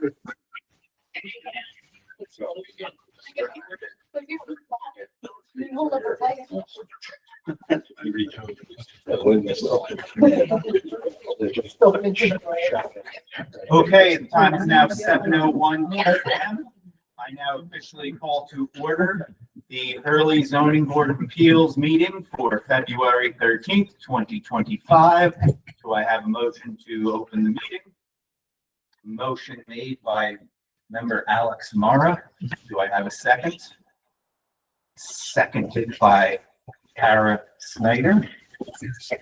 Okay, the time is now 7:01 p.m. I now officially call to order the Hurley Zoning Board of Appeals meeting for February 13th, 2025. Do I have a motion to open the meeting? Motion made by member Alex Mara. Do I have a second? Seconded by Kara Snyder.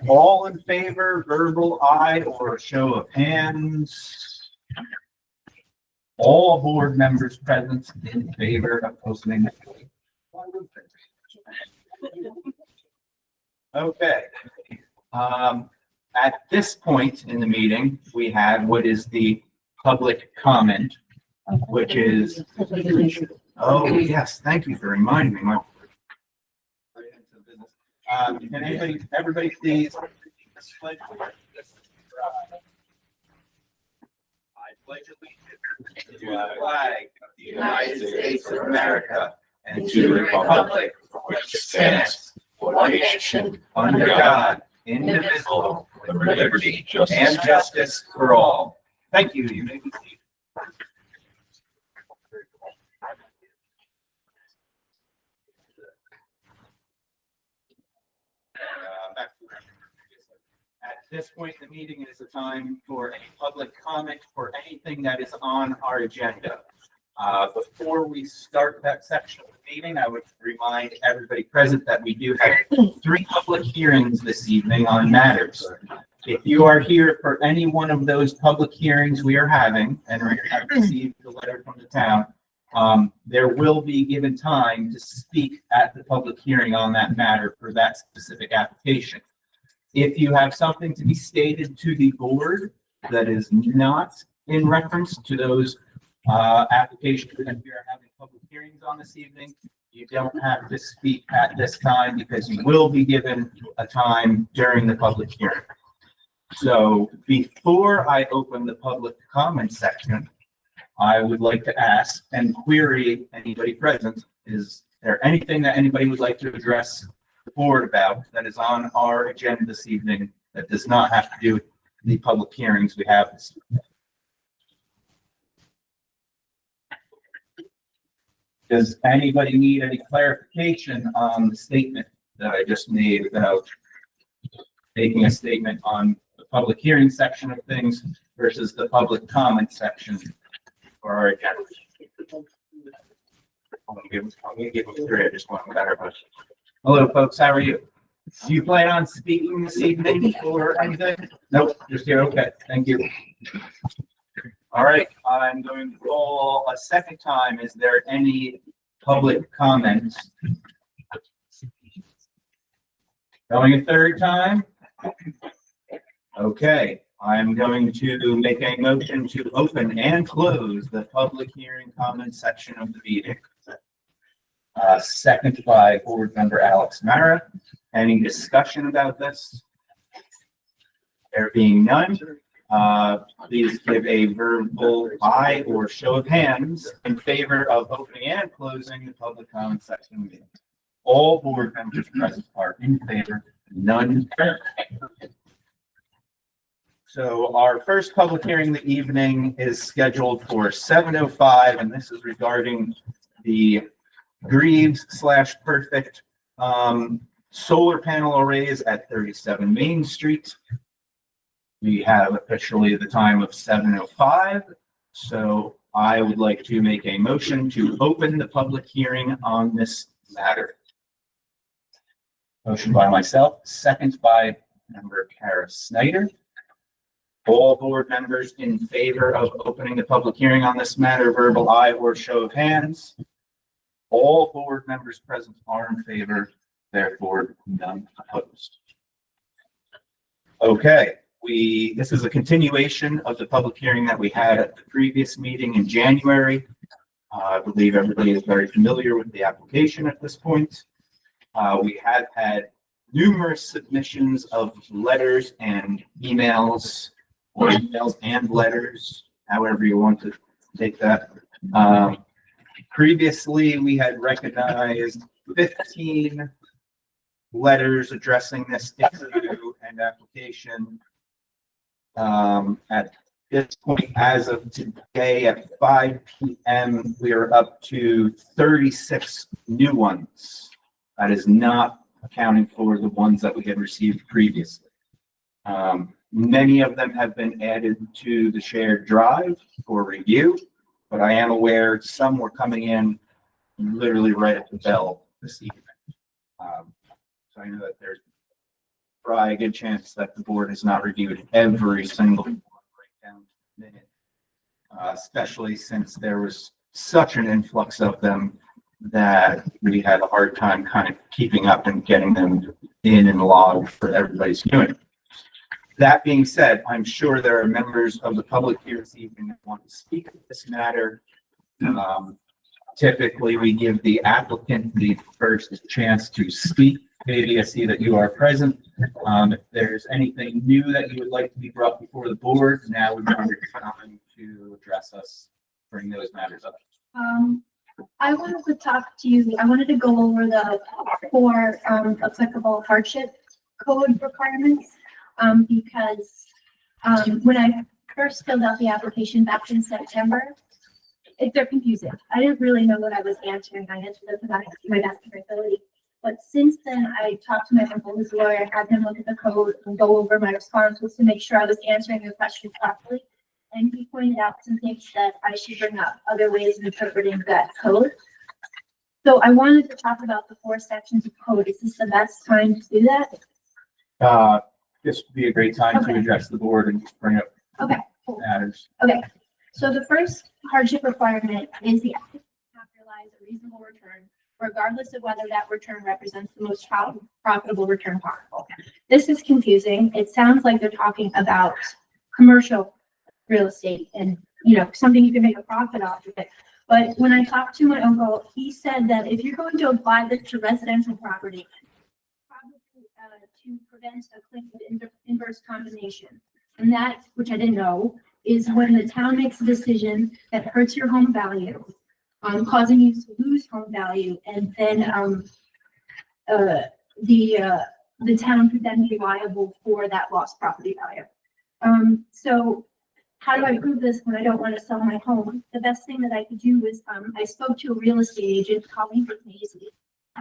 All in favor, verbal aye or show of hands? All board members present in favor of opening. Okay. At this point in the meeting, we have what is the public comment, which is, oh, yes, thank you for reminding me. Can everybody please? I pledge allegiance to the flag of the United States of America and to the republic which stands one nation under God, indivisible, with liberty and justice for all. Thank you. You may be seated. At this point in the meeting, it is a time for any public comment for anything that is on our agenda. Before we start that section of the meeting, I would remind everybody present that we do have 3 public hearings this evening on matters. If you are here for any one of those public hearings we are having and have received the letter from the town, there will be given time to speak at the public hearing on that matter for that specific application. If you have something to be stated to the board that is not in reference to those applications that we are having public hearings on this evening, you don't have to speak at this time because you will be given a time during the public hearing. So before I open the public comment section, I would like to ask and query anybody present, is there anything that anybody would like to address the board about that is on our agenda this evening that does not have to do with the public hearings we have this evening? Does anybody need any clarification on the statement that I just made about making a statement on the public hearing section of things versus the public comment section for our agenda? I'm gonna give them 3. I just want to better. Hello, folks. How are you? Do you plan on speaking this evening or anything? Nope, just here. Okay, thank you. All right, I'm going to call a second time. Is there any public comments? Going a third time? Okay, I'm going to make a motion to open and close the public hearing comment section of the meeting. Second by board member Alex Mara. Any discussion about this? There being none, please give a verbal aye or show of hands in favor of opening and closing the public comment section of the meeting. All board members present are in favor, none. So our first public hearing of the evening is scheduled for 7:05, and this is regarding the Greaves/Perfect solar panel arrays at 37 Main Street. We have officially the time of 7:05, so I would like to make a motion to open the public hearing on this matter. Motion by myself, second by member Kara Snyder. All board members in favor of opening the public hearing on this matter, verbal aye or show of hands. All board members present are in favor, therefore none opposed. Okay, this is a continuation of the public hearing that we had at the previous meeting in January. I believe everybody is very familiar with the application at this point. We have had numerous submissions of letters and emails, or emails and letters, however you want to take that. Previously, we had recognized 15 letters addressing this issue and application. At this point, as of today at 5 p.m., we are up to 36 new ones. That is not accounting for the ones that we had received previously. Many of them have been added to the shared drive for review, but I am aware some were coming in literally right at the bell this evening. So I know that there's probably a good chance that the board has not reviewed every single one right down to the minute, especially since there was such an influx of them that we had a hard time kind of keeping up and getting them in and logged for everybody's viewing. That being said, I'm sure there are members of the public here this evening that want to speak on this matter. Typically, we give the applicant the first chance to speak. Maybe I see that you are present. If there's anything new that you would like to be brought before the board, now would be your time to address us, bring those matters up. I wanted to talk to you. I wanted to go over the 4 applicable hardship code requirements because when I first filled out the application back in September, they're confusing. I didn't really know what I was answering. I answered them to my best of my ability. But since then, I talked to my uncle, who's a lawyer, had him look at the code and go over my responses to make sure I was answering the question properly. And he pointed out some things that I should bring up, other ways of interpreting that code. So I wanted to talk about the 4 sections of code. Is this the best time to do that? This would be a great time to address the board and bring up matters. Okay. So the first hardship requirement is the applicant have realized a reasonable return, regardless of whether that return represents the most profitable return possible. This is confusing. It sounds like they're talking about commercial real estate and, you know, something you can make a profit off of it. But when I talked to my uncle, he said that if you're going to apply this to residential property, probably to prevent a claim of inverse condemnation. And that, which I didn't know, is when the town makes a decision that hurts your home value, causing you to lose home value, and then the town could then be liable for that lost property value. So how do I prove this when I don't want to sell my home? The best thing that I could do was I spoke to a real estate agent, Colleen Macy,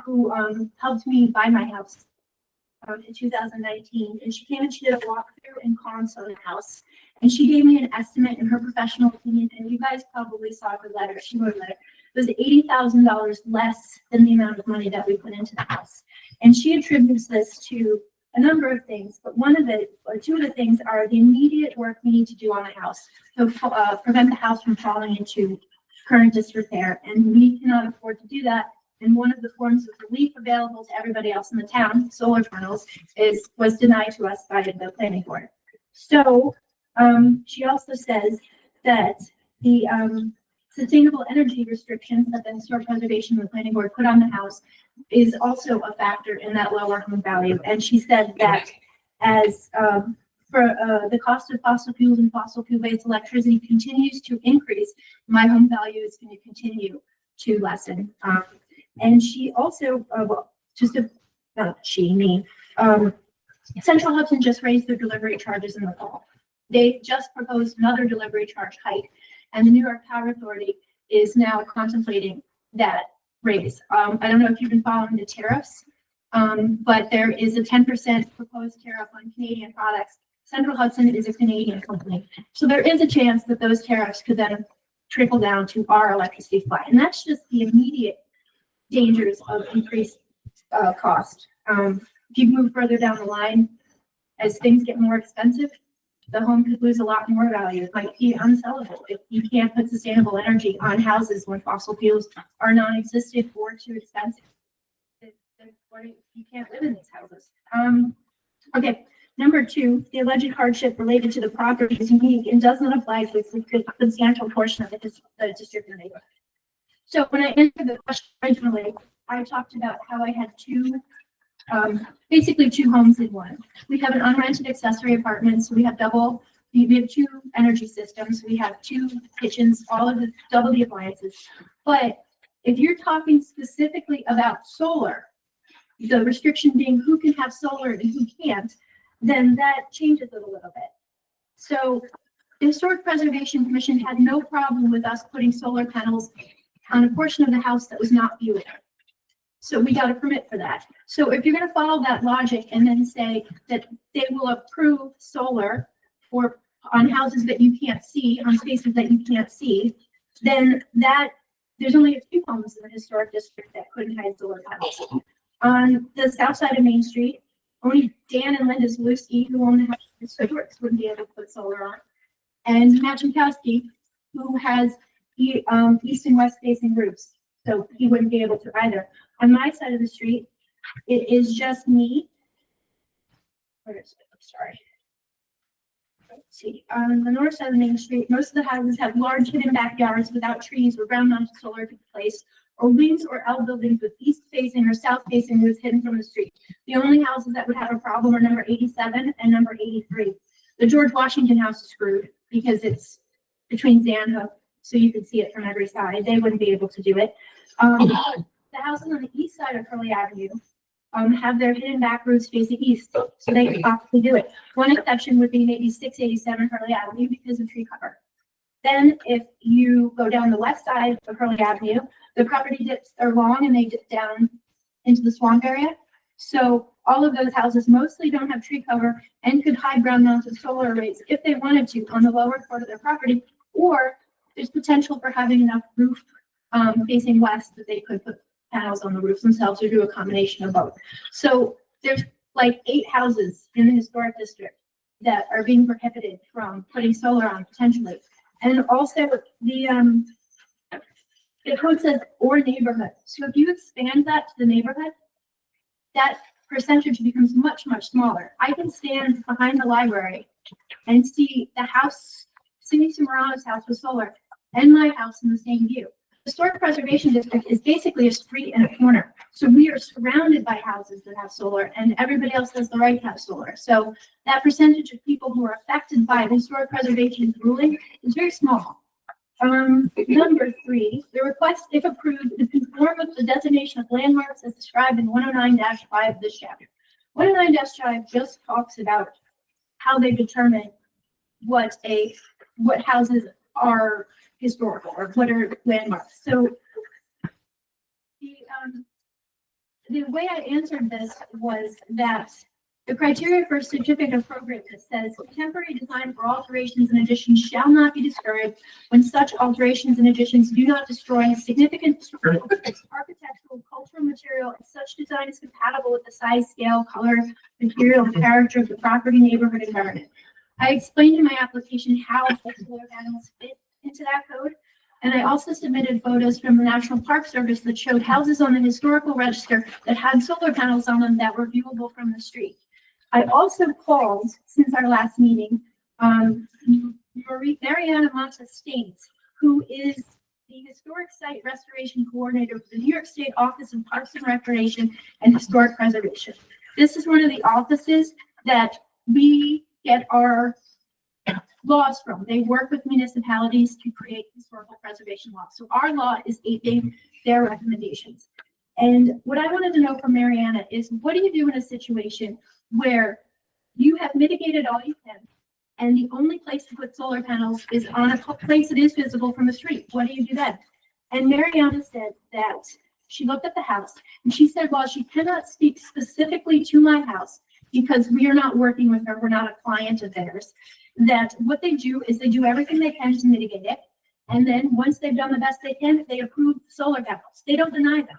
who helped me buy my house in 2019, and she came and she did a walkthrough and comps on the house, and she gave me an estimate in her professional opinion, and you guys probably saw her letter. She wrote a letter. It was $80,000 less than the amount of money that we put into the house, and she attributes this to a number of things, but two of the things are the immediate work we need to do on the house to prevent the house from falling into current disrepair, and we cannot afford to do that. And one of the forms of relief available to everybody else in the town, solar panels, was denied to us by the planning board. So she also says that the sustainable energy restrictions that the Historic Preservation and the planning board put on the house is also a factor in that lower home value. And she said that as for the cost of fossil fuels and fossil fuel-based electricity continues to increase, my home value is going to continue to lessen. And she also, Central Hudson just raised their delivery charges in the fall. They just proposed another delivery charge hike, and the New York Power Authority is now contemplating that raise. I don't know if you've been following the tariffs, but there is a 10% proposed tariff on Canadian products. Central Hudson is a Canadian company, so there is a chance that those tariffs could then trickle down to our electricity supply, and that's just the immediate dangers of increased cost. If you move further down the line, as things get more expensive, the home could lose a lot more value. It might be unsellable if you can't put sustainable energy on houses when fossil fuels are non-existent or too expensive. You can't live in these houses. Okay, number 2, the alleged hardship related to the property is unique and does not apply to a substantial portion of the district or neighborhood. So when I answered the question originally, I talked about how I had basically two homes in one. We have an unrented accessory apartment, so we have double we have two energy systems, we have two kitchens, all of the double the appliances. But if you're talking specifically about solar, the restriction being who can have solar and who can't, then that changes it a little bit. So the Historic Preservation Commission had no problem with us putting solar panels on a portion of the house that was not viewable. So we got a permit for that. So if you're going to follow that logic and then say that they will approve solar or on houses that you can't see, on spaces that you can't see, then that there's only a few homes in the historic district that couldn't hide solar panels. On the south side of Main Street, only Dan and Linda Zalewski, who own the house in Historics, wouldn't be able to put solar on. And Matt Jankowski, who has east and west facing roofs, so he wouldn't be able to either. On my side of the street, it is just me. Where is it? I'm sorry. Let's see. On the north side of the Main Street, most of the houses have large hidden backyards without trees or ground mounted solar to be placed, or wings or L buildings with east facing or south facing roofs hidden from the street. The only houses that would have a problem are number 87 and number 83. The George Washington house is screwed because it's between Zandhook, so you can see it from every side. They wouldn't be able to do it. The houses on the east side of Hurley Avenue have their hidden back roofs facing east, so they could possibly do it. One exception would be maybe 687 Hurley Avenue because of tree cover. Then if you go down the west side of Hurley Avenue, the property dips are long and they dip down into the swamp area. So all of those houses mostly don't have tree cover and could hide ground mounted solar arrays if they wanted to on the lower part of their property, or there's potential for having enough roof facing west that they could put panels on the roofs themselves or do a combination of both. So there's like 8 houses in the historic district that are being prohibited from putting solar on potentially. And also the code says or neighborhood. So if you expand that to the neighborhood, that percentage becomes much, much smaller. I can stand behind the library and see the house, Cindy Summerano's house with solar, and my house in the same view. The Historic Preservation District is basically a street and a corner. So we are surrounded by houses that have solar and everybody else has the right to have solar. So that percentage of people who are affected by the Historic Preservation ruling is very small. Number 3, the request, if approved, is conform with the designation of landmarks as described in 109-5 of this chapter. 109-5 just talks about how they determine what houses are historical or what are landmarks. So the way I answered this was that the criteria for certificate of appropriateness says temporary design for alterations and additions shall not be discouraged when such alterations and additions do not destroy significant architectural, cultural material, and such design is compatible with the size, scale, color, material, and character of the property, neighborhood, environment. I explained in my application how solar panels fit into that code. And I also submitted photos from the National Park Service that showed houses on the historical register that had solar panels on them that were viewable from the street. I also called, since our last meeting, Mariana Montes-Staines, who is the Historic Site Restoration Coordinator for the New York State Office of Parks and Recreation and Historic Preservation. This is one of the offices that we get our laws from. They work with municipalities to create historical preservation laws. So our law is aping their recommendations. And what I wanted to know from Mariana is, what do you do in a situation where you have mitigated all you can and the only place to put solar panels is on a place that is visible from the street? What do you do then? And Mariana said that she looked at the house and she said, well, she cannot speak specifically to my house because we are not working with her. We're not a client of theirs. That what they do is they do everything they can to mitigate it. And then once they've done the best they can, they approve solar panels. They don't deny them.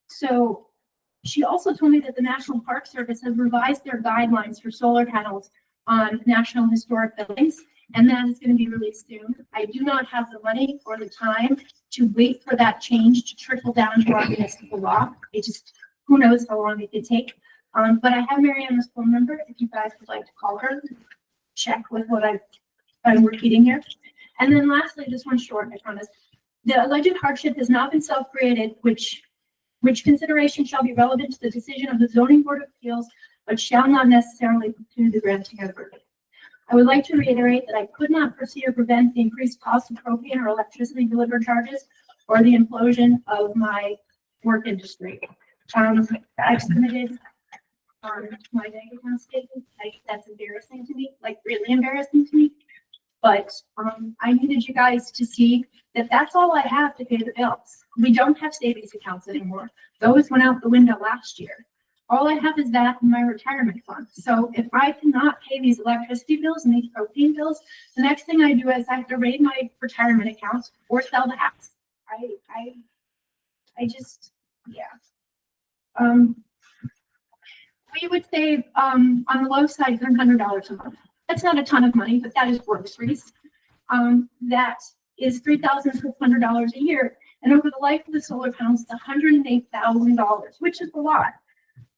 So she also told me that the National Park Service has revised their guidelines for solar panels on National Historic buildings, and that is going to be released soon. I do not have the money or the time to wait for that change to trickle down to our municipal law. It just, who knows how long it could take. But I have Mariana's phone number if you guys would like to call her, check with what I'm repeating here. And then lastly, just one short, I promise. The alleged hardship has not been self-created, which consideration shall be relevant to the decision of the Zoning Board of Appeals, but shall not necessarily preclude the granting of the verdict. I would like to reiterate that I could not foresee or prevent the increased cost of propane or electricity delivered charges or the implosion of my work industry. I've submitted my bank account statement. That's embarrassing to me, like really embarrassing to me. But I needed you guys to see that that's all I have to pay the bills. We don't have savings accounts anymore. Those went out the window last year. All I have is that in my retirement fund. So if I cannot pay these electricity bills and these propane bills, the next thing I do is I have to raid my retirement accounts or sell the house. I just, yeah. We would save, on the low side, $300 a month. That's not a ton of money, but that is groceries. That is $3,600 a year. And over the life of the solar panels, it's $108,000, which is a lot.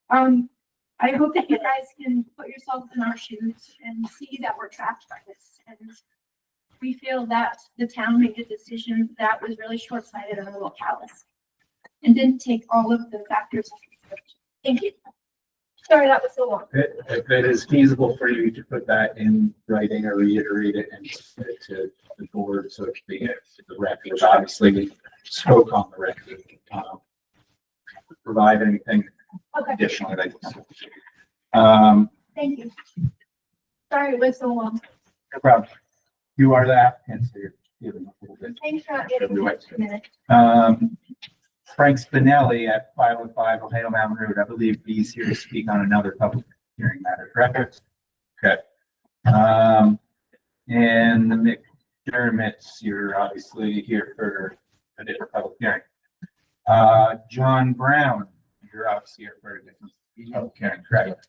I hope that you guys can put yourself in our shoes and see that we're trapped by this. And we feel that the town made a decision that was really short-sighted and a little callous and didn't take all of the factors into consideration. Thank you. Sorry, that was so long. If it is feasible for you to put that in writing or reiterate it and submit it to the board, so it can be the record, obviously we spoke on the record. Provide anything Okay, additionally that thank you. Sorry it was so long. no problem. You are the applicant, so you're giving a little bit. Thanks for not giving me a minute. Frank Spinelli at 505 Ohio Mountain Road. I believe he's here to speak on another public hearing matter, correct? Okay. And the McDermotts, you're obviously here for a different public hearing. John Brown, you're obviously here for a different public hearing, correct?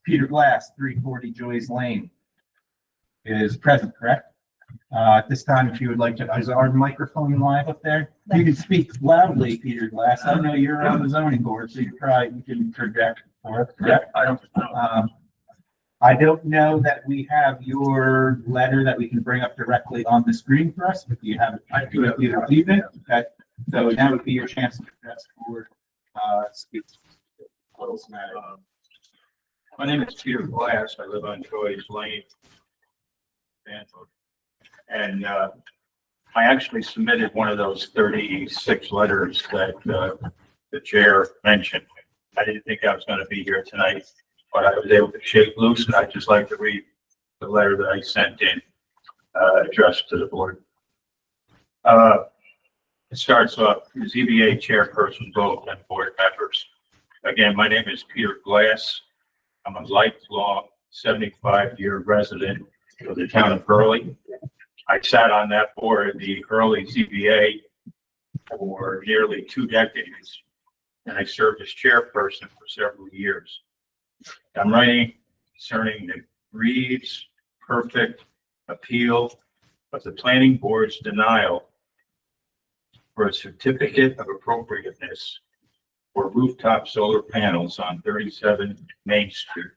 Peter Glass, 340 Joyce Lane is present, correct? At this time, if you would like to, is our microphone live up there? You can speak loudly, Peter Glass. I know you're on the zoning board, so you can project for us, correct? I don't know that we have your letter that we can bring up directly on the screen for us. If you have it, I do have you received it. Okay. So now would be your chance to address the board, speak. Close matter. My name is Peter Glass. I live on Joyce Lane. And I actually submitted one of those 36 letters that the chair mentioned. I didn't think I was going to be here tonight, but I was able to shake loose, and I'd just like to read the letter that I sent in, addressed to the board. It starts off, ZBA chairperson vote and board members. Again, my name is Peter Glass. I'm a lifelong 75-year resident of the town of Hurley. I sat on that board, the Hurley ZBA, for nearly 2 decades, and I served as chairperson for several years. I'm writing concerning the Reeves perfect appeal of the planning board's denial for a certificate of appropriateness for rooftop solar panels on 37 Main Street,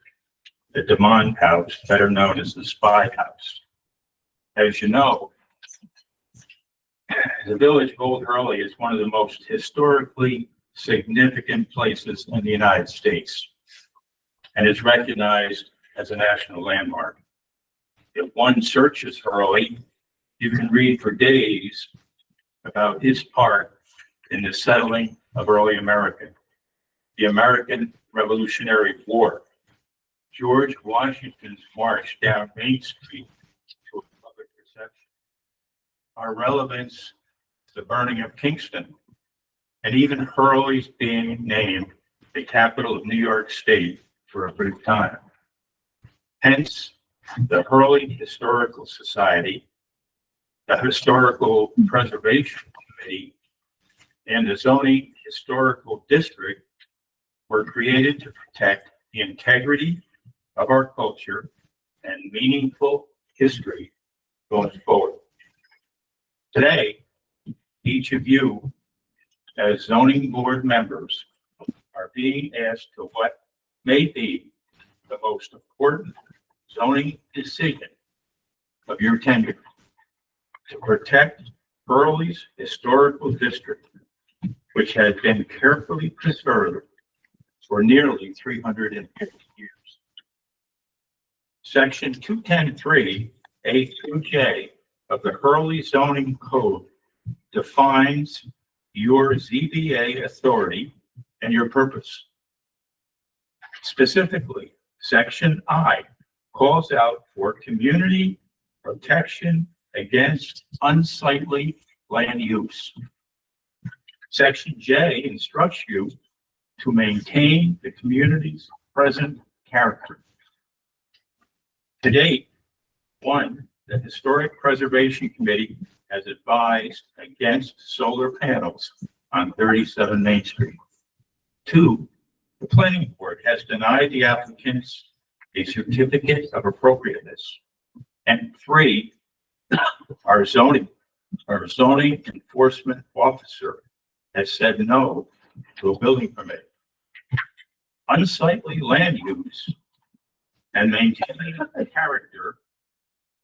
the DeMond House, better known as the Spy House. As you know, the village of Old Hurley is one of the most historically significant places in the United States and is recognized as a national landmark. If one searches Hurley, you can read for days about his part in the settling of early America, the American Revolutionary War, George Washington's march down Main Street to a public reception, our relevance to the burning of Kingston, and even Hurley's being named the capital of New York State for a brief time. Hence, the Hurley Historical Society, the Historical Preservation Committee, and the Zoning Historical District were created to protect the integrity of our culture and meaningful history going forward. Today, each of you as zoning board members are being asked to what may be the most important zoning decision of your tenure: to protect Hurley's historical district, which has been carefully preserved for nearly 350 years. Section 210.3 A through J of the Hurley zoning code defines your ZBA authority and your purpose. Specifically, Section I calls out for community protection against unsightly land use. Section J instructs you to maintain the community's present character. To date, one, the Historic Preservation Committee has advised against solar panels on 37 Main Street. Two, the planning board has denied the applicants a certificate of appropriateness. And three, our zoning enforcement officer has said no to a building permit. Unsightly land use and maintaining the character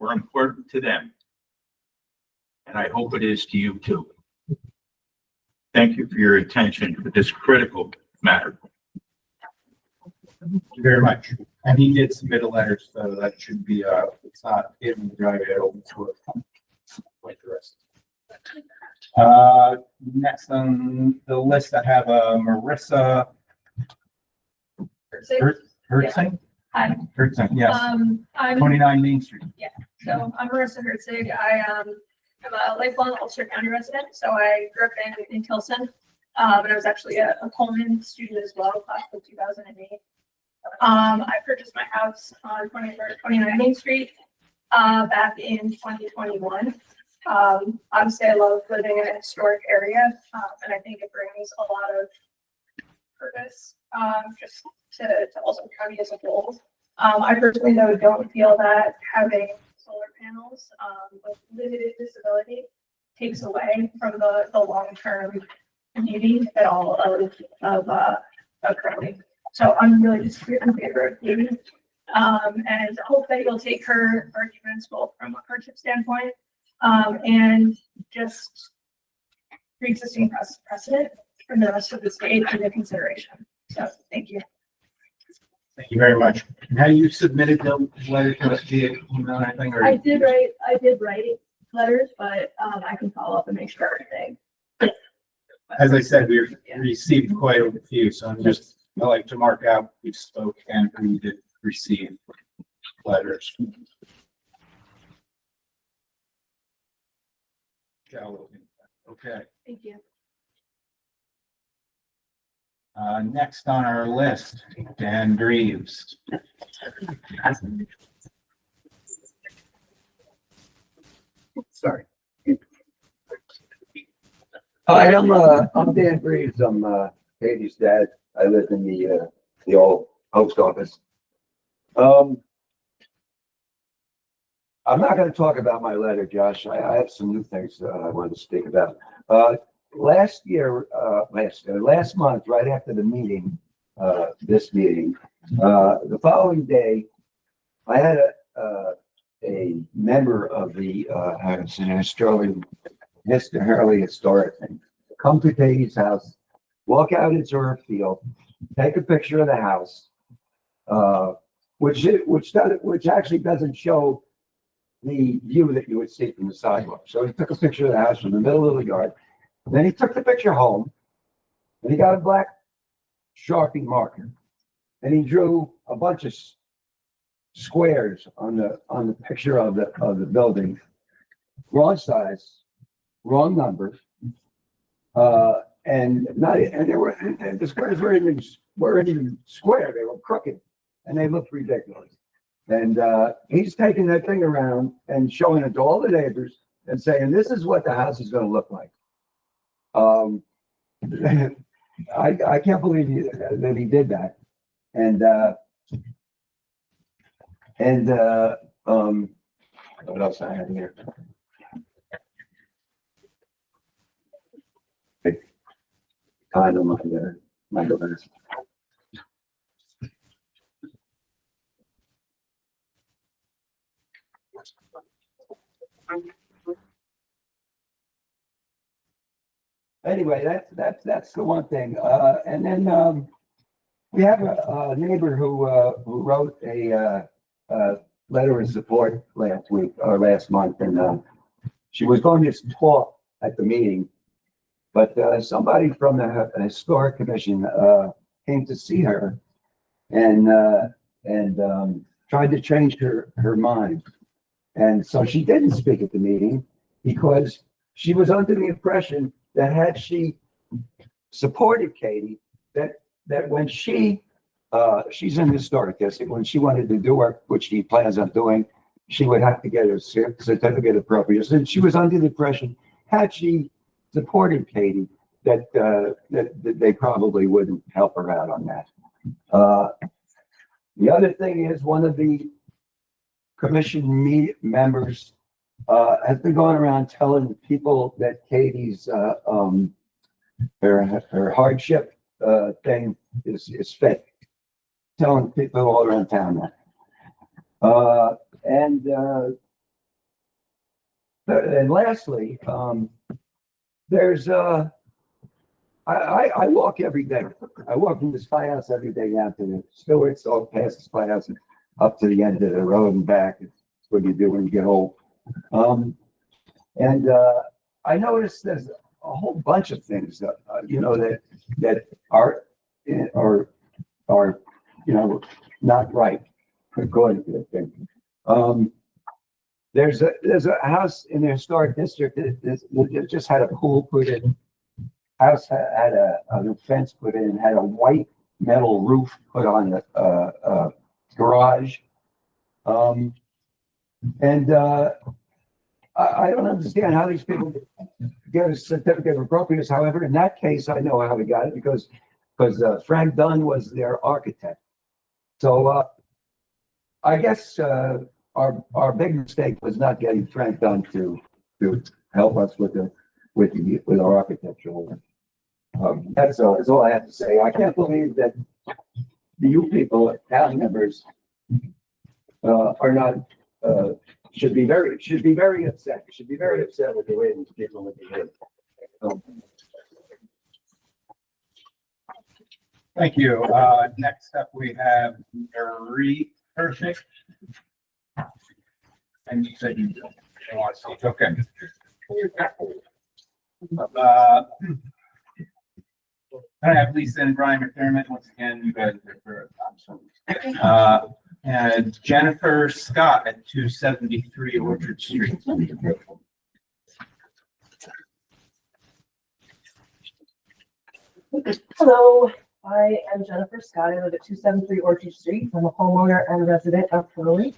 were important to them. And I hope it is to you too. Thank you for your attention to this critical matter. Thank you very much. And he did submit a letter, so that should be, it's not in the drive, it'll to it. Like the rest. Next on the list, I have, Marissa Hertzing. Hi, Hertzing, yes, I'm, 29 Main Street. so I'm Marissa Herzig. I'm a lifelong Ulster County resident, so I grew up in Tilson. But I was actually a Pullman student as well, class of 2008. I purchased my house on 29 Main Street, back in 2021. Obviously I love living in a historic area, and I think it brings a lot of purpose, just to Ulster County as a whole. I personally though don't feel that having solar panels, with limited visibility takes away from the long-term beauty at all of Crowley. So I'm really just in favor of Katie, and hope that you'll take her arguments both from a hardship standpoint, and just pre-existing precedent for the rest of the state into consideration. So thank you. Thank you very much. Now you submitted the letter to us via email, I think, or? I did write letters, but I can follow up and make sure everything. As I said, we received quite a few, so I like to mark out we spoke and we did receive letters. Okay, Thank you. next on our list, Dan Greaves. Sorry. Hi, I'm Dan Greaves. I'm Katie's dad. I live in the old post office. I'm not going to talk about my letter, Josh. I have some new things I wanted to speak about. Last month, right after the meeting, this meeting, the following day, I had a member of the Mr. Hurley Historic thing come to Katie's house, walk out into her field, take a picture of the house, which actually doesn't show the view that you would see from the sidewalk. So he took a picture of the house from the middle of the yard. Then he took the picture home, and he got a black Sharpie marker, and he drew a bunch of squares on the picture of the building, wrong size, wrong number, and the squares weren't even square; they were crooked, and they looked ridiculous. And he's taking that thing around and showing it to all the neighbors and saying, "This is what the house is going to look like." I can't believe that he did that. And what else I have here? Kind of my glass. Anyway, that's the one thing. And then we have a neighbor who wrote a letter of support last week or last month, and she was going to talk at the meeting, but somebody from the historic commission came to see her and tried to change her mind. And so she didn't speak at the meeting because she was under the impression that had she supported Katie, that when she's in historic district, when she wanted to do work, which she plans on doing, she would have to get a certificate of appropriateness. And she was under the impression, had she supported Katie, that they probably wouldn't help her out on that. The other thing is, one of the commission members has been going around telling people that Katie's her hardship thing is fake, telling people all around town that. And lastly, there's I walk every day. I walk from this firehouse every day down to the Stewart's, all past this firehouse and up to the end of the road and back. It's what you do when you get old. I noticed there's a whole bunch of things that that are not right according to the thing. There's a house in the historic district that just had a pool put in. House had a fence put in, had a white metal roof put on the garage. I don't understand how these people get a certificate of appropriateness. However, in that case, I know how we got it because Frank Dunn was their architect. So I guess our big mistake was not getting Frank Dunn to help us with our architectural work. That's all I have to say. I can't believe that you people, town members, are not should be very upset. You should be very upset with the way these people are behaving. Thank you. Next up, we have Marie Pershing. And you said you want to speak. Okay. I have Lisa and Brian McDermott. Once again, you guys are for and Jennifer Scott at 273 Orchard Street. Hello, I am Jennifer Scott. I live at 273 Orchard Street. I'm a homeowner and resident of Hurley.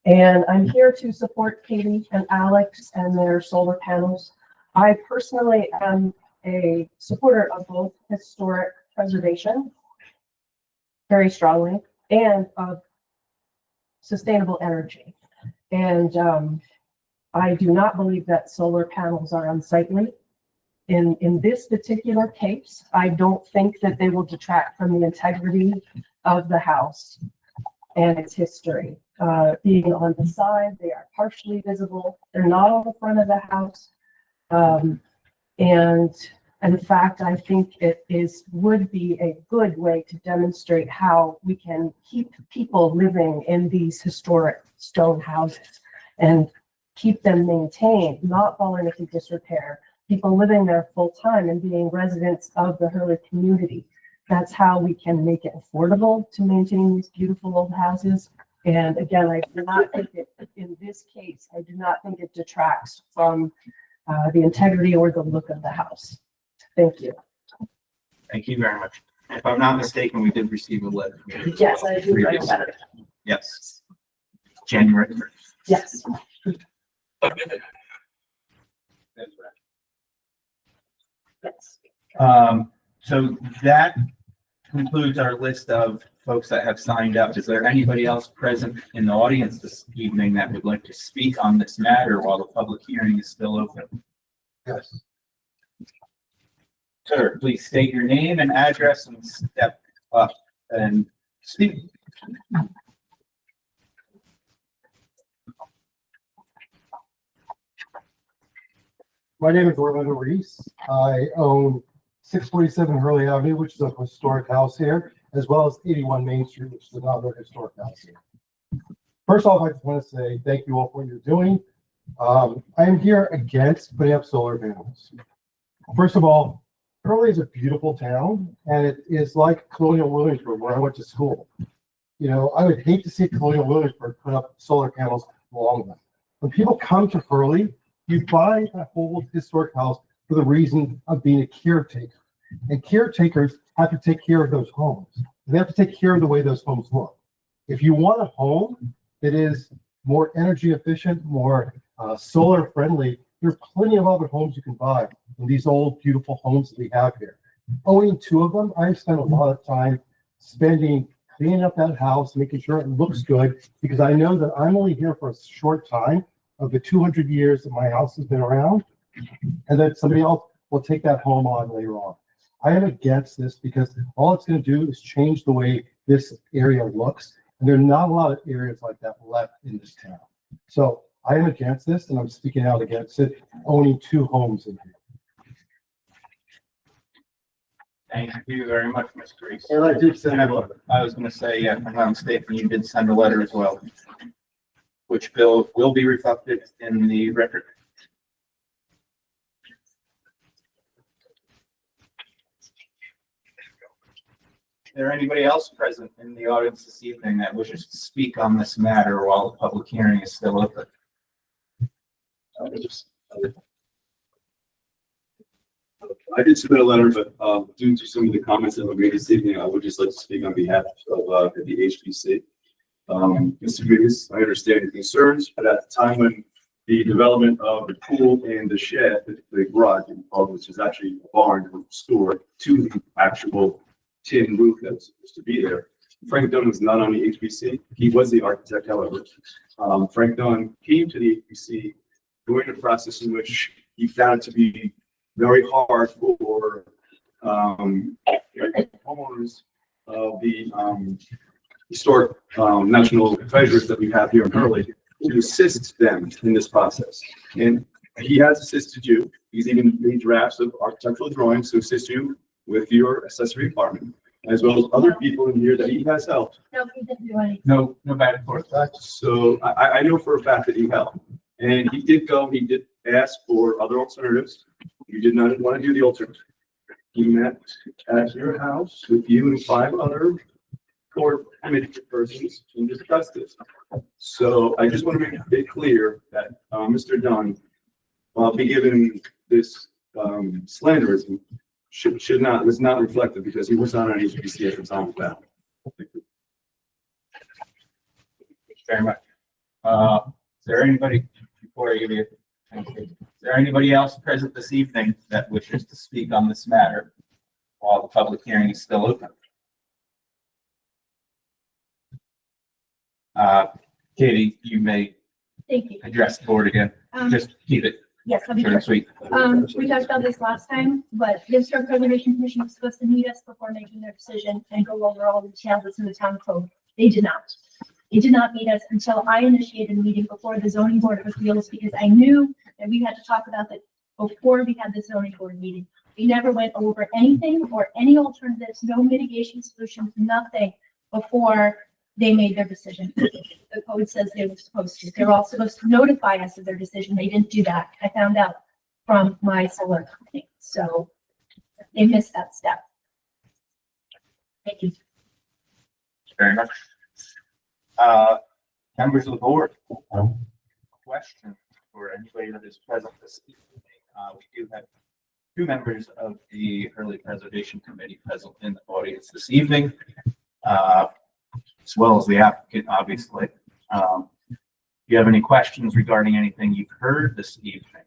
And I'm here to support Katie and Alex and their solar panels. I personally am a supporter of both historic preservation, very strongly, and of sustainable energy. And I do not believe that solar panels are unsightly. In this particular case, I don't think that they will detract from the integrity of the house and its history. Being on the side, they are partially visible. They're not on the front of the house. And in fact, I think it would be a good way to demonstrate how we can keep people living in these historic stone houses and keep them maintained, not falling into disrepair. People living there full time and being residents of the Hurley community. That's how we can make it affordable to maintain these beautiful old houses. And again, I do not think in this case, I do not think it detracts from the integrity or the look of the house. Thank you. Thank you very much. If I'm not mistaken, we did receive a letter. Yes, I do write about it. Yes. January 1st. Yes. Yes. So that concludes our list of folks that have signed up. Is there anybody else present in the audience this evening that would like to speak on this matter while the public hearing is still open? Yes. Sir, please state your name and address and step up and speak. My name is Orlando Reese. I own 647 Hurley Avenue, which is a historic house here, as well as 81 Main Street, which is another historic house here. First off, I just want to say thank you all for what you're doing. I am here against putting up solar panels. First of all, Hurley is a beautiful town, and it is like Colonial Williamsburg, where I went to school. You know, I would hate to see Colonial Williamsburg put up solar panels along them. When people come to Hurley, you buy a whole historic house for the reason of being a caretaker. And caretakers have to take care of those homes. They have to take care of the way those homes look. If you want a home that is more energy efficient, more solar friendly, there are plenty of other homes you can buy in these old, beautiful homes that we have here. Owning two of them, I've spent a lot of time cleaning up that house, making sure it looks good, because I know that I'm only here for a short time of the 200 years that my house has been around, and that somebody else will take that home on later on. I am against this because all it's going to do is change the way this area looks, and there are not a lot of areas like that left in this town. So I am against this, and I'm speaking out against it, owning two homes in here. Thank you very much, Mr. Reese. And I did send a letter. I was gonna say, yeah, if I'm not mistaken, you did send a letter as well, which bill will be reflected in the record. Is there anybody else present in the audience this evening that wishes to speak on this matter while the public hearing is still open? I did submit a letter, but due to some of the comments that were made this evening, I would just like to speak on behalf of the HPC. Mr. Reese, I understand your concerns, but at the time when the development of the pool and the shed, the garage, which is actually a barn store to the actual tin roof that's supposed to be there, Frank Dunn was not on the HPC. He was the architect, however. Frank Dunn came to the HPC during the process in which he found it to be very hard for homeowners of the historic national treasures that we have here in Hurley to assist them in this process. And he has assisted you. He's even made drafts of architectural drawings to assist you with your accessory apartment, as well as other people in here that he has helped. No, he didn't do anything. No back and forth. So I know for a fact that he helped. And he did ask for other alternatives. You did not want to do the alternative. He met at your house with you and 5 other court committee persons and discussed this. So I just want to make it clear that Mr. Dunn, while be given this slanderism, was not reflected because he was not on HPC at the time of that. Very much. Is there anybody, before I give you, is there anybody else present this evening that wishes to speak on this matter while the public hearing is still open? Katie, you may Thank you. address the board again. Just keep it Yes, I'll be short quick. and sweet. We talked about this last time, but the Historic Preservation Commission was supposed to meet us before making their decision and go over all the details that's in the town code. They did not. They did not meet us until I initiated a meeting before the zoning board of appeals because I knew that we had to talk about that before we had the zoning board meeting. We never went over anything or any alternatives, no mitigation solutions, nothing before they made their decision. The code says they were supposed to. They were all supposed to notify us of their decision. They didn't do that. I found out from my solar company. So they missed that step. Thank you. Very much. Members of the board, questions for anybody that is present this evening? We do have 2 members of the Hurley Preservation Committee present in the audience this evening, as well as the applicant, obviously. Do you have any questions regarding anything you've heard this evening?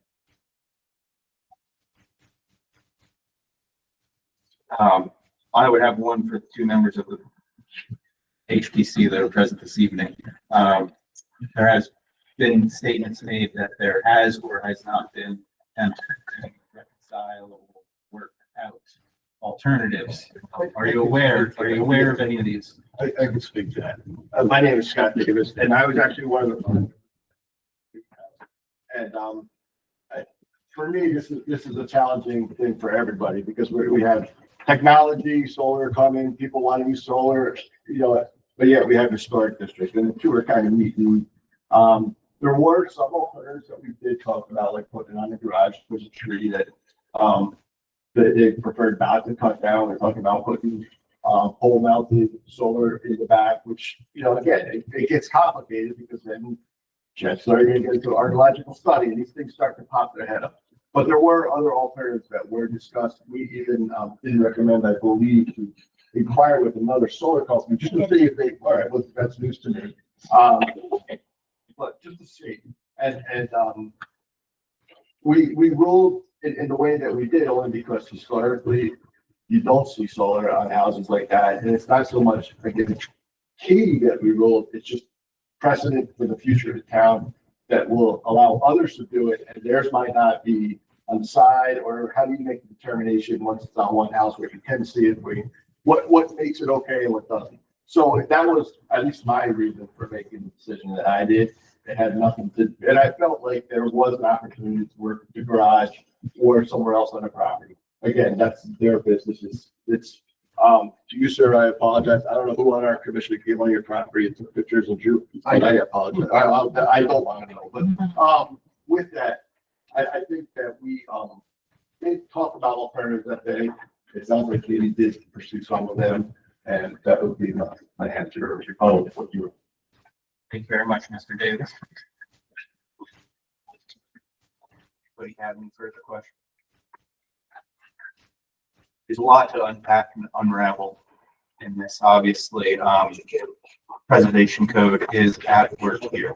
I would have one for the 2 members of the HPC that are present this evening. There has been statements made that there has or has not been attempts to reconcile or work out alternatives. Are you aware of any of these? I can speak to that. My name is Scott Davis, and I was actually one of the. And for me, this is a challenging thing for everybody because we have technology, solar coming, people want to use solar. You know, but yeah, we have historic district and the two are kind of meeting. There were some alternatives that we did talk about, like putting on the garage, there's a tree that, that they preferred not to cut down. We're talking about putting, pole mounted solar in the back, which, you know, again, it gets complicated because then Jeff's starting to get into archaeological study and these things start to pop their head up. But there were other alternatives that were discussed. We even, didn't recommend, I believe, to inquire with another solar company, just to see if they, all right, well, that's news to me. But just to see, we ruled in the way that we did only because historically you don't see solar on houses like that. And it's not so much, again, key that we ruled, it's just precedent for the future of the town that will allow others to do it. And theirs might not be on the side, or how do you make the determination once it's on one house where you can see it, what makes it okay and what doesn't? So that was at least my reason for making the decision that I did. It had nothing to, and I felt like there was an opportunity to work the garage or somewhere else on the property. Again, that's their business. It's to you, sir, I apologize. I don't know who on our commission came on your property and took pictures and drew. I apologize. I don't want to know, but with that, I think that we did talk about alternatives that day. It sounds like Katie did pursue some of them, and that would be my answer. What you were. Thank you very much, Mr. Davis. Anybody have any further questions? There's a lot to unpack and unravel in this. Obviously, preservation code is at work here.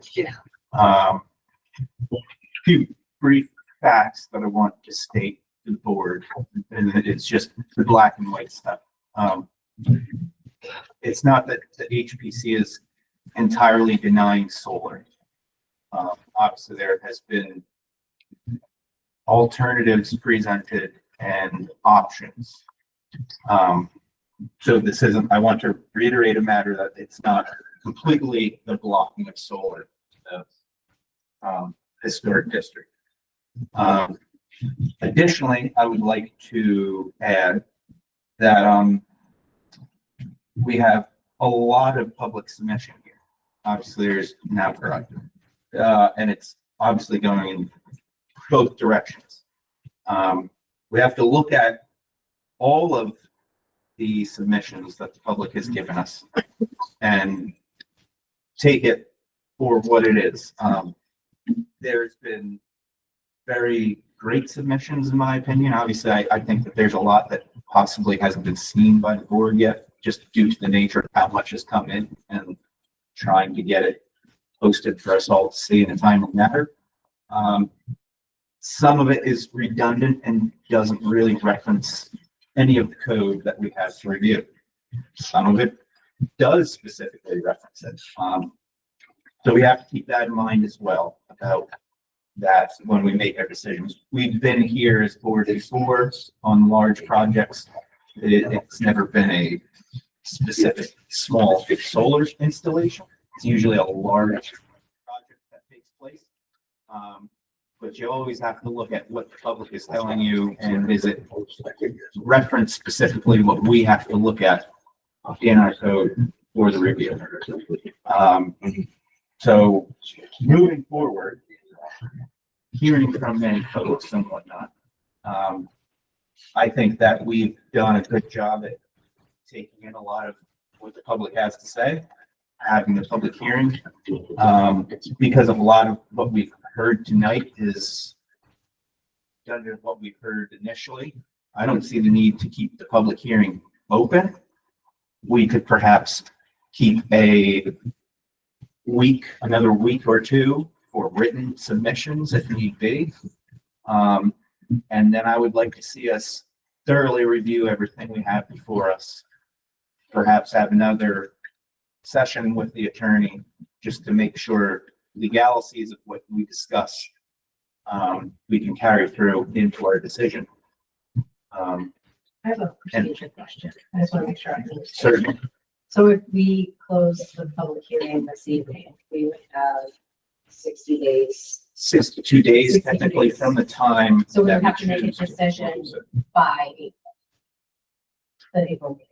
Few brief facts that I want to state to the board, and it's just the black and white stuff. It's not that the HPC is entirely denying solar. Obviously, there has been alternatives presented and options. So this isn't, I want to reiterate a matter that it's not completely the blocking of solar, historic district. Additionally, I would like to add that we have a lot of public submission here. Obviously, there's now correct, and it's obviously going in both directions. We have to look at all of the submissions that the public has given us and take it for what it is. There's been very great submissions, in my opinion. Obviously, I think that there's a lot that possibly hasn't been seen by the board yet, just due to the nature of how much has come in and trying to get it posted for us all to see in a timely manner. Some of it is redundant and doesn't really reference any of the code that we have to review. Some of it does specifically reference it. So we have to keep that in mind as well about that when we make our decisions. We've been here as board before on large projects. It's never been a specific small solar installation. It's usually a large project that takes place. But you always have to look at what the public is telling you, and is it reference specifically what we have to look at in our code for the review. So moving forward, hearing from many folks and whatnot, I think that we've done a good job at taking in a lot of what the public has to say, having the public hearing, because of a lot of what we've heard tonight is done to what we've heard initially. I don't see the need to keep the public hearing open. We could perhaps keep another week or two for written submissions if need be. And then I would like to see us thoroughly review everything we have before us. Perhaps have another session with the attorney just to make sure legalities of what we discuss, we can carry through into our decision. I have a procedure question. I just want to make sure I understand. Certainly. So if we close the public hearing this evening, we would have 60 days. 62 days 62 technically days. from the time. So we that have to make a choose to decision close it. by April. The April meeting.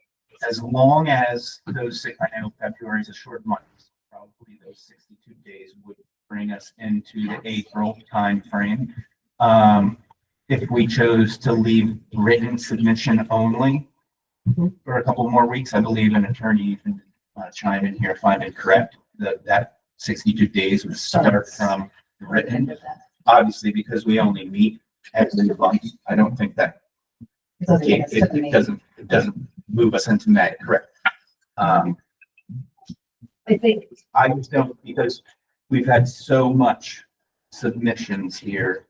as long as those, I know February is a short month, probably those 62 days would bring us into the April timeframe. If we chose to leave written submission only for a couple more weeks, I believe an attorney, you can chime in here if I'm incorrect, that 62 days would start from written. Obviously, because we only meet every month, I don't think that it doesn't move us into May, correct? I think, I just don't, because we've had so much submissions here.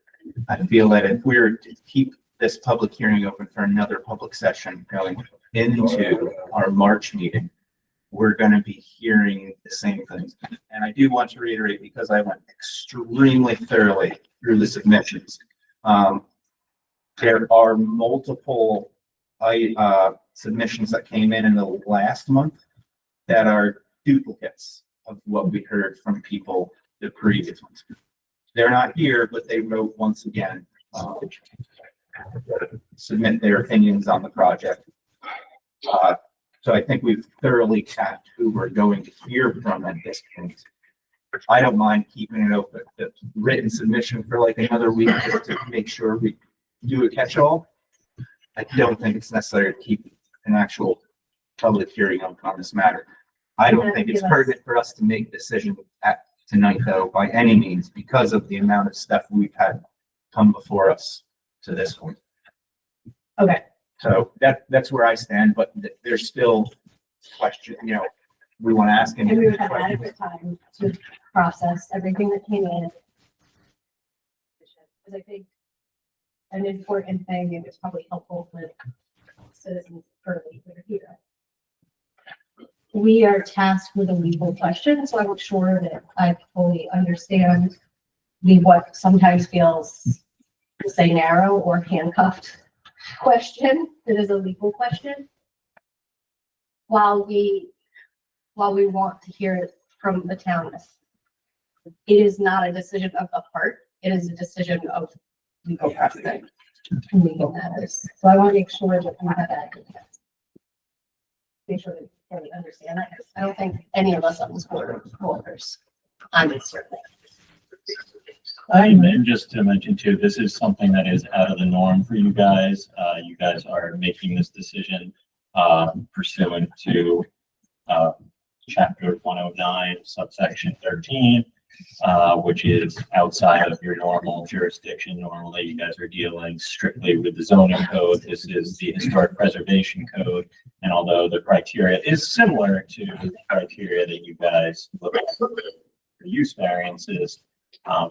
I feel that if we were to keep this public hearing open for another public session going into our March meeting, we're gonna be hearing the same things. And I do want to reiterate, because I went extremely thoroughly through the submissions. There are multiple submissions that came in the last month that are duplicates of what we heard from people the previous ones. They're not here, but they wrote once again, submit their opinions on the project. So I think we've thoroughly tapped who we're going to hear from at this point. I don't mind keeping it open, the written submission for like another week just to make sure we do a catch-all. I don't think it's necessary to keep an actual public hearing on this matter. I don't think it's pertinent for us to make a decision at tonight, though, by any means, because of the amount of stuff we've had come before us to this point. okay, So that's where I stand, but there's still question, we want to ask and any we would have questions. adequate time to process everything that came in. Because I think an important thing, and it's probably helpful for citizens early that are here. We are tasked with a legal question, so I make sure that I fully understand what sometimes feels, say, narrow or handcuffed question that is a legal question. While we want to hear it from the town, it is not a decision of the heart. It is a decision of legal precedent and legal matters. So I want to make sure that we have that. Make sure that we understand that. I don't think any of us on this board are lawyers. I'm certainly. And just to mention too, this is something that is out of the norm for you guys. You guys are making this decision pursuant to chapter 109, subsection 13, which is outside of your normal jurisdiction. Normally, you guys are dealing strictly with the zoning code. This is the historic preservation code. And although the criteria is similar to the criteria that you guys look at for use variances,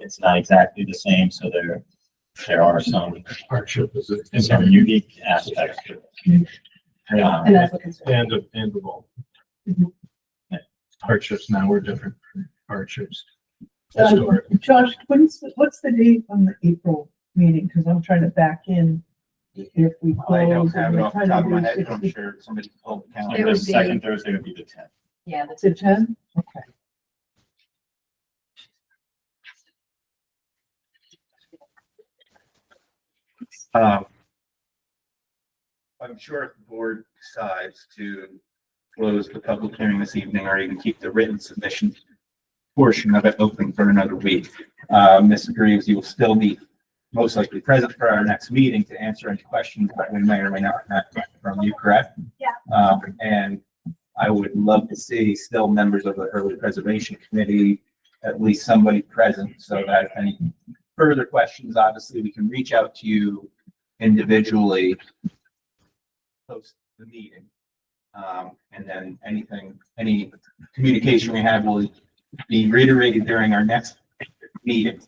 it's not exactly the same. So there are some Hardship is some unique aspects to it. And that's what concerns me. and the wall. Mhm. Hardships now are different from hardships. Josh, what's the date on the April meeting? Because I'm trying to back in if we I don't close. have and it we're off the trying to top of my do head, but I'm 60 sure somebody pulled the It calendar. would The second Thursday would be the 10th. Yeah, that's to 10? Okay. I'm sure if the board decides to close the public hearing this evening or even keep the written submission portion of it open for another week, Mr. Greaves, you will still be most likely present for our next meeting to answer any questions that we may or may not have from you, correct? Yeah. And I would love to see still members of the Early Preservation Committee, at least somebody present, so that if any further questions, obviously, we can reach out to you individually post the meeting. And then any communication we have will be reiterated during our next meeting.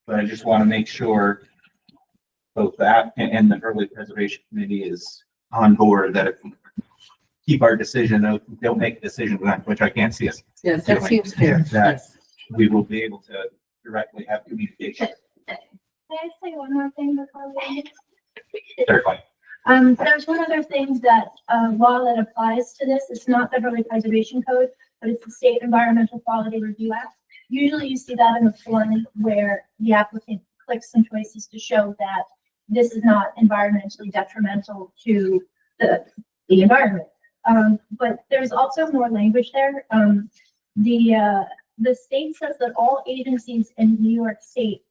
But I just want to make sure both the applicant and the Early Preservation Committee is on board that if we keep our decision, don't make a decision tonight, which I can't see us. Yes, that seems fair. That we will be able to directly have communication. May I say one more thing before we end? Certainly. There's one other thing that, law that applies to this. It's not the Early Preservation Code, but it's the State Environmental Quality Review Act. Usually you see that in the form where the applicant clicks some choices to show that this is not environmentally detrimental to the environment. But there's also more language there. The state says that all agencies in New York State,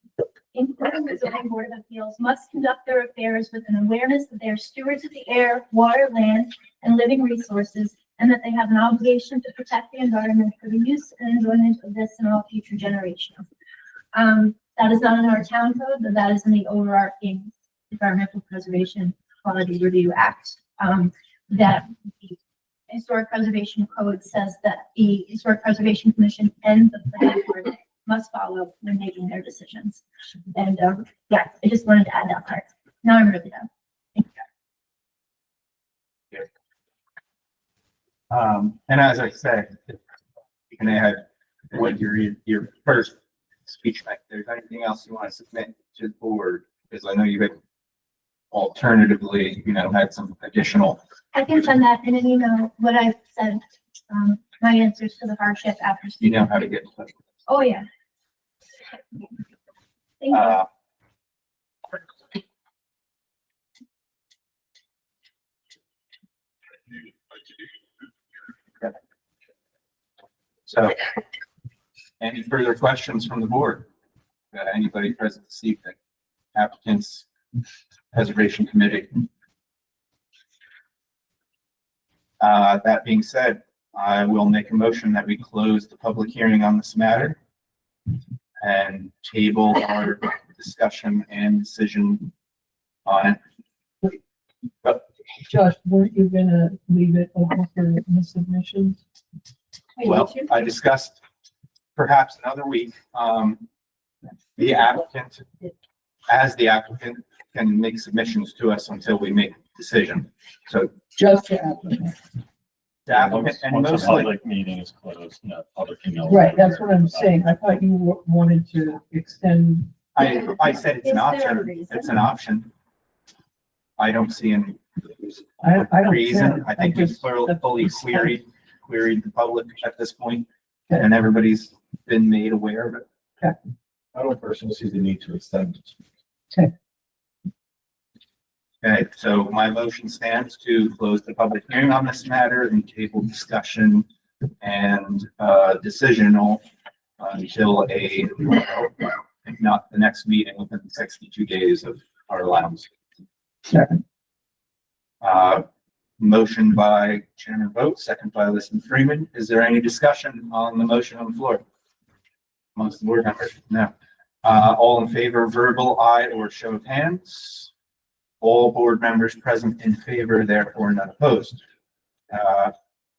including the zoning board of appeals, must conduct their affairs with an awareness that they are stewards of the air, water, land, and living resources, and that they have an obligation to protect the environment for the use and enjoyment of this and all future generations. That is not in our town code, but that is in the overarching Environmental Preservation Quality Review Act. That the Historic Preservation Code says that the Historic Preservation Commission and the planning board must follow when making their decisions. And, yeah, I just wanted to add that part. Now I'm really done. Thank you. And as I said, you can add what your first speech, if there's anything else you want to submit to the board, because I know you had alternatively, had some additional. I can send that in an email, what I've sent, my answers to the hardship after. You know how to get in touch with us. Oh, yeah. Thank you. So, any further questions from the board? Anybody present this evening? Applicants, Preservation Committee? That being said, I will make a motion that we close the public hearing on this matter and table our discussion and decision on it. Josh, weren't you gonna leave it open for the submissions? Well, I discussed perhaps another week, the applicant, as the applicant, can make submissions to us until we make a decision. So Just the applicant. the applicant, and Once the mostly, public meeting is closed, no public can know. Right, that's what I'm saying. I thought you wanted to extend. I said it's an Is there a option. reason? It's an option. I don't see any I don't reason. care. I think I we've just- fully queried the public at this point, and everybody's been made aware of it. I don't personally see the need to extend it. Okay, so my motion stands to close the public hearing on this matter and table discussion and decisional until if not the next meeting within 62 days of our allowance. Second. Motion by Chairman Vogt, second by Liston Freeman. Is there any discussion on the motion on the floor? Amongst the board members? No. All in favor, verbal aye or show of hands? All board members present in favor, therefore none opposed.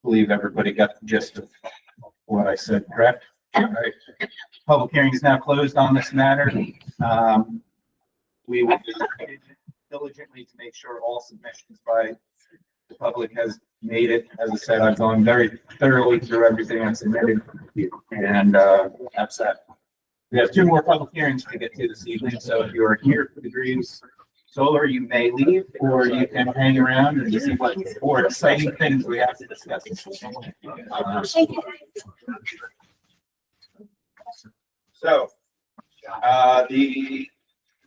Believe everybody got the gist of what I said, correct? All right. Public hearing is now closed on this matter. We will diligently to make sure all submissions by the public has made it. As I said, I've gone very thoroughly through everything I submitted, and that's that. We have two more public hearings to get to this evening, so if you are here for the Dreams Solar, you may leave, or you can hang around and see what more exciting things we have to discuss. So, the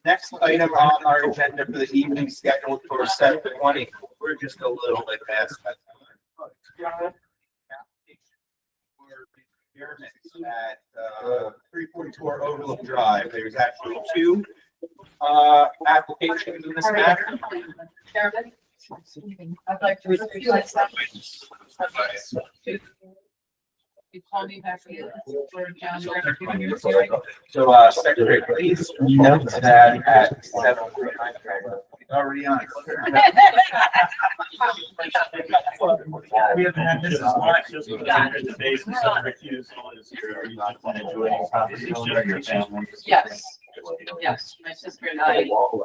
next item on our agenda for the evening scheduled for 7:20, we're just a little bit past that. At 344 Overlook Drive, there's actually two applications in this matter. Chairman, I'd like to recuse myself. You call me back for January. So, Secretary, please note that at 7:49, already on. We haven't had this as much as the basis of recusal is your, you just want to join the conversation of your family. Yes, yes, my sister and I. Oh,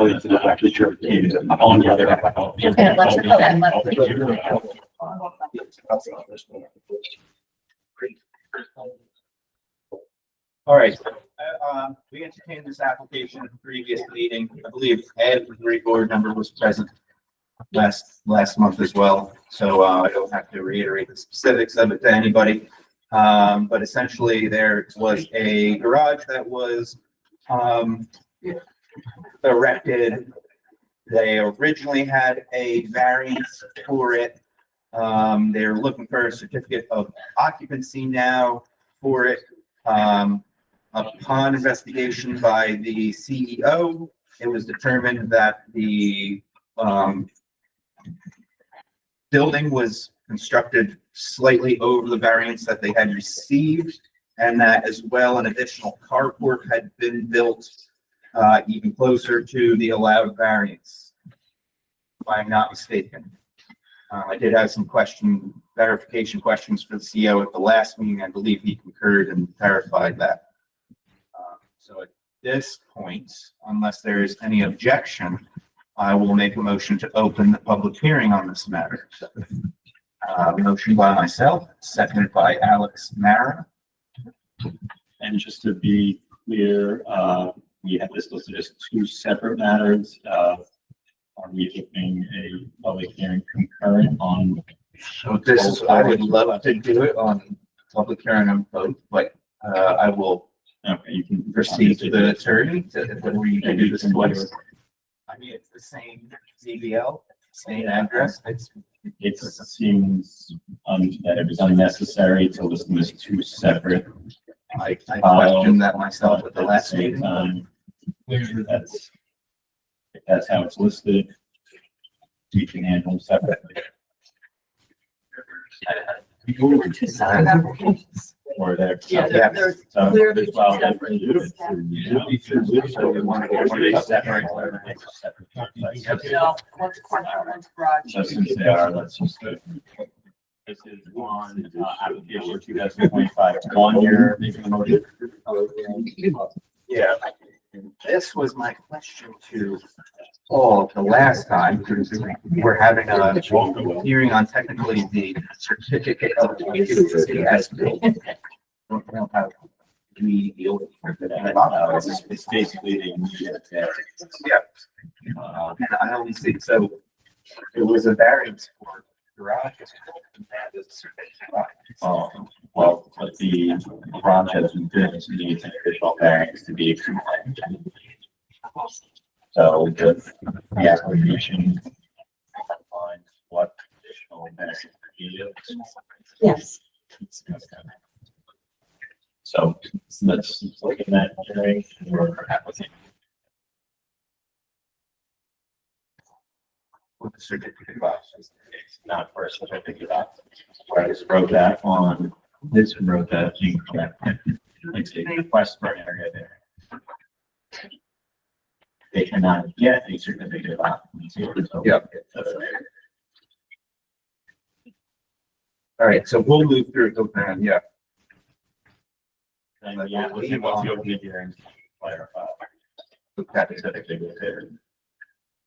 it's not actually true. I'm on the other. Okay, All right, we entertained this application at the previous meeting. I believe every board member was present. last month as well. So, I don't have to reiterate the specifics of it to anybody. But essentially there was a garage that was, erected. They originally had a variance for it. They're looking for a certificate of occupancy now for it. Upon investigation by the CEO, it was determined that the, building was constructed slightly over the variance that they had received, and that as well, an additional carport had been built, even closer to the allowed variance, if I'm not mistaken. I did have some verification questions for the CEO at the last meeting. I believe he concurred and clarified that. So at this point, unless there is any objection, I will make a motion to open the public hearing on this matter. Motion by myself, seconded by Alex Mara. And just to be clear, we have this listed as two separate matters. Are we opening a public hearing concurrent on? So this is, I would love to do it on public hearing on both, but I will Okay, you can proceed to the attorney to, when we do this twice. I mean, it's the same ZBL, same address. It seems that it was unnecessary to list them as two separate. I questioned that myself at the last same meeting. time. That's, if that's how it's listed, we can handle them separately. Two separate applications. Or they're. Yeah, Yeah. they're So, clearly well, separate. So we want to get one of these separate. No, one's corner, one's garage. So since they are, let's just go. This is on, application 2025, 1 year, making a motion. Yeah, this was my question to Paul the last time. We're having a hearing on technically the certificate of occupancy as built. Don't know how we deal with that. It's basically the immediate. Yeah. And I only see, so it was a variance for garage. Well, but the garage has been built, needs an additional variance to be compliant. So the application defines what additional variance is. Yes. So let's look at that hearing for application. With the certificate of occupancy. It's not for a certificate of where I just wrote that on, this and wrote that incorrect. Like say request for an area there. They cannot get a certificate of occupancy. Yep. All right, so we'll move through it, okay, yeah. And the applicant wants to open the hearing to clarify.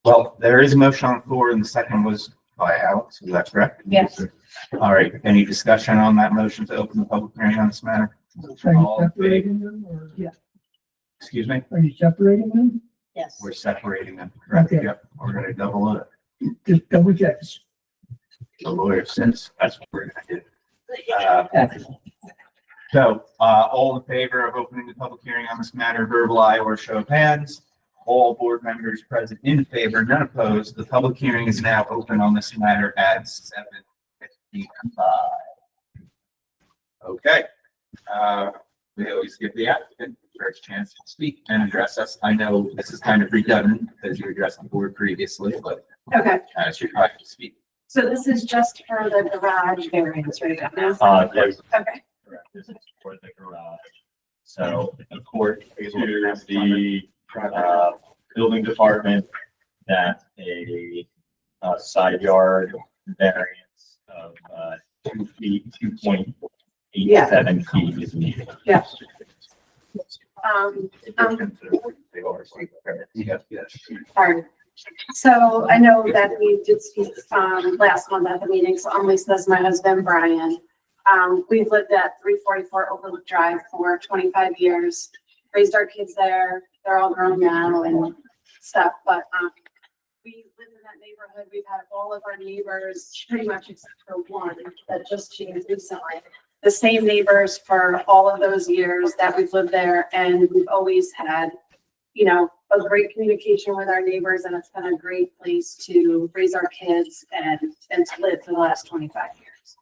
Well, there is a motion on the floor and the second was by Alex, is that correct? Yes. All right, any discussion on that motion to open the public hearing on this matter? Are you All in favor? separating them or? Yeah. Excuse me? Are you separating them? Yes. We're separating them, correct? Okay. Yep, we're gonna double it. Just double checks. The lawyer says that's what we're gonna do. So, all in favor of opening the public hearing on this matter, verbal aye or show of hands? All board members present in favor, none opposed. The public hearing is now open on this matter at 7:55. Okay. We always give the applicant first chance to speak and address us. I know this is kind of redundant because you addressed the board previously, but Okay, it's your right to speak. so this is just for the garage variance, right? Yes, Okay, correct. This is for the garage. So according to the building department, that a side yard variance of 2 feet, 2.87 feet is needed. Yeah. Pardon. So I know that we did speak, last month at the meeting, so I'm Lisa, that's my husband, Brian. We've lived at 344 Overlook Drive for 25 years, raised our kids there, they're all grown now and stuff, but, we live in that neighborhood. We've had all of our neighbors, pretty much except for one that just changed recently. The same neighbors for all of those years that we've lived there, and we've always had, you know, a great communication with our neighbors, and it's been a great place to raise our kids and to live for the last 25 years.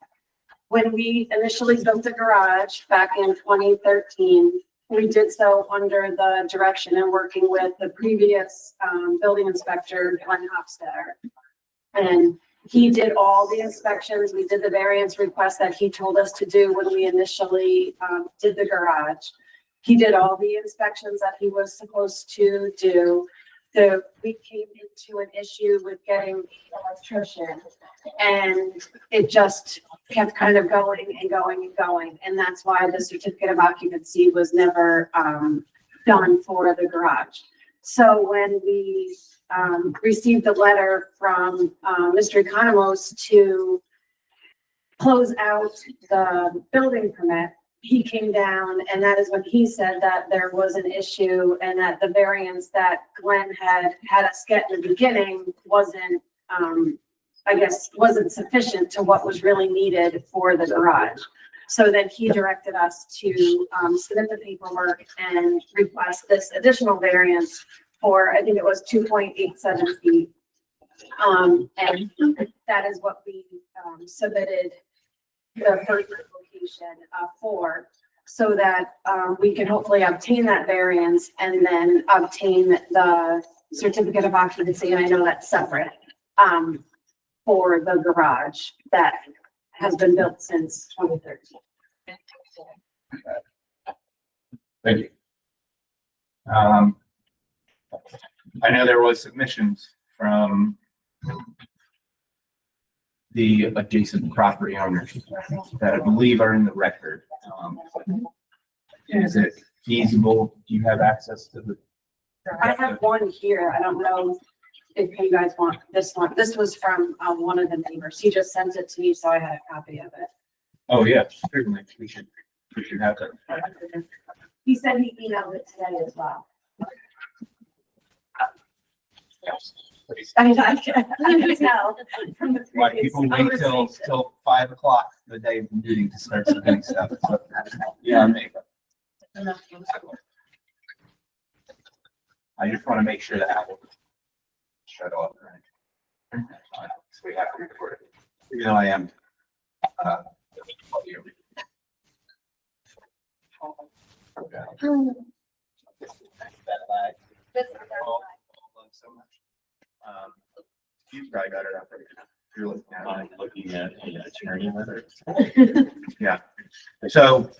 When we initially built the garage back in 2013, we did so under the direction and working with the previous building inspector, Glenn Hofstadter. And he did all the inspections. We did the variance request that he told us to do when we initially did the garage. He did all the inspections that he was supposed to do. We came into an issue with getting the electrician, and it just kept kind of going and going and going. And that's why the certificate of occupancy was never done for the garage. So when we received a letter from Mr. Economos to close out the building permit, he came down, and that is when he said that there was an issue and that the variance that Glenn had us get in the beginning wasn't, I guess, wasn't sufficient to what was really needed for the garage. So then he directed us to submit the paperwork and request this additional variance for, I think it was 2.87 feet. And that is what we submitted the first application for, so that we can hopefully obtain that variance and then obtain the certificate of occupancy. And I know that's separate for the garage that has been built since 2013. Thank you. I know there was submissions from the adjacent property owners that I believe are in the record. Is it feasible? Do you have access to the? I have one here. I don't know if you guys want this one. This was from one of the neighbors. He just sent it to me, so I had a copy of it. Oh, yeah, certainly. We should have that. He said he emailed it today as well. I mean, I can tell from the Why previous people wait till conversation. 5 o'clock the day of the meeting to start submitting stuff. So, yeah, maybe. I just want to make sure that Apple shut off. Right? So we have to record it. Even though I am. Okay. That lag. So much. You probably got it up. You're looking at it. I'm looking at an attorney letter. Yeah. So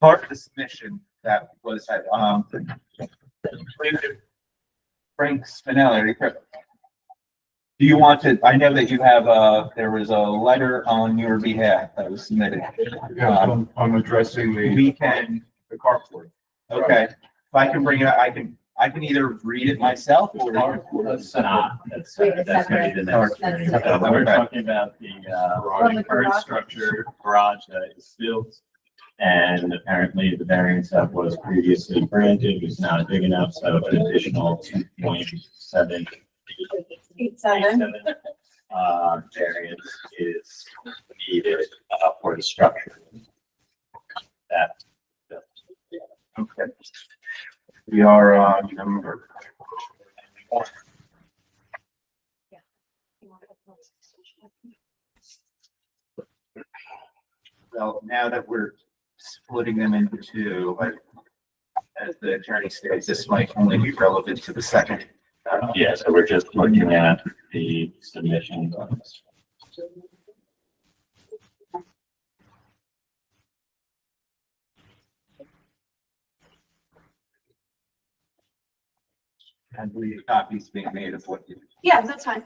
part of the submission that was, Frank Spinelli, do you want to, I know that you have, there was a letter on your behalf that was submitted. Yeah, I'm addressing We can, the carport. okay, if I can bring it, I can either read it myself or. That's not, that's gonna be the next. We're talking about the current structure garage that is built. And apparently the variance that was previously granted was not big enough, so an additional 2.7. 87. Variance is needed for the structure. That. Okay. We are on number. Well, now that we're splitting them into two, as the attorney states, this might only be relevant to the second. Yeah, so we're just looking at the submission. And we copies being made of what you. Yeah, that's fine.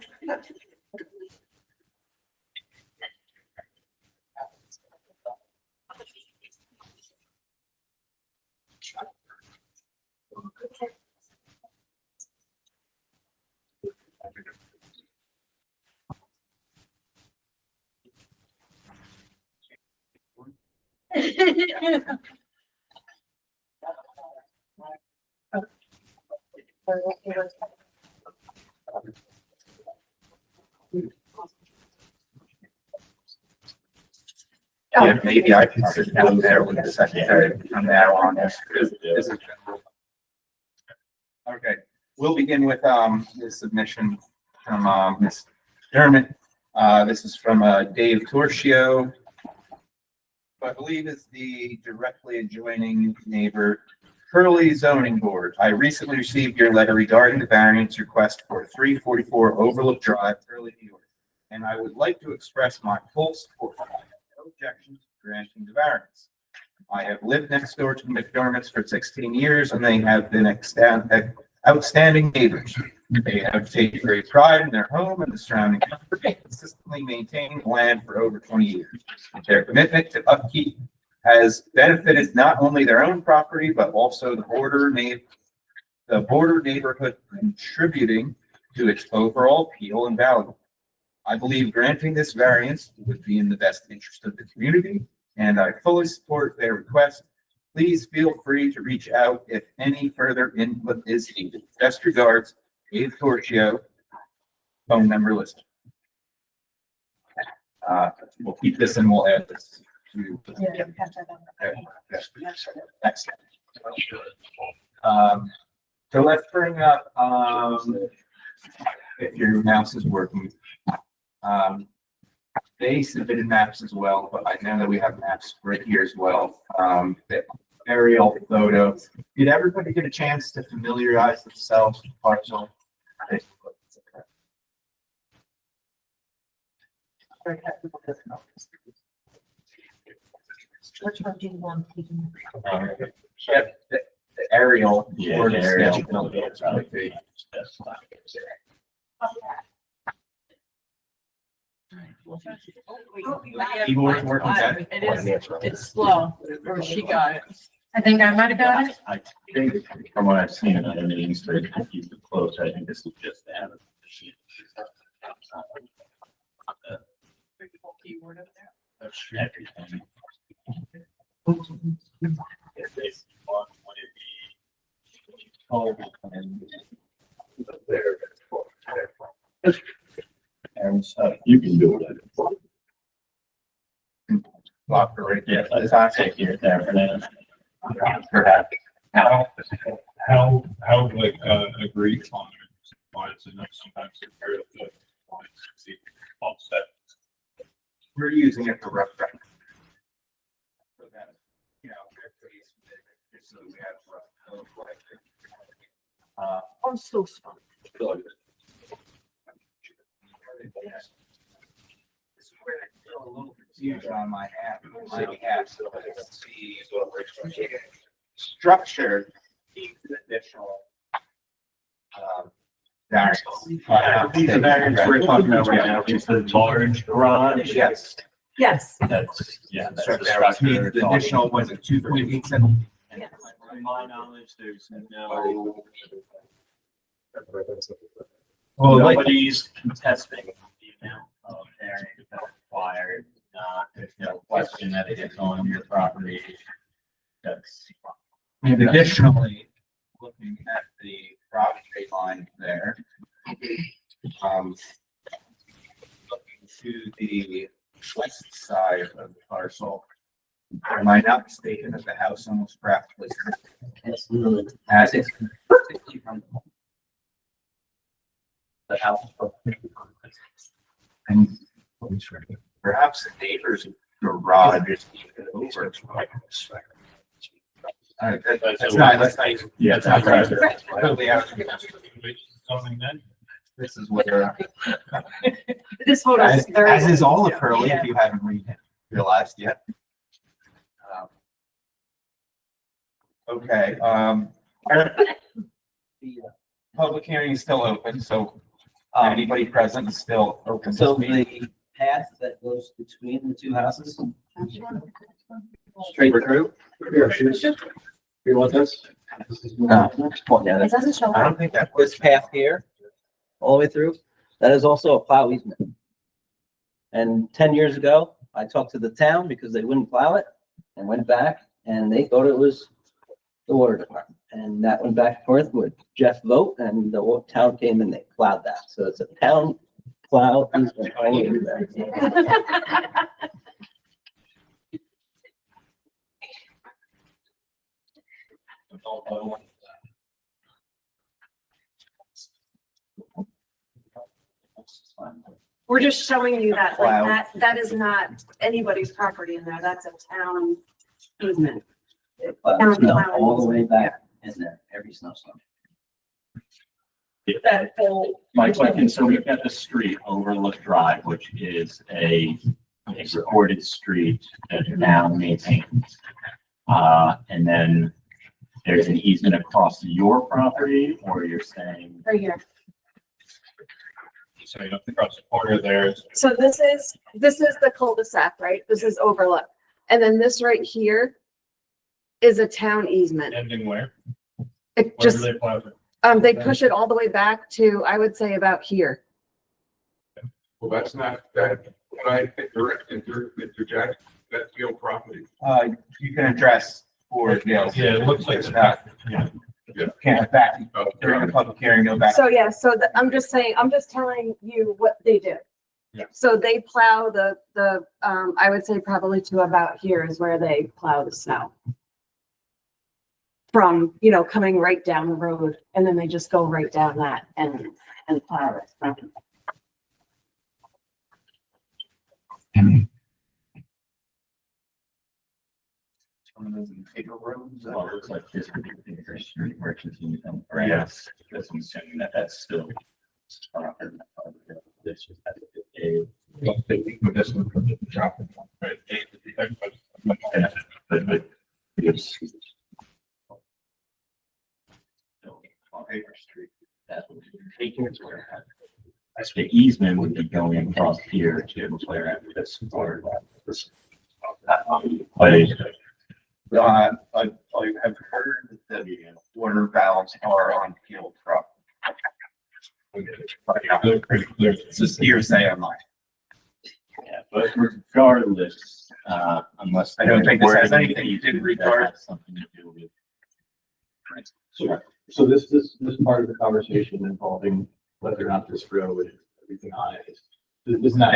Yeah, maybe I can sit down there with the secretary from now on. This is- Okay, we'll begin with, the submission from, Ms. Dermott. This is from, Dave Torchio, who I believe is the directly adjoining neighbor. Hurley Zoning Board, I recently received your letter regarding the variance request for 344 Overlook Drive, Hurley, New York. And I would like to express my full support. I have no objections to granting the variance. I have lived next door to the McDermott's for 16 years and they have been outstanding neighbors. They have taken great pride in their home and the surrounding country, consistently maintaining the land for over 20 years. Their commitment to upkeep has benefited not only their own property, but also the border neighborhood, contributing to its overall appeal and value. I believe granting this variance would be in the best interest of the community, and I fully support their request. Please feel free to reach out if any further input is needed. Best regards, Dave Torchio, phone number listed. We'll keep this and we'll add this to. Next. So let's bring up, if your mouse is working. They submitted maps as well, but I know that we have maps right here as well. The aerial photo. Did everybody get a chance to familiarize themselves with the parcel? Which one do you want? Yeah, the aerial. Yeah, or the the aerial. sketch. Keyboard working better? It is, it's slow, or she got it. I think I might have got it. I think from what I've seen in other meetings, they keep it close. I think this is just to have it. Keyword up there. That's everything. If they want, would it be told and and stuff, you can do it. Block for right Yeah, there. let's take here, there for now. Perhaps. How like, agree on it, and sometimes compare it to, see, offset. We're using it for rough draft. So that, you know, just so we have rough code like it. I'm so sorry. This is where I feel a little confusion on my behalf, so let's see. Structure needs an additional, variance. These are variants we're talking about right now, is the large garage. Yes. Yes. That's, yeah, that's So the there structure. needs we're the talking additional, was it 2.87? about. To my knowledge, there's no, nobody's contesting the amount of area that's required. There's no question that it is on your property. That's. And additionally, looking at the property line there, looking to the west side of the parcel, am I not mistaken that the house almost practically as it's the house. And perhaps the neighbor's garage is even over. That's not, Yeah, it's not right. totally out. This is where, This photo is very. as is all of Hurley, if you haven't realized yet. Okay, the public hearing is still open, so anybody present is still open. to So speak. the path that goes between the two houses? Straight through? You want this? No. Yeah, It that's doesn't show I up. don't think that this path here, all the way through. That is also a plow easement. And 10 years ago, I talked to the town because they wouldn't plow it and went back and they thought it was the water department. And that went back and forth with Jeff Vogt and the town came and they plowed that. So it's a town plow easement all over there. We're just showing you that, Wow. that is not anybody's property in there. That's a town easement. It plows snow all the way back in there, every snowstorm. That whole. My question, so we've got the street Overlook Drive, which is a recorded street that is now maintained. And then there's an easement across your property, or you're saying? Right here. So you have to cross the corner there. So this is the cul-de-sac, right? This is Overlook. And then this right here is a town easement. Ending where? It Where just, do they plow it? they push it all the way back to, I would say about here. Well, that's not, that, when I interject, that's your property. You can address for Dale's. Yeah, it looks like It's not, Yeah. can't back, during the public hearing, go back. So yeah, so I'm just saying, I'm just telling you what they do. Yeah. So they plow the, I would say probably to about here is where they plow the snow. From, coming right down the road, and then they just go right down that and plow it. One of those paper roads. Well, it looks like this would be the bigger street where it continues on, right? Yes. Because I'm assuming that that's still. This is a. But it's. On Paper Street, that would be taking it where. That's the easement would be going across here to clear out this part. This. I have heard that the water valves are on field truck. It's just hearsay on mine. Yeah, but regardless, unless. I don't think this has Wording anything to do that regard- has Something to do with. So this part of the conversation involving whether or not this road and everything on it is not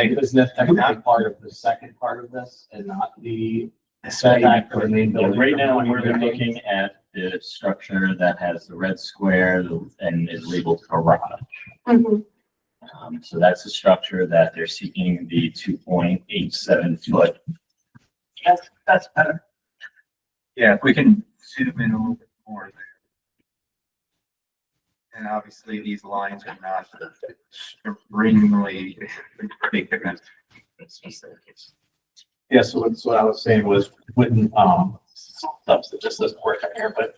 technically part of the second part of this and not the setback for the main Yeah, building. right now, we're looking at the structure that has the red square and is labeled garage. So that's a structure that they're seeking the 2.87 foot. That's better. Yeah, if we can zoom in a little bit more there. And obviously, these lines are not extremely ridiculous. Yeah, so what I was saying was, wouldn't, it just doesn't work out here, but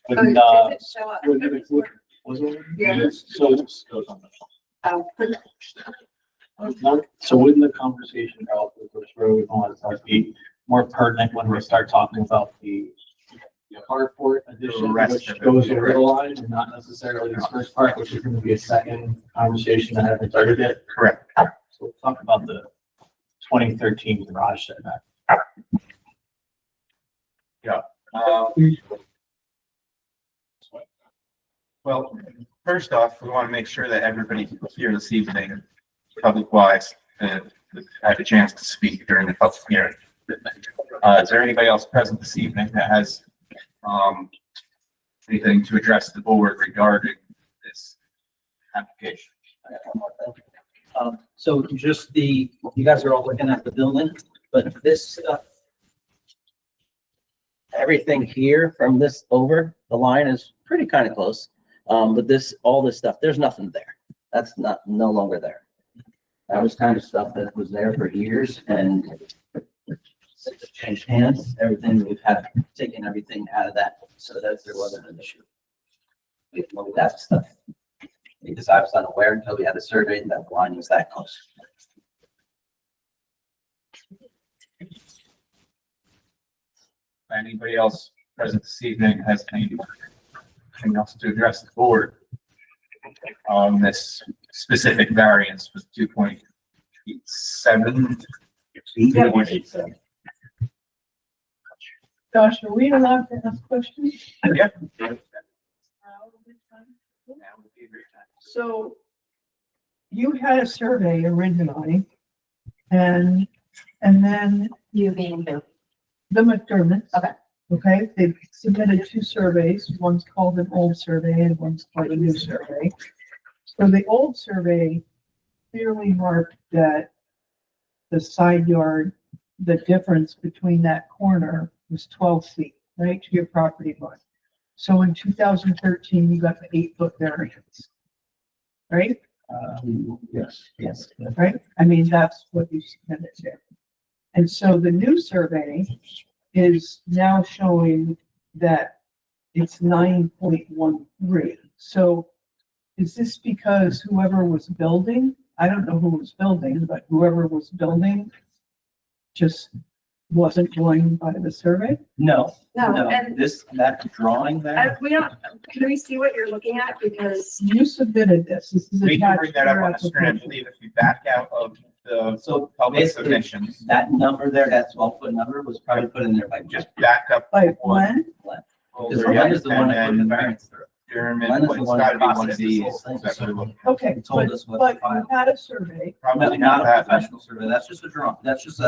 wouldn't, Show up. was it? Yeah. So this goes on the. Oh, So wouldn't the conversation about this road on be more pertinent when we start talking about the carport addition, rest which of it. goes over the line, and not necessarily this first part, which is going to be a second conversation that hasn't started yet? Correct. So we'll talk about the 2013 garage setback. Well, first off, we want to make sure that everybody here this evening, public wise, had a chance to speak during the public hearing. Is there anybody else present this evening that has, anything to address the board regarding this application? So just you guys are all looking at the building, but this stuff, everything here from this over the line is pretty kind of close. But all this stuff, there's nothing there. That's no longer there. That was kind of stuff that was there for years and since it changed hands, we've had taken everything out of that so that there wasn't an issue. We moved that stuff. Because I was unaware until we had a survey that the line was that close. Anybody else present this evening has anything else to address the board on this specific variance with 2.87? Josh, are we allowed to ask questions? Yeah. So you had a survey originally, and then You being the the McDermotts. Okay. Okay, they submitted two surveys, one's called an old survey and one's called a new survey. So the old survey clearly marked that the side yard, the difference between that corner was 12 feet, right, to your property line. So in 2013, you got the 8-foot variance, right? Yes. Right? I mean, that's what you submitted there. And so the new survey is now showing that it's 9.13. So is this because whoever was building, I don't know who was building, but whoever was building just wasn't going by the survey? No, No, no, and that drawing there, we don't, can we see what you're looking at? Because You submitted this. This is We can attached bring to that up your on the screen, I application. believe, if you back out of the so public basically, submissions, that number there, that 12-foot number was probably put in there by just back up. Like one when? Because folder, Glenn is the one that put the and then variance through. Dermot, Glenn is the it's one gotta that be one of processed this these. whole thing. That's what we're looking Okay, He told but, us what but to file. you had a survey. No, Probably not not a that. professional survey, that's just a drawing, that's just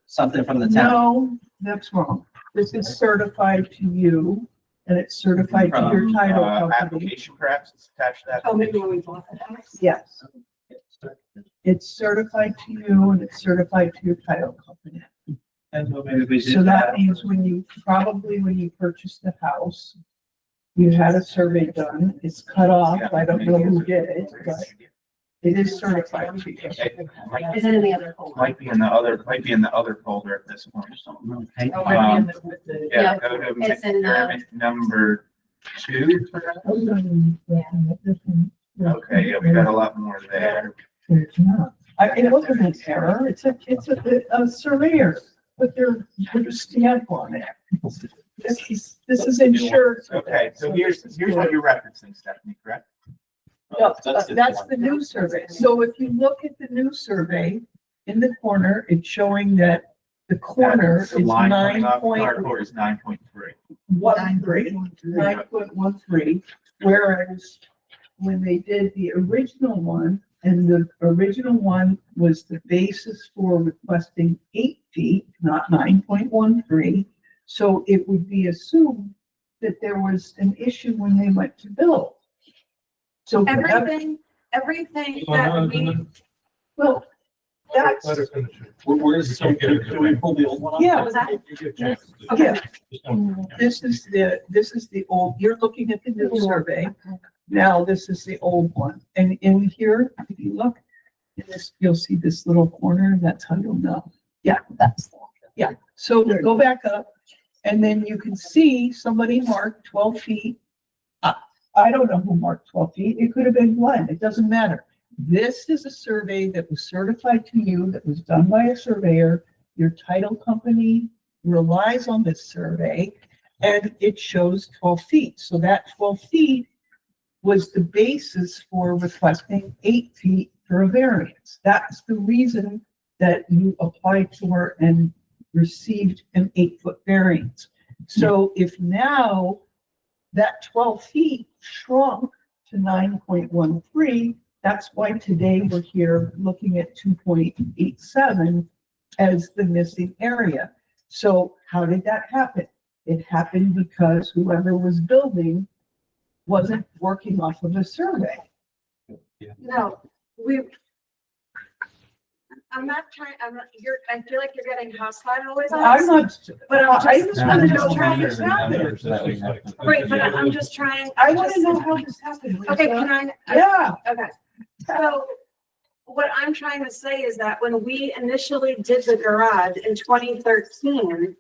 something from the town. No, that's wrong. This is certified to you and it's certified to your title company. Application perhaps, it's attached to that. oh, maybe when we bought the house. Yes. It's certified to you and it's certified to your title company. And so maybe we So that means when you purchased the house, you had a survey done, it's cut off, I don't know who did it, but it is certified to you. It might- Is it in the other folder? Might be in the other folder at this point. Okay. Oh, might be in the- with the- Yeah, go to It's in the- McDermott number 2, perhaps? Okay, yeah, we got a lot more there. It's not. It wasn't an error, it's a surveyor, with their stamp on it. This is insured. Okay, so here's what you're referencing, Stephanie, correct? No, that's the new survey. So if you look at the new survey, in the corner, it's showing that the corner The is line coming 9 off point Carport is 9.3. 9.13, whereas when they did the original one, and the original one was the basis for requesting 8 feet, not 9.13. So it would be assumed that there was an issue when they went to build. So Everything that we, well, that's, Where's, so can we pull the old one up? yeah, what was that? yeah. This is the old, you're looking at the new survey. Now, this is the old one. And in here, if you look, in this, you'll see this little corner, that's how you'll know. Yeah, that's the one. Yeah, so go back up, and then you can see somebody marked 12 feet. I don't know who marked 12 feet. It could have been Glenn. It doesn't matter. This is a survey that was certified to you, that was done by a surveyor. Your title company relies on this survey, and it shows 12 feet. So that 12 feet was the basis for requesting 8 feet for a variance. That's the reason that you applied for and received an 8-foot variance. So if now that 12 feet shrunk to 9.13, that's why today we're here looking at 2.87 as the missing area. So how did that happen? It happened because whoever was building wasn't working off of a survey. No, I'm not trying, I feel like you're getting hostile with I'm us. not, But I just want to know I'm how just this happened. Right, but I'm just trying. I want to know how this happened. Okay, Lisa. can I? Yeah. Okay, so what I'm trying to say is that when we initially did the garage in 2013,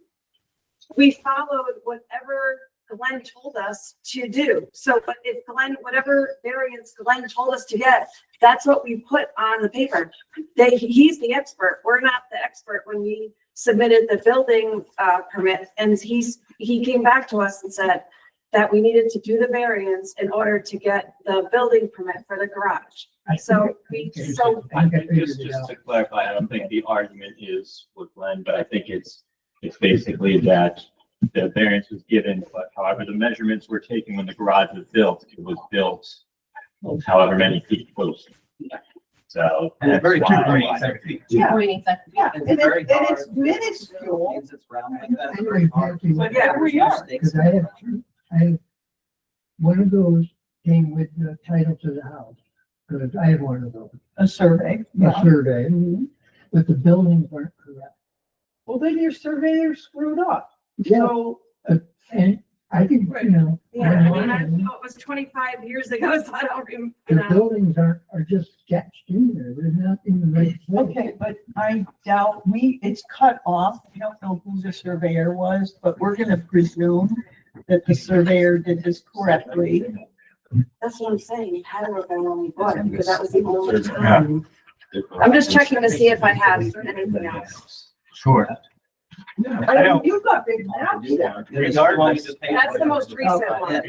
we followed whatever Glenn told us to do. So, but if Glenn, whatever variance Glenn told us to get, that's what we put on the paper. He's the expert. We're not the expert. When we submitted the building permit, and he came back to us and said that we needed to do the variance in order to get the building permit for the garage. So Just to clarify, I don't think the argument is with Glenn, but I think it's basically that the variance was given, but however the measurements were taken when the garage was built, it was built however many feet close. So. And that's very why- 2.87 feet. Yeah. Yeah, It's and very it's hard. minuscule. Means it's round like that. It's very hard. But yeah, we are. Mistakes. One of those came with the title to the house, because I had one of those, A survey. a survey, but the buildings weren't correct. Well, then your surveyor screwed up. Yeah, So, and I think, you know. Yeah, I mean, I know it was 25 years ago, so I don't remember. The buildings are just sketched in there, they're not in the right place. okay, but I doubt it's cut off. We don't know who the surveyor was, but we're gonna presume that the surveyor did this correctly. That's what I'm saying. It had to have been only one, because that was the only time. I'm just checking to see if I have anything else. Sure. I don't, you've got big maps there. Regardless, That's the most recent Okay. one.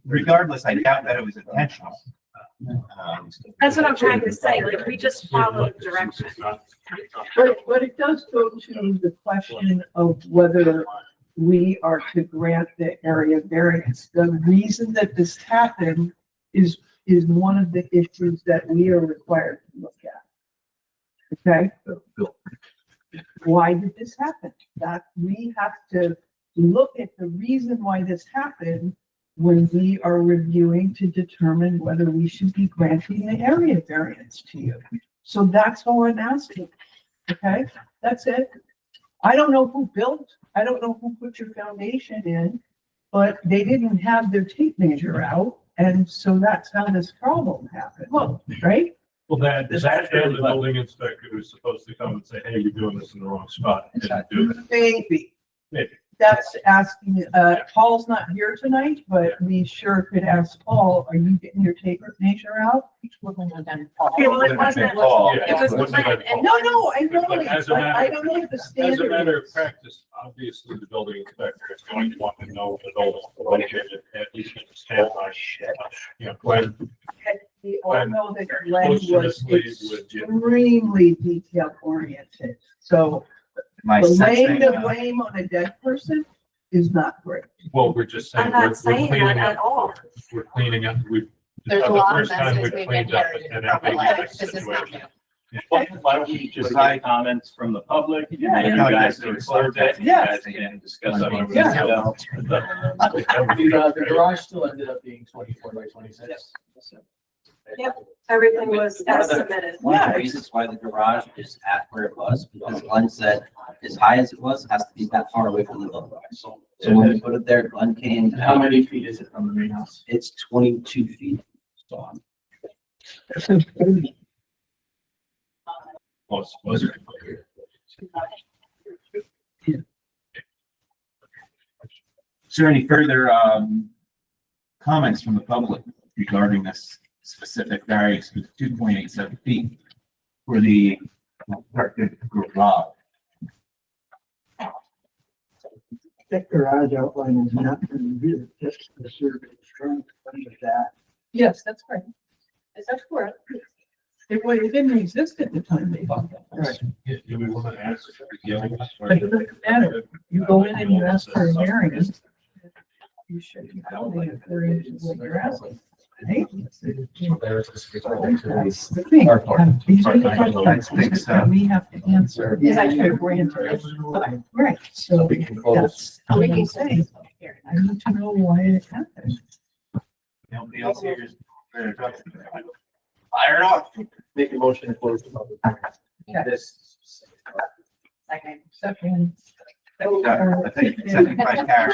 regardless, I doubt that it was intentional. That's what I'm trying to say. Like, we just followed direction. But it does go to the question of whether we are to grant the area variance. The reason that this happened is one of the issues that we are required to look at. Okay? Why did this happen? That we have to look at the reason why this happened when we are reviewing to determine whether we should be granting the area variance to you. So that's all I'm asking. Okay, that's it. I don't know who built, I don't know who put your foundation in, but they didn't have their tape measure out. And so that's how this problem happened, right? Well, that is actually the building inspector who's supposed to come and say, hey, you're doing this in the wrong spot. Didn't do that. Maybe. Maybe. That's asking, Paul's not here tonight, but we sure could ask Paul, are you getting your tape measure out? Okay, well, it wasn't. Paul, It was yeah. planned, and No, no, I know, But as a but I matter- don't know what the As a standard matter of is. practice, obviously, the building inspector is going to want to know the building located, at least understand my, when. We all know that Glenn was Close with you. extremely detail oriented, so My laying sensing, the blame on a dead person is not great. Well, we're just saying. I'm we're not saying cleaning that up- at all. We're cleaning up, we've. There's a the lot of first time messages we've we've cleaned up inherited an from life. ambiguous This is not situation. Why don't we just get comments from the public? Yeah, And you yeah. guys can survey, you Yeah. guys can discuss some of Yeah. The garage still ended up being 24 by 26. Everything was One as of the- submitted. One of Yeah. the reasons why the garage is at where it was, because Glenn said, as high as it was, it has to be that far away from the building. So when we put it there, Glenn came. How many feet is it from the main house? It's 22 feet. is there any further, comments from the public regarding this specific variance with 2.87 feet for the garage? That garage outline is not going to be just the survey strong of that. Yes, that's right. Is that correct? It didn't exist at the time they bought that. Right. Do we want to ask? But it doesn't matter. You go in and you ask for a variance. You should be building it according to what you're asking. Right? That's the thing. These are the questions that we have to answer. Is that to grant it. Right, so that's all we can say. I need to know why it happened. Nobody else here is. Fire it off. Make a motion to close the public. Okay. This. Second. I think, second by Karen.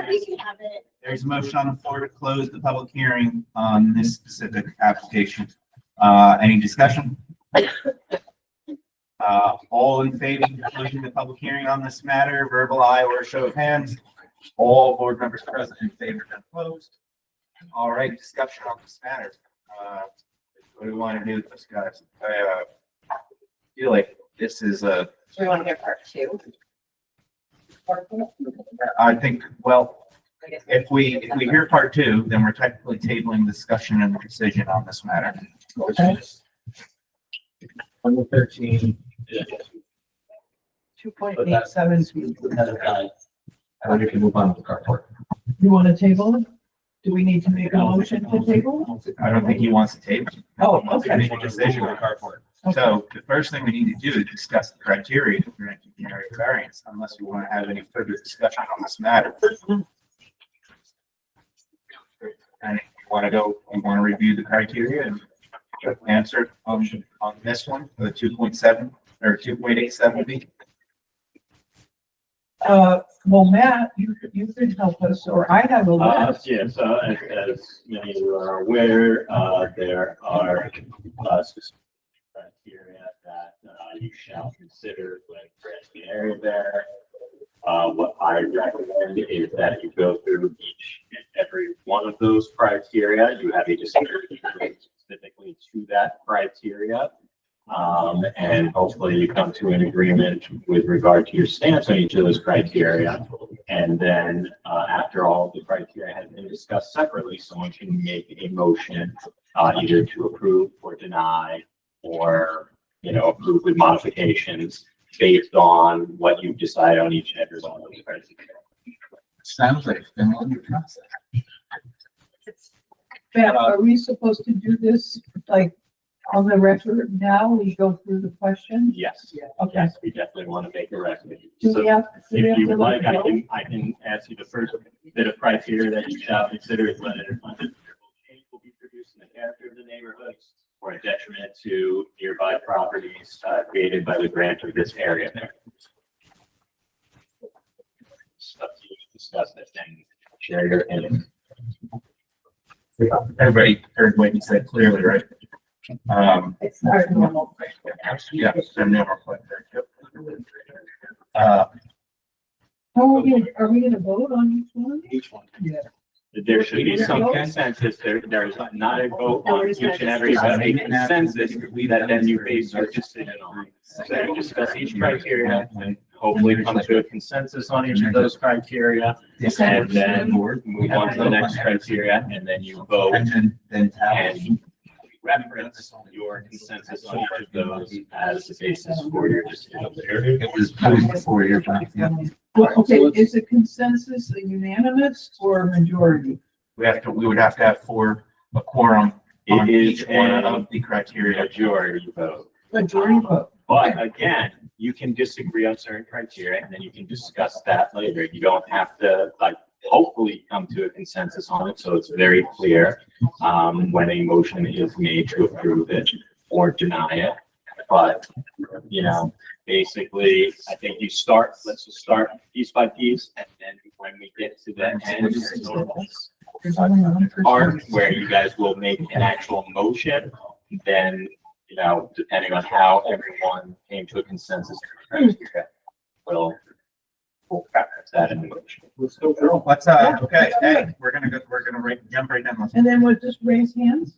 We can have it. There's a motion on the floor to close the public hearing on this specific application. Any discussion? All in favor of closing the public hearing on this matter, verbal aye or show of hands? All board members present in favor of closed. All right, discussion on this matter. What do we want to do with this, guys? I feel like this is a, Do we want to hear part two? I think, well, if we hear part two, then we're technically tabling discussion and decision on this matter. Number 13. 2.87 feet. And then you can move on to the carport. You want to table it? Do we need to make a motion to table? I don't think he wants to table. Oh, He wants to okay. make a decision on carport. So the first thing we need to do is discuss the criteria to grant the area variance, unless you want to have any further discussion on this matter. And if you want to go, you want to review the criteria and answer on this one, the 2.7 or 2.87 B. Well, Matt, you could help us, or I have a list. Yes, as many of you are aware, there are specific criteria that you shall consider when granting an area there. What I recommend is that you go through each and every one of those criteria. You have a discussion specifically to that criteria. And hopefully you come to an agreement with regard to your stance on each of those criteria. And then after all of the criteria has been discussed separately, someone can make a motion either to approve or deny, or, you know, approve with modifications based on what you decide on each and every one of those criteria. Sounds like a familiar process. Matt, are we supposed to do this like on the record now? We go through the questions? Yes. Okay. Yes, we definitely want to make a recommendation. Do So we have? do we if have you to would let like, it go? I can ask you the first bit of criteria that you shall consider is whether change will be produced in the character of the neighborhood or a detriment to nearby properties created by the grant of this area there. Stuff you discuss that and share your opinion. Everybody heard what you said clearly, right? It's not normal. Yeah, I'm never quite there. Are we gonna vote on each one? Each one. Yeah. There should be some consensus. There is not a vote on each and every, but a consensus that then you base your decision on. So you discuss each criteria and hopefully come to a consensus on each of those criteria. And then move on to the next criteria, and then you vote And then and reference your consensus on each of those as the basis for your decision. it was before your time. Yeah. Well, okay, is a consensus a unanimous or a majority? We would have to have a quorum on It is each one a of the criteria. majority vote. Majority vote. But again, you can disagree on certain criteria and then you can discuss that later. You don't have to, like, hopefully come to a consensus on it. So it's very clear when a motion is made to approve it or deny it. But, you know, basically, I think let's just start piece by piece. And then when we get to the end part where you guys will make an actual motion, then, you know, depending on how everyone came to a consensus, we'll reference that in the motion. Let's, okay, hey, we're gonna jump right down. And then we'll just raise hands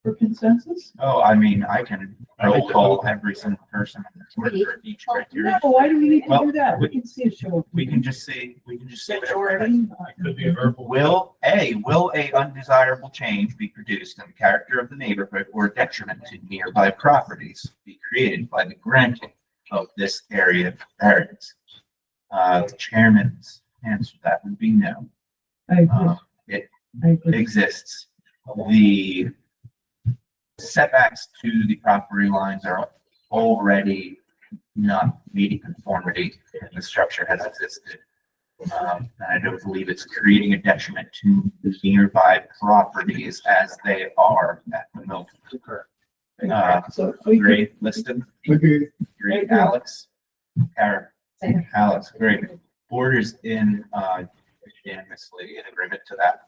for consensus? Oh, I mean, I can roll call every single person for each criteria. No, why do we need to Well, do that? We can see a show. We can just say whatever. Majority. Could be verbal. Will a undesirable change be produced in the character of the neighborhood or detriment to nearby properties be created by the granting of this area variance? The chairman's answer to that would be no. I agree. It I agree. exists. The setbacks to the property lines are already not meeting conformity, and the structure has existed. And I don't believe it's creating a detriment to the nearby properties as they are at the moment. So we could, Great, Liston. Great, Alex. Karen. Alex, great. Borders in, unanimously in agreement to that.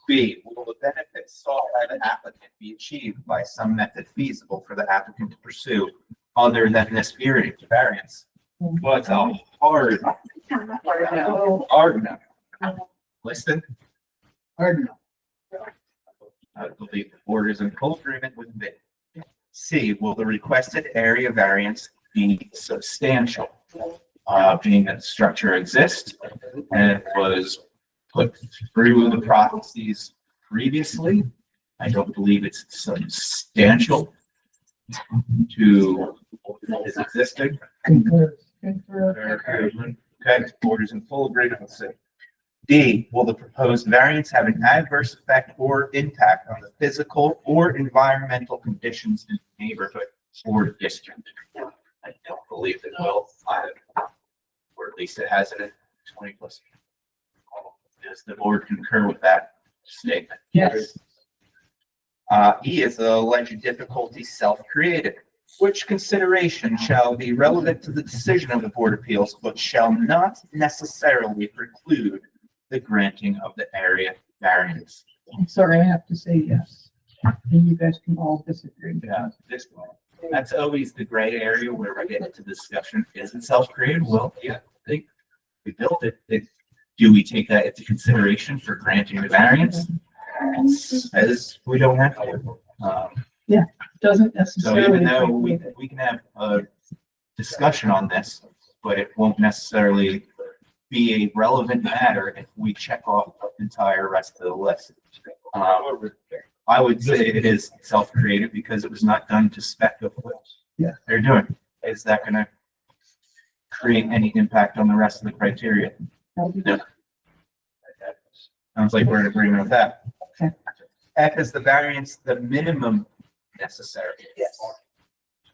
B, will the benefits sought by the applicant be achieved by some method feasible for the applicant to pursue other than this variance? Well, it's a hard no. Liston? Hard no. I believe the board is in full agreement with B. C, will the requested area variance be substantial? Being that the structure exists and was put through the processes previously, I don't believe it's substantial to its existing. concur. Okay, board is in full agreement with C. D, will the proposed variance have an adverse effect or impact on the physical or environmental conditions in the neighborhood or district? I don't believe it will, or at least it has it in 20 plus. Does the board concur with that statement? Yes. E is the alleged difficulty self-created. Which consideration shall be relevant to the decision of the Board of Appeals, but shall not necessarily preclude the granting of the area variance? I'm sorry, I have to say yes. And you guys can all disagree. Yeah, this one. That's always the gray area where we get into discussion. Is it self-created? Well, yeah, I think we built it. Do we take that into consideration for granting the variance? As we don't have to. Doesn't So necessarily. even though we preclude it. can have a discussion on this, but it won't necessarily be a relevant matter if we check off the entire rest of the list. I would say it is self-created because it was not done to spec of what Yeah. they're doing. Is that gonna create any impact on the rest of the criteria? No. Sounds like we're in agreement with that. Okay. F is the variance, the minimum necessary. Yes.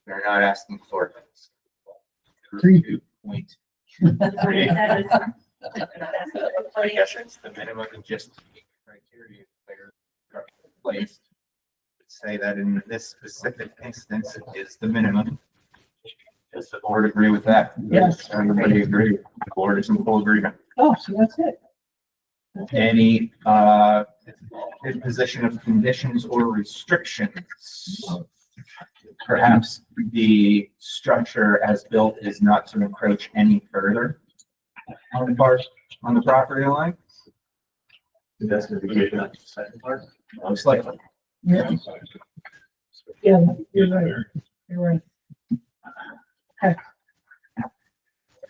They're not asking for. 3. 3.3. I guess it's the minimum and just criteria they're placed. Say that in this specific instance, it is the minimum. Does the board agree with that? Yes. Everybody agree? The board is in full agreement. Oh, so that's it. Any, imposition of conditions or restrictions? Perhaps the structure as built is not to encroach any further on the property line? That's gonna be good, not the second part? Most likely. Yeah. Yeah, you're right. You're right.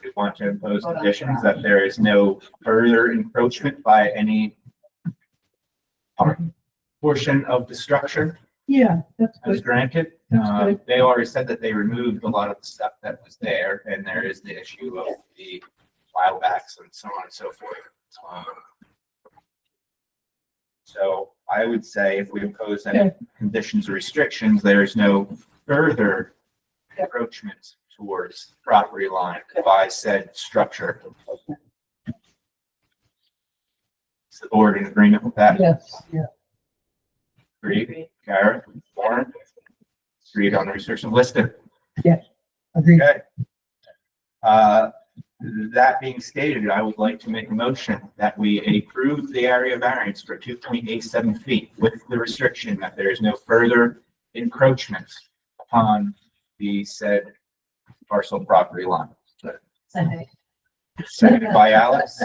We want to impose conditions that there is no further encroachment by any portion of the structure Yeah, that's as good. granted. That's good. They already said that they removed a lot of the stuff that was there, and there is the issue of the plowbacks and so on and so forth. So I would say if we impose any Okay. conditions or restrictions, there is no further encroachment towards property line by said structure. Is the board in agreement with that? Yes, yeah. Agreed. Garrett, Warren? Agreed on the restriction listed. Agreed. Okay. That being stated, I would like to make a motion that we approve the area variance for 2.87 feet with the restriction that there is no further encroachment upon the said parcel property line. Seconded by Alex.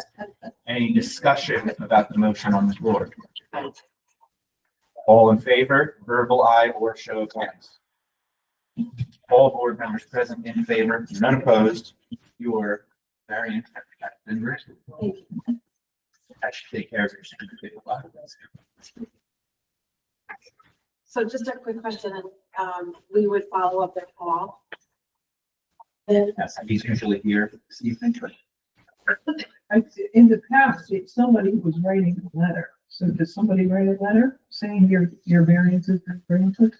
Any discussion about the motion on the floor? All in favor, verbal aye or show of hands? All board members present in favor, none opposed. Your variance has been granted. That should take care of your certificate of occupancy. So just a quick question, we would follow up with Paul. Yes, he's usually here this evening. In the past, somebody was writing a letter. So did somebody write a letter saying your variance is granted?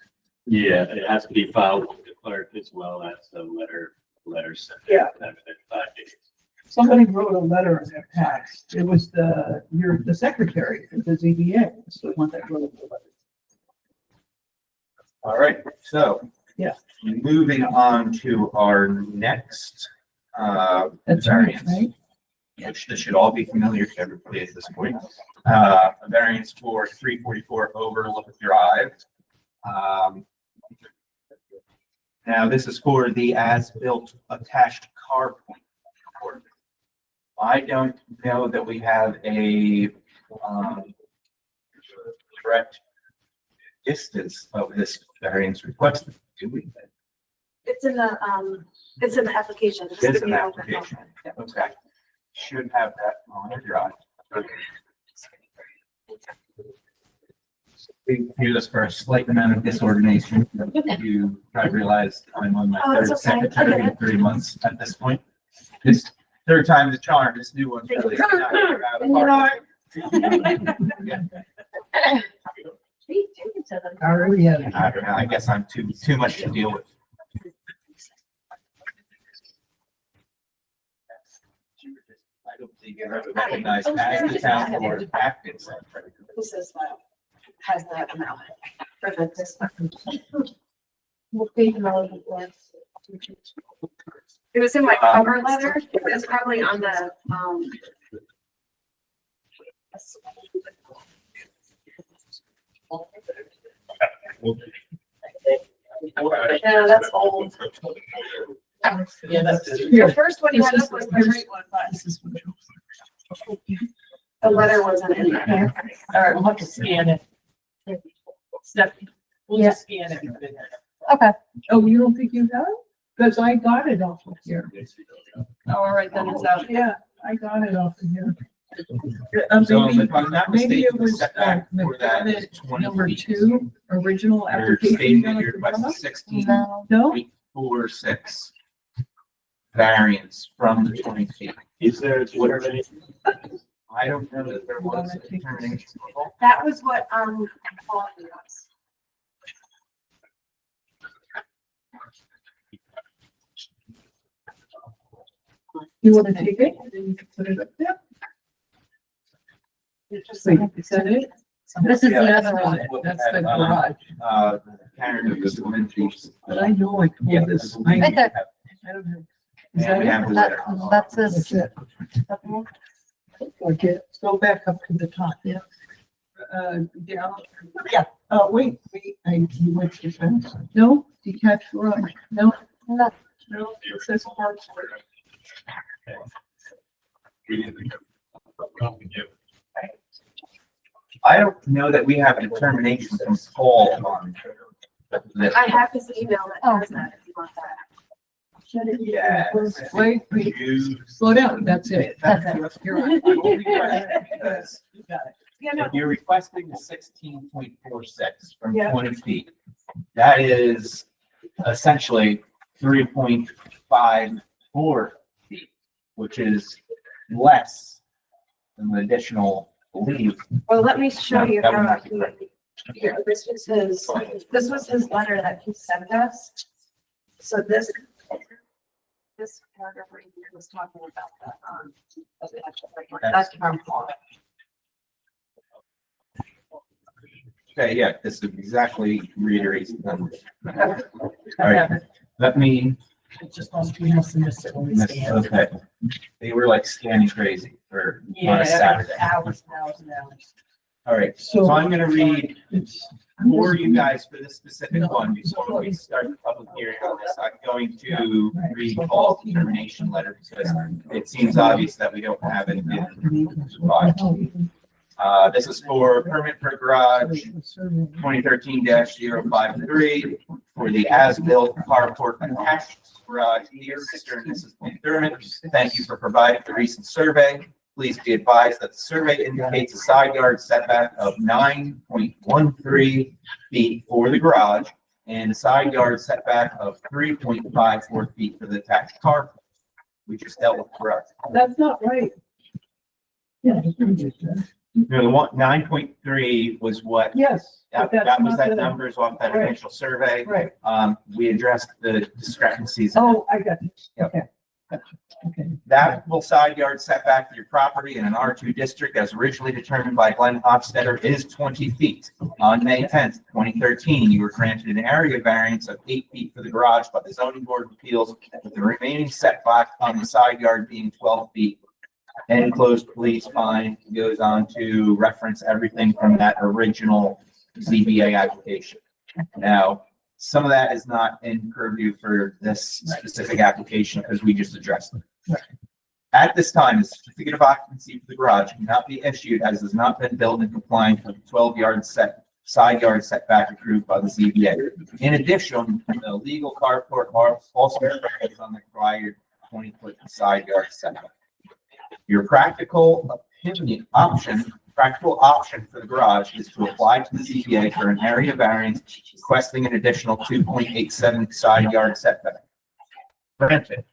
Yeah, it has to be filed with the clerk as well as the letter sent. Yeah. Within 5 days. Somebody wrote a letter in the past. It was the secretary of the ZBA, was the one that wrote the letter. All right, so. Yeah. Moving on to our next, That's right, variance. right? Which this should all be familiar to everybody at this point. A variance for 344 Overlook Drive. Now this is for the as-built attached carport. I don't know that we have a, correct distance of this variance requested, do we? It's in the application. just It's give an me a- application. Okay. Should have that on your drive. We do this for a slight amount of disorganization. You probably realize I'm on my Oh, third it's okay. secretary I get in it. 3 months at this point. This Third time's a charm, this new one's really. I already had. I don't know, I guess I'm too much to deal with. I don't think you're recognized as the town board acting secretary. This is has that amount for this. It was in my cover letter. It's probably on the, yeah, that's old. Yeah, that's. The first one you had up was the right one, but the letter wasn't in there. All right, we'll have to scan it. Stephanie, we'll just scan it. Okay. Oh, you don't think you have? Because I got it off of here. Oh, all right, then it's out. Yeah, I got it off of here. So Maybe, if I'm not maybe it mistaken, the was setback for that is McDermott 20 number feet. 2, original You're application. stating that done your at the request bottom? is 16. No, 0.46 variance from the 20 feet. Is there a determination? I don't know that there was a determination. That was what, Paul was. you want to take it? And then you can put it up there. Wait, is that it? This is the Yeah, other one. That's the garage. Karen was the mentees. But I know I Yeah, told this. Right there. I don't have. Is And we that have it? the letter. That's That's this. it. Okay, go back up to the top, yeah. Down, yeah, wait, you went to fence. No, detached garage, no, No. no, it says parks. I don't know that we have a determination from Paul on this. I have his email that has that if you want that. Yes. Wait, slow down, that's it. You're right. Because Yeah, no, if you're requesting the 16.46 from Yeah. 20 feet, that is essentially 3.54 feet, which is less than the additional, I believe. well, let me show you That would how not be correct. here, this was his letter that he sent us. So this paragraph right here was talking about that's from Paul. Okay, yeah, this is exactly reiterates the numbers. All right, let me, okay. They were like scanning crazy on a Saturday. Hours. All right, so I'm gonna read for you guys for this specific one before we start the public hearing on this. I'm going to read Paul's determination letter because it seems obvious that we don't have it in the file. This is for permit for garage 2013-053 for the as-built carport attached garage here. Mr. and Mrs. McDermott, thank you for providing the recent survey. Please be advised that the survey indicates a side yard setback of 9.13 feet for the garage and a side yard setback of 3.54 feet for the attached carport. We just dealt with garage. That's not right. No, the one, 9.3 was what, Yes. that but that's was not that the- numbers off that Right. initial survey. Right. We addressed the discrepancies. Oh, I got it. Yep. Okay. Okay. That full side yard setback for your property in an R2 district as originally determined by Glenn Hofstadter is 20 feet. On May 10th, 2013, you were granted an area variance of 8 feet for the garage by the zoning board of appeals, with the remaining setback on the side yard being 12 feet. And enclosed police fine goes on to reference everything from that original ZBA application. Now, some of that is not in purview for this specific application because we just addressed it. At this time, the certificate of occupancy for the garage cannot be issued as it has not been built in compliance with the 12-yard side yard setback approved by the ZBA. In addition, the legal carport also is on the required 20-foot side yard setback. Your practical option for the garage is to apply to the ZBA for an area variance requesting an additional 2.87 side yard setback. Granted.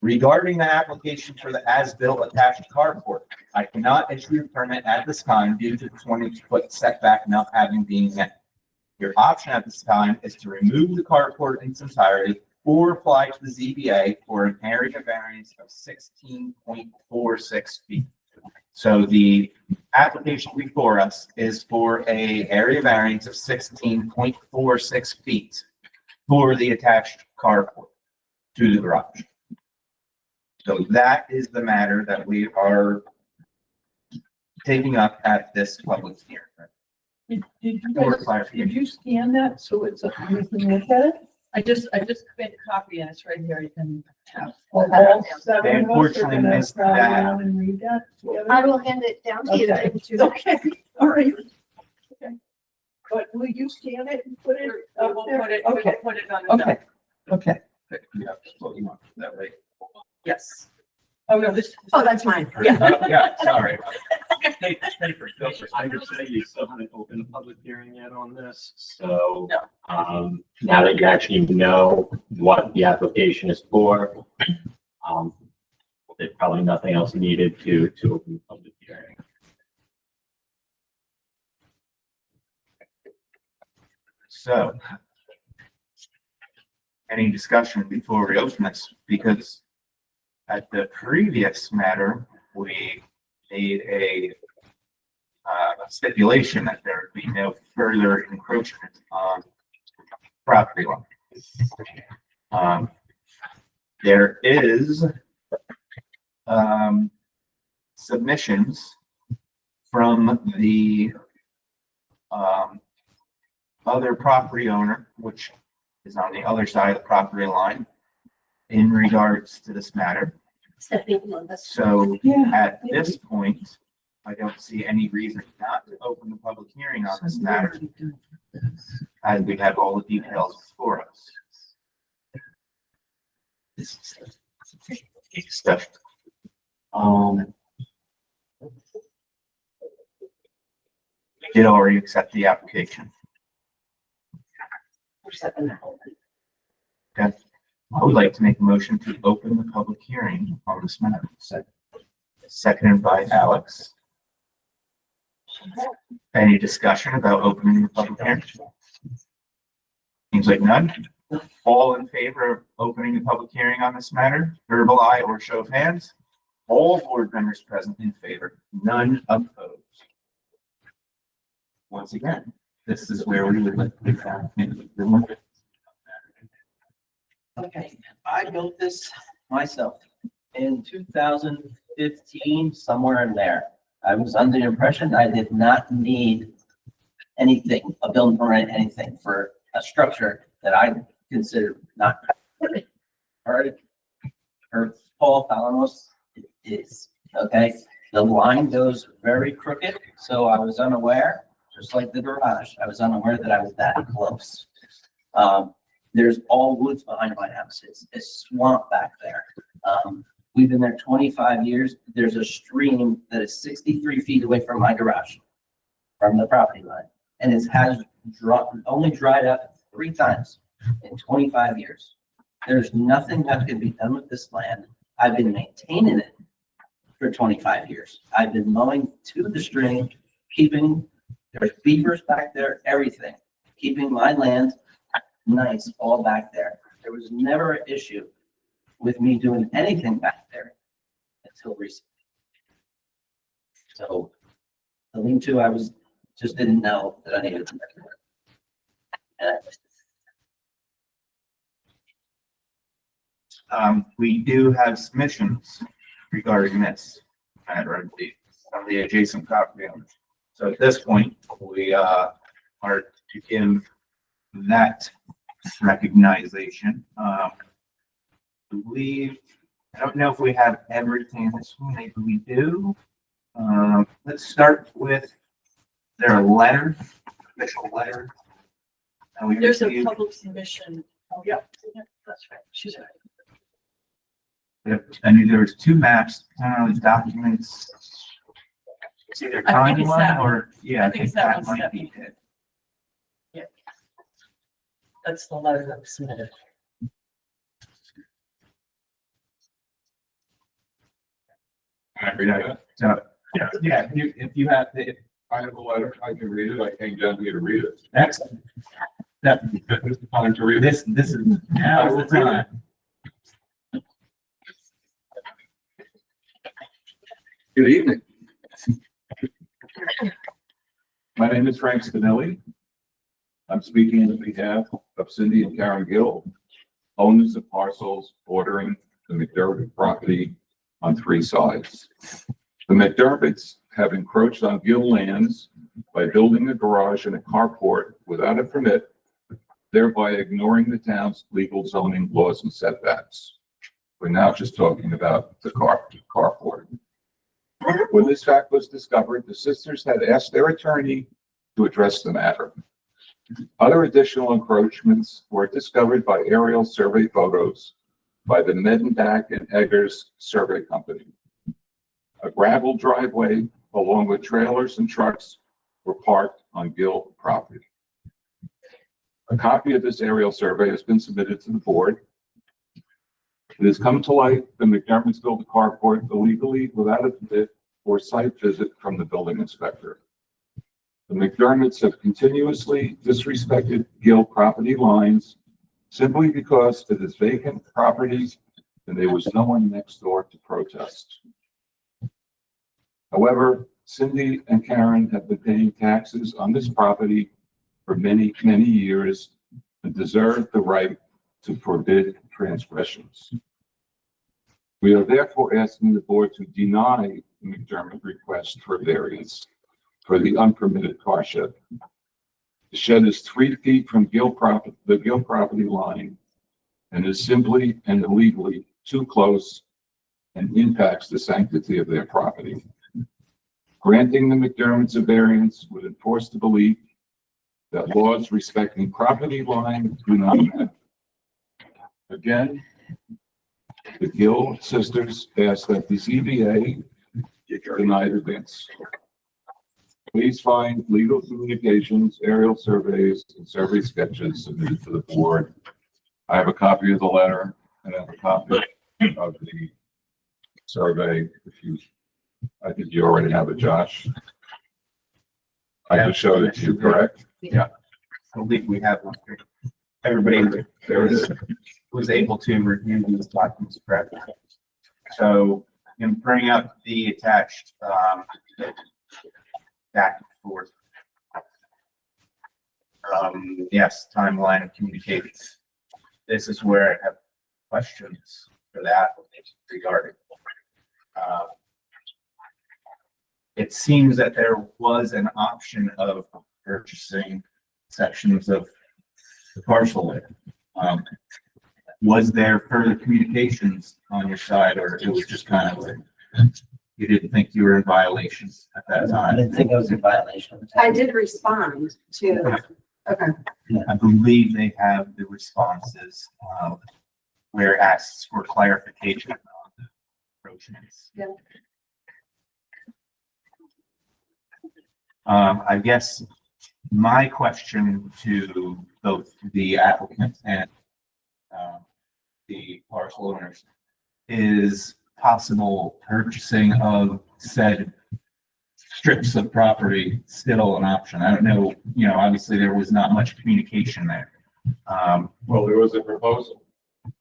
Regarding the application for the as-built attached carport, I cannot issue a permit at this time due to the 20-foot setback not having been met. Your option at this time is to remove the carport in its entirety or apply to the ZBA for an area variance of 16.46 feet. So the application before us is for a area variance of 16.46 feet for the attached carport to the garage. So that is the matter that we are taking up at this public hearing. Did Or you clarification. scan that so it's, you can look at it? I just made a copy and it's right here. You can have. All seven of us are Unfortunately gonna missed crowd that. around and read that together. I will hand it down to you. Okay, okay, all right. Okay. But will you scan it and put it up We'll there? put it, Okay, we'll put it on the. okay, okay, Yeah, well, you want that way. Yes. Oh, no, this. Oh, that's mine. Yeah, sorry. I would say you still haven't opened a public hearing yet on this, so. No. Now that you actually know what the application is for, there's probably nothing else needed to open the public hearing. So any discussion before we open this? Because at the previous matter, we made a stipulation that there would be no further encroachment on property line. There is submissions from the other property owner, which is on the other side of the property line in regards to this matter. Stephanie Columbus. So yeah. at this point, I don't see any reason not to open the public hearing on this matter, as we have all the details before us. Stuff. We did already accept the application. Okay. I would like to make a motion to open the public hearing on this matter. Seconded by Alex. Any discussion about opening the public hearing? Seems like none. All in favor of opening the public hearing on this matter, verbal aye or show of hands? All board members present in favor, none opposed. Once again, this is where we would like to. Okay, I built this myself in 2015, somewhere in there. I was under the impression I did not need anything, a building permit, anything for a structure that I consider not. Heard Paul Palamos, it is, okay? The line goes very crooked, so I was unaware, just like the garage, I was unaware that I was that close. There's all woods behind my house. It's swamp back there. We've been there 25 years. There's a stream that is 63 feet away from my garage, from the property line. And it has only dried up 3 times in 25 years. There's nothing that can be done with this land. I've been maintaining it for 25 years. I've been mowing to the stream, there's beavers back there, everything, keeping my land nice all back there. There was never an issue with me doing anything back there until recently. So the lean-to, I just didn't know that I needed to make it work. We do have submissions regarding this matter, I believe, from the adjacent property owners. So at this point, we are to give that recognition. I believe, I don't know if we have everything in this one, maybe we do. Let's start with their letter, official letter. And we There's a received- public submission. Oh, yeah, that's right. She's right. Yep, I knew there was 2 maps, documents. It's either I think it's timeline that or, yeah, I think it's that that one, might Stephanie. be it. That's the letter that was submitted. So, yeah, if you have, if, I have a letter, I can read it, I came down here to read it. excellent. That, This is the time to read it. this is, now is the time. Good evening. My name is Frank Spinelli. I'm speaking on behalf of Cindy and Karen Gill, owners of parcels bordering the McDermott property on 3 sides. The McDermotts have encroached on Gill lands by building a garage and a carport without a permit, thereby ignoring the town's legal zoning laws and setbacks. We're now just talking about the carport. When this fact was discovered, the sisters had asked their attorney to address the matter. Other additional encroachments were discovered by aerial survey photos by the Medenbach and Eggers Survey Company. A gravel driveway along with trailers and trucks were parked on Gill property. A copy of this aerial survey has been submitted to the board. It has come to light the McDermott's built a carport illegally without a permit or site visit from the building inspector. The McDermotts have continuously disrespected Gill property lines simply because it is vacant properties and there was no one next door to protest. However, Cindy and Karen have been paying taxes on this property for many, many years and deserve the right to forbid transgressions. We are therefore asking the board to deny the McDermott request for variance for the unpermitted car shed. The shed is 3 feet from the Gill property line and is simply and illegally too close and impacts the sanctity of their property. Granting the McDermotts a variance would enforce the belief that laws respecting property lines do not matter. Again, the Gill sisters ask that the ZBA deny the variance. Please find legal communications, aerial surveys, and survey sketches submitted to the board. I have a copy of the letter and I have a copy of the survey. I think you already have it, Josh. I just showed it to you, correct? Yeah. I believe we have one. Everybody There it is. was able to review these documents correctly. So, in bringing up the attached, back and forth. Yes, timeline of communications. This is where I have questions for the applicant regarding. It seems that there was an option of purchasing sections of the parcel. Was there further communications on your side, or it was just kind of like, you didn't think you were in violation at that I time? didn't think I was in violation. I did respond to, okay. I believe they have the responses, where it asks for clarification on the approaches. Yeah. I guess my question to both the applicant and the parcel owners is possible purchasing of said strips of property still an option? I don't know, obviously there was not much communication there. Well, there was a proposal.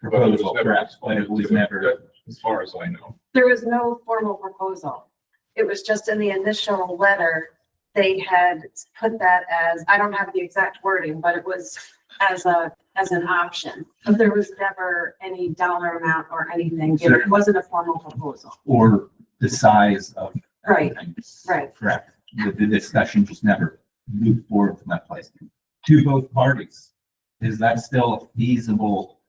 But it was never Correct, but it was never, As far as I know. There was no formal proposal. It was just in the initial letter, they had put that as, I don't have the exact wording, but it was as an option. But there was never any dollar amount or anything. It wasn't a formal proposal. or the size of. Right, things. right. Correct. The discussion just never moved forward from that place. To both parties, is that still a feasible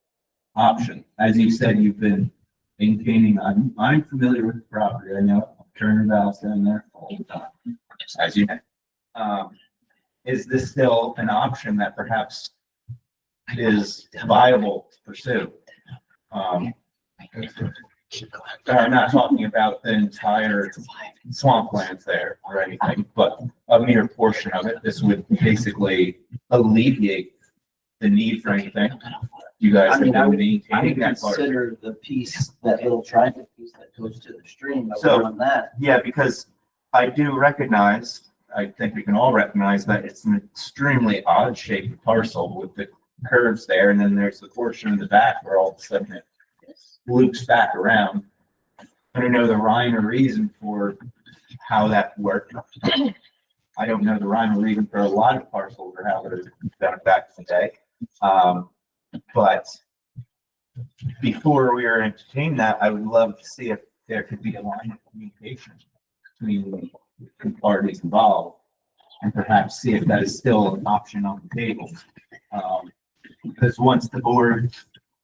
option? As you said, you've been maintaining, I'm familiar with the property. I know turnabout's down there all the time, as you know. Is this still an option that perhaps is viable to pursue? I'm not talking about the entire swamplands there or anything, but a mere portion of it. This would basically alleviate the need for anything You guys I have mean, I been would maintaining that part. consider the piece, that little triangle piece that goes to the stream, So- on that. Yeah, because I do recognize, I think we can all recognize that it's an extremely odd shaped parcel with the curves there, and then there's the portion in the back where all of a sudden it loops back around. I don't know the rhyme or reason for how that worked. I don't know the rhyme or reason for a lot of parcels or how they're done back in the day. But before we are entertaining that, I would love to see if there could be a line of communication between the parties involved, and perhaps see if that is still an option on the table. Because once the board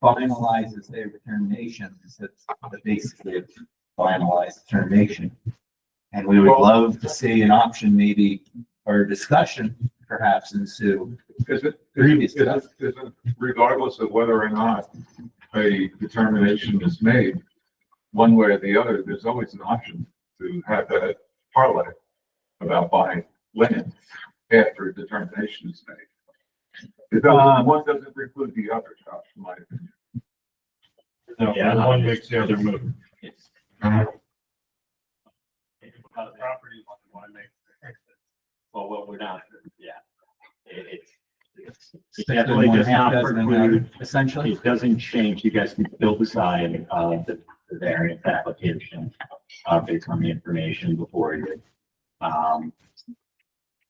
finalizes their determinations, it's basically a finalized determination. And we would love to see an option maybe, or a discussion perhaps ensue. Regardless of whether or not a determination is made, one way or the other, there's always an option to have that parlay about buying land after a determination is made. It doesn't, one doesn't preclude the other, Josh, in my opinion. No, Yeah, one makes the other move. Property, want to make. Well, what we're not, yeah. It definitely does not preclude, Essentially. it doesn't change, you guys can still decide, the variance application, based on the information before you.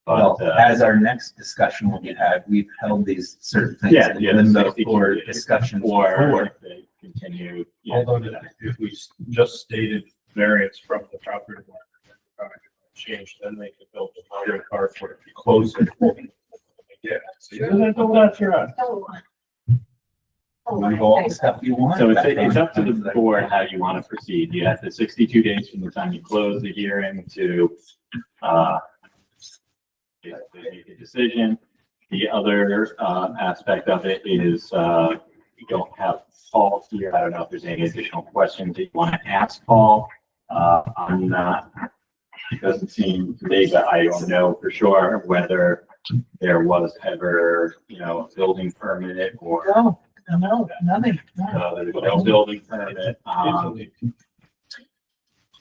Well, But, as our next discussion will be had, we've held these certain things yeah, in yeah. limbo for discussions Or before. if they continue. yeah, Although if we just stated variance from the property line, change, then they could build another carport closer. Yeah. See, that's your own. Move all the stuff you want. So it's up to the board how you want to proceed. You have the 62 days from the time you close the hearing to, make a decision. The other, aspect of it is, we don't have Paul here. I don't know if there's any additional questions that you want to ask Paul. I'm not, it doesn't seem to me, but I don't know for sure whether there was ever, a building permit or. No, nothing. No. There's no building permit.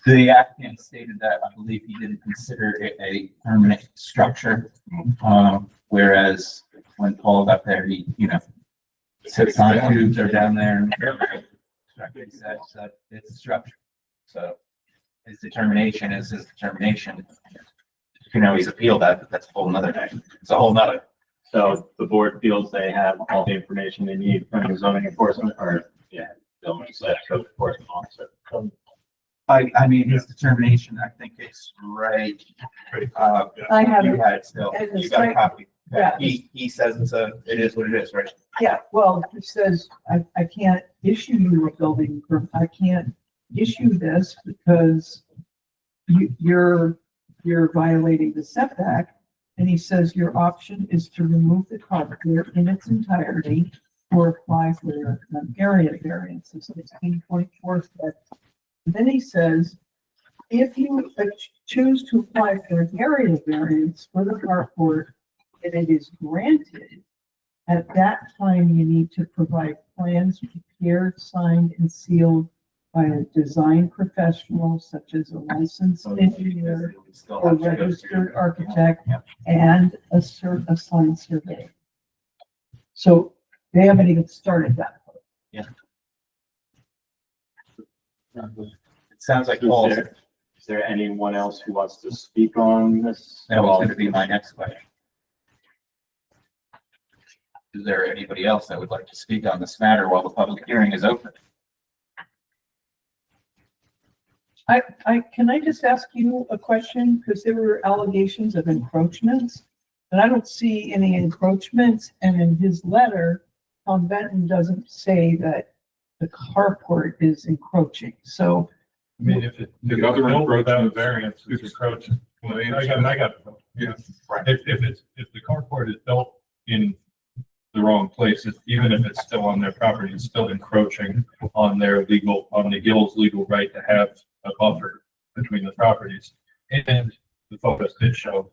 The applicant stated that I believe he didn't consider it a permanent structure. Whereas when Paul got there, he, six on tubes are down there. And he said that it's a structure. So his determination is his determination. He's appealed that, but that's a whole nother thing. It's a whole nother. So the board feels they have all the information they need from the zoning enforcement or, building slash code enforcement officer. I mean, his determination, I think it's right. I have You it. had it still. And it's You got a right- copy. yeah. He says it is what it is, right? Yeah, well, it says, I can't issue you a building permit. I can't issue this because you're violating the setback. And he says your option is to remove the carport in its entirety or apply for an area variance of 16.4 feet. Then he says, if you choose to apply for an area variance for the carport and it is granted, at that time, you need to provide plans prepared, signed, and sealed by a design professional such as a licensed engineer or registered architect and a signed survey. So they haven't even started that. It sounds like Paul. Is there anyone else who wants to speak on this? That was going to be my next question. Is there anybody else that would like to speak on this matter while the public hearing is open? Can I just ask you a question? Because there were allegations of encroachments. And I don't see any encroachments. And in his letter, Tom Benton doesn't say that the carport is encroaching. So I mean, if it, The if other it's built without a encroachments- variance, it's encroaching. Well, I got, yeah. If the carport is built in the wrong place, even if it's still on their property, it's still encroaching on on the Gills' legal right to have a buffer between the properties. And the photos did show,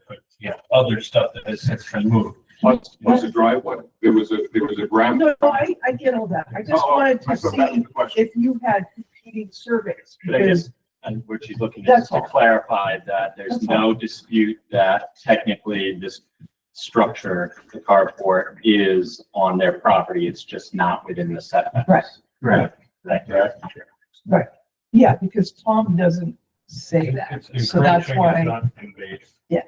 other stuff that has since been moved. Plus a driveway. There was a ground. No, I get all that. I just Oh, wanted I to thought that was see the question. if you had competing surveys, But I because guess, and what she's looking at is That's to all. clarify that there's That's no dispute that technically this structure, the carport, is on their property. It's just not within the setbacks. Right. Right. Is that correct? right, yeah, because Tom doesn't say that, so that's why. Yeah.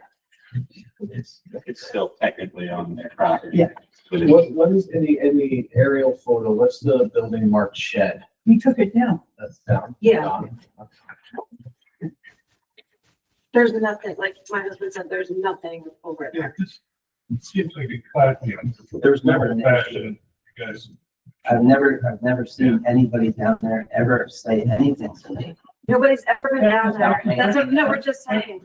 It's still technically on their property. Yeah. But it's- What is in the aerial photo? What's the building marked shed? He took it down. That's down. Yeah. Down. There's nothing, like my husband said, there's nothing over there. Seems like a classy. There's never an fashion, because. I've never seen anybody down there ever say anything to me. Nobody's ever been down there. That's what, no, we're just saying.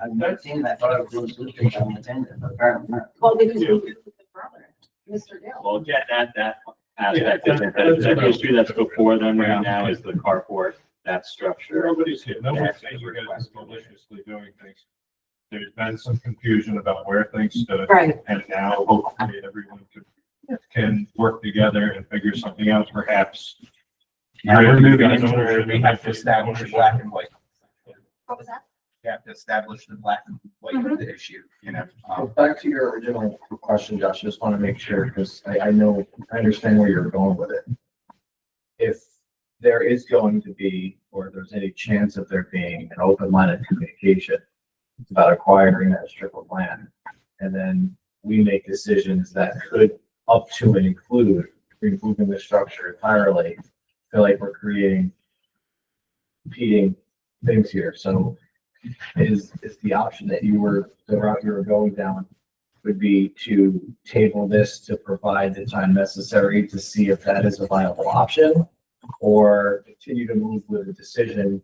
I've never seen that. photo of Bruce Lee on the agenda, but apparently not. Well, because we do with the brother, Mr. Dale. Well, again, that aspect of it, that issue that's before them right now is the carport, that structure. Nobody's here. No one's saying you guys are maliciously doing things. There's been some confusion about where things stood. Right. And now hopefully everyone can work together and figure something out perhaps. Now we're moving into where we have to establish the black and white. What was that? We have to establish the black and white of the issue, you know. Back to your original question, Josh, I just want to make sure, because I know, I understand where you're going with it. If there is going to be, or there's any chance of there being an open line of communication about acquiring that strip of land, and then we make decisions that could up to and include removing the structure entirely, I feel like we're creating competing things here. So is the option that the route you were going down would be to table this to provide the time necessary to see if that is a viable option, or continue to move with a decision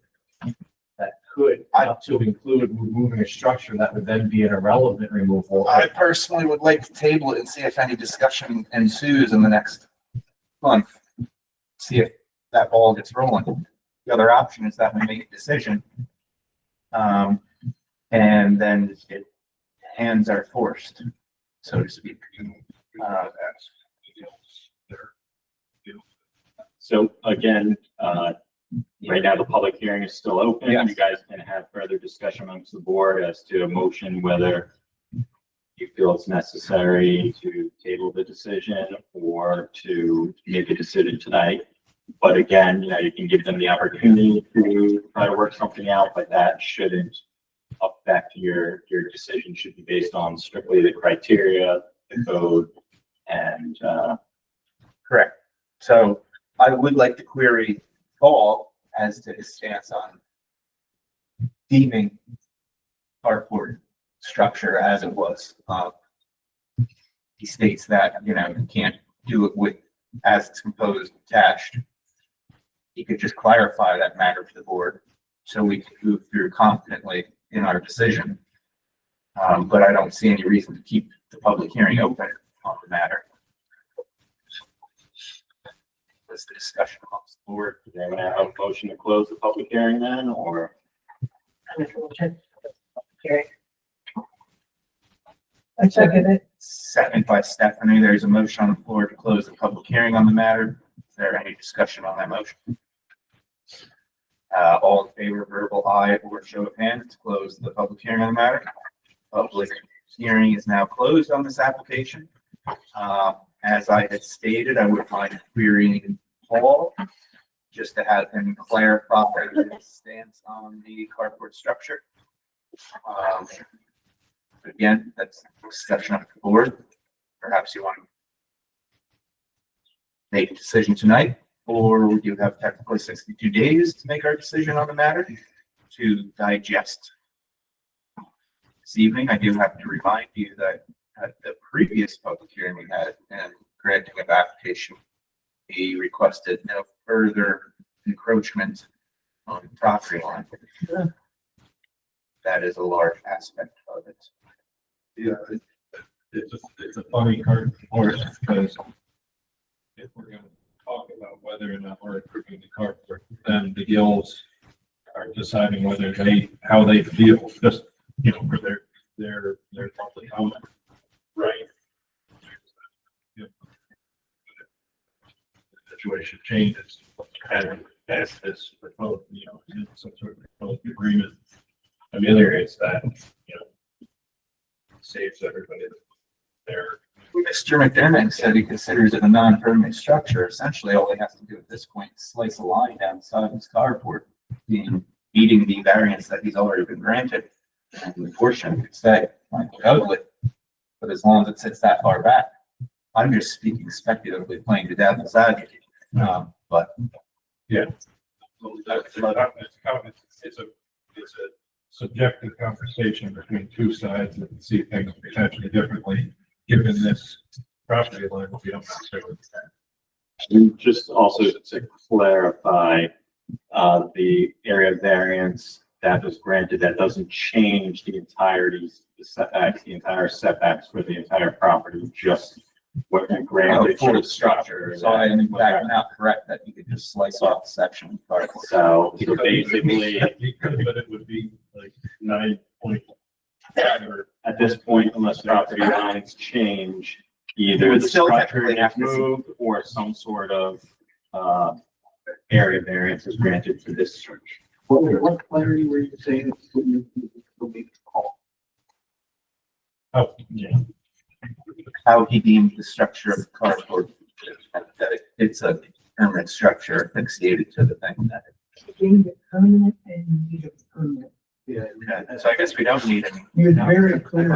that could up to include removing a structure that would then be an irrelevant removal? I personally would like to table it and see if any discussion ensues in the next month. See if that ball gets rolling. The other option is that we make a decision. And then hands are forced, so to speak. So again, right now the public hearing is still open. Yes. You guys can have further discussion amongst the board as to a motion, whether you feel it's necessary to table the decision or to make a decision tonight. But again, you can give them the opportunity to try to work something out, but that shouldn't affect your decision. Should be based on strictly the criteria, the code, and, Correct. So I would like to query Paul as to his stance on deeming carport structure as it was. He states that, you can't do it with, as it's composed, attached. He could just clarify that matter to the board so we can move through confidently in our decision. But I don't see any reason to keep the public hearing open on the matter. Was the discussion amongst the board. they're gonna have a motion to close the public hearing then, or? I second it. Second by Stephanie. There's a motion on the floor to close the public hearing on the matter. Is there any discussion on that motion? All in favor, verbal aye or show of hands to close the public hearing on the matter. Public hearing is now closed on this application. As I had stated, I would mind querying Paul just to have him clarify his stance on the carport structure. Again, that's discussion of the board. Perhaps you want to make a decision tonight, or we do have technically 62 days to make our decision on the matter to digest. This evening, I do have to remind you that at the previous public hearing we had and granting of application, he requested no further encroachment on the property line. That is a large aspect of it. Yeah, it's a funny card horse because if we're gonna talk about whether or not we're approving the carport, then the Gills are deciding how they feel, just, for their public comment. Right. Situation changes, and as this proposed, some sort of proposed agreement. And the other is that, saves everybody there. Mr. McDermott said he considers it a non-permanent structure. Essentially, all he has to do at this point is slice a line down the side of his carport, meeting the variance that he's already been granted. And the portion could stay, like, ugly. But as long as it sits that far back, I'm just speaking speculatively, playing the devil's advocate. But Yeah. It's a subjective conversation between two sides that see things potentially differently, given this property line, we don't necessarily. And just also to clarify, the area variance that was granted, that doesn't change the entirety, the setbacks, the entire setbacks for the entire property, just what you granted for the structure. so I am in fact not correct that you could just slice off the section. of carport. So basically, But it would be like 9 at this point, unless property lines change, You either would the still structure technically have is to see- moved or some sort of, area variance is granted for this structure. What clarity were you saying? Oh, yeah. How he deemed the structure of the carport, that it's a permanent structure asphyxiated to the thing that. Deemed it permanent and need a permit. Yeah, so I guess we don't need any. You're very clear.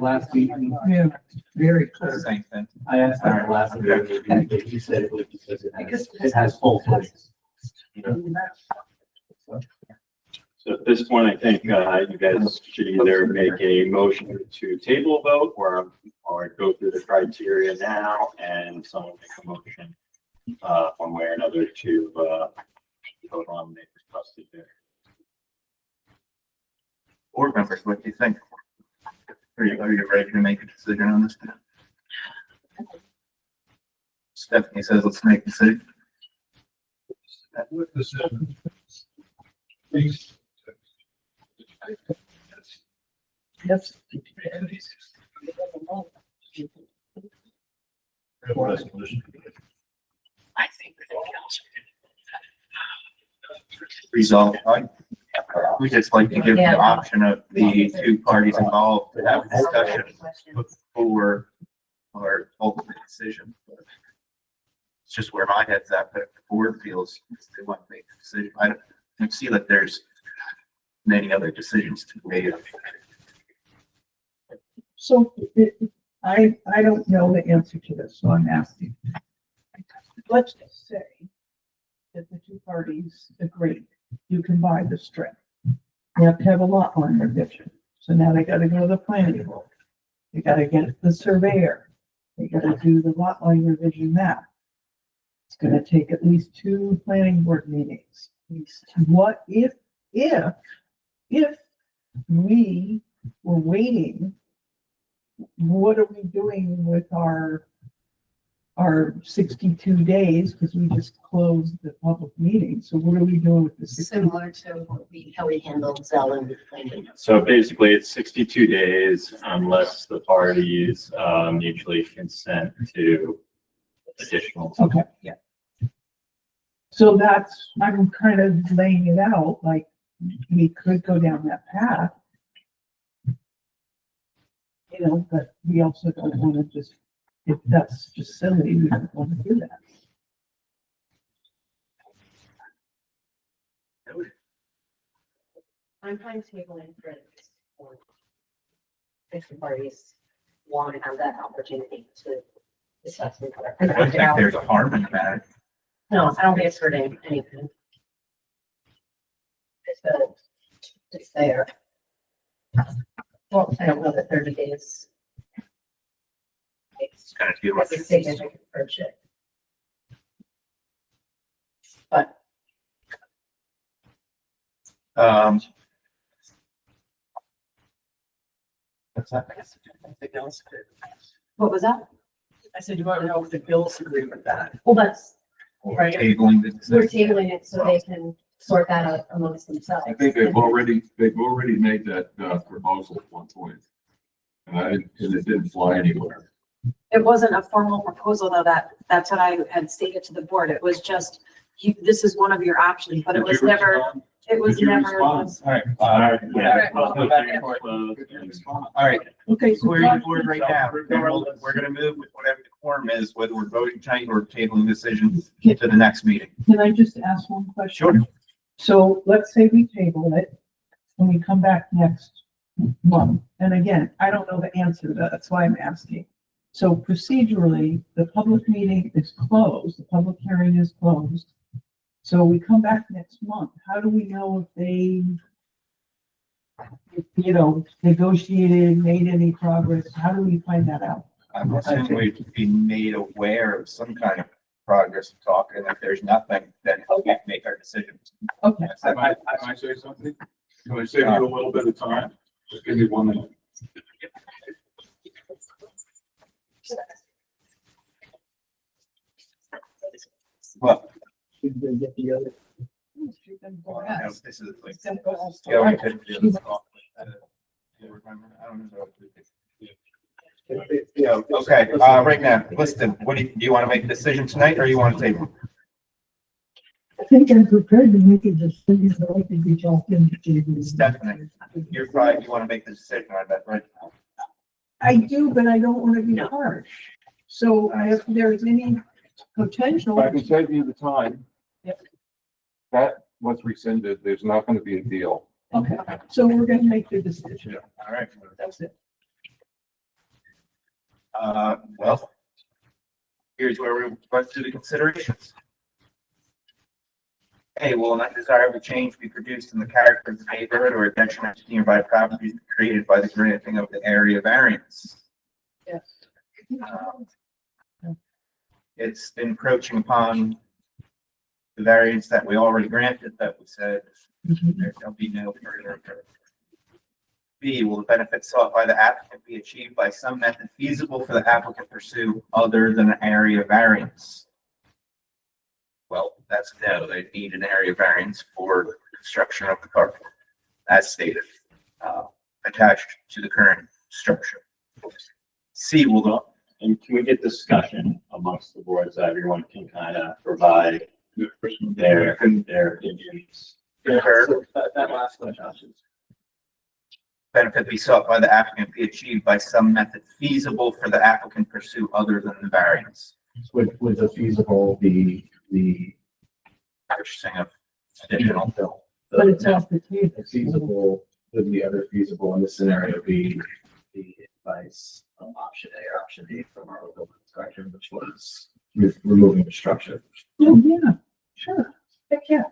Last meeting, Yeah, very clear. Same thing. I asked that last meeting, and he said it was because it has full plates. So at this point, I think, you guys should either make a motion to table vote or go through the criteria now and someone make a motion, one way or another to, vote on the requested there. Board members, what do you think? Are you ready to make a decision on this? Stephanie says, let's make a decision. With the seven. Please. Yes. Resolution. I think resolve. We just like to give the option of the two parties involved to have a discussion before our ultimate decision. It's just where my head's at, but if the board feels they want to make a decision, I don't see that there's many other decisions to be made. So I don't know the answer to this, so I'm asking. Let's just say that the two parties agree, you can buy the strip. You have to have a lot line revision. So now they gotta go to the planning board. They gotta get the surveyor. They gotta do the lot line revision map. It's gonna take at least 2 planning board meetings. What if we were waiting, what are we doing with our 62 days? Because we just closed the public meeting. So what are we doing with the 60? Similar to how we handled Zell and planning. So basically, it's 62 days unless the parties, mutually consent to additional. Okay, yeah. So that's, I'm kind of laying it out, like, we could go down that path. You know, but we also don't want to just, if that's just silly, we don't want to do that. I'm fine tabling for this for if the parties want to have that opportunity to discuss. it. I don't think there's a harm in that. No, I don't think it's hurting anything. It's there. Well, I don't know that 30 days. It's gonna do It's a significant hardship. But what's that? what was that? I said, you want to know if the bills agree with that. Well, that's, Right. Tabling the we're decision. tabling it so they can sort that out amongst themselves. I think they've already made that, proposal at one point. and it didn't fly anywhere. It wasn't a formal proposal though, that's what I had stated to the board. It was just, this is one of your options, but it was never, it was never. All right. Let's go back and forth. All right. Okay, so We're in board right now. We're gonna move with whatever the quorum is, whether we're voting tonight or tabling decisions to the next meeting. can I just ask one question? Sure. So let's say we table it and we come back next month. And again, I don't know the answer to that. That's why I'm asking. So procedurally, the public meeting is closed, the public hearing is closed. So we come back next month. How do we know if they, negotiated, made any progress? How do we find that out? I'm assuming we'd be made aware of some kind of progress talk, and if there's nothing, then we can make our decisions. Okay. Can I say something? Can I save you a little bit of time? Just give me 1 minute. Well, Should we get the other? this is like, yeah, we could do this. Yeah, okay, right now, listen, what do you want to make a decision tonight, or you want to table? I think I'm prepared to make a decision, but I think we talked into table. Stephanie, you're right, you want to make the decision, I bet, right? I do, but I don't want to be harsh. So if there's any potential. If I can save you the time. Yep. That was rescinded. There's not going to be a deal. Okay, so we're gonna make the decision. All right. That's it. Well, here's where we run through the considerations. A, will an undesirable change be produced in the character of the neighborhood or a detriment to nearby properties created by the granting of the area variance? Yes. It's encroaching upon the variance that we already granted, that we said there'll be no further. B, will the benefits sought by the applicant be achieved by some method feasible for the applicant to pursue other than an area variance? Well, that's no, they need an area variance for the construction of the carport, as stated, attached to the current structure. C, will the And can we get discussion amongst the boards that everyone can kind of provide their opinions? That last one, Josh, is benefit be sought by the applicant be achieved by some method feasible for the applicant pursue other than the variance? Would the feasible be the Purchasing of additional bill. But it's off the table. the feasible, would the other feasible in this scenario be the advice of option A or option B from our building inspector, which was removing the structure? Oh, yeah, sure. Heck, yeah.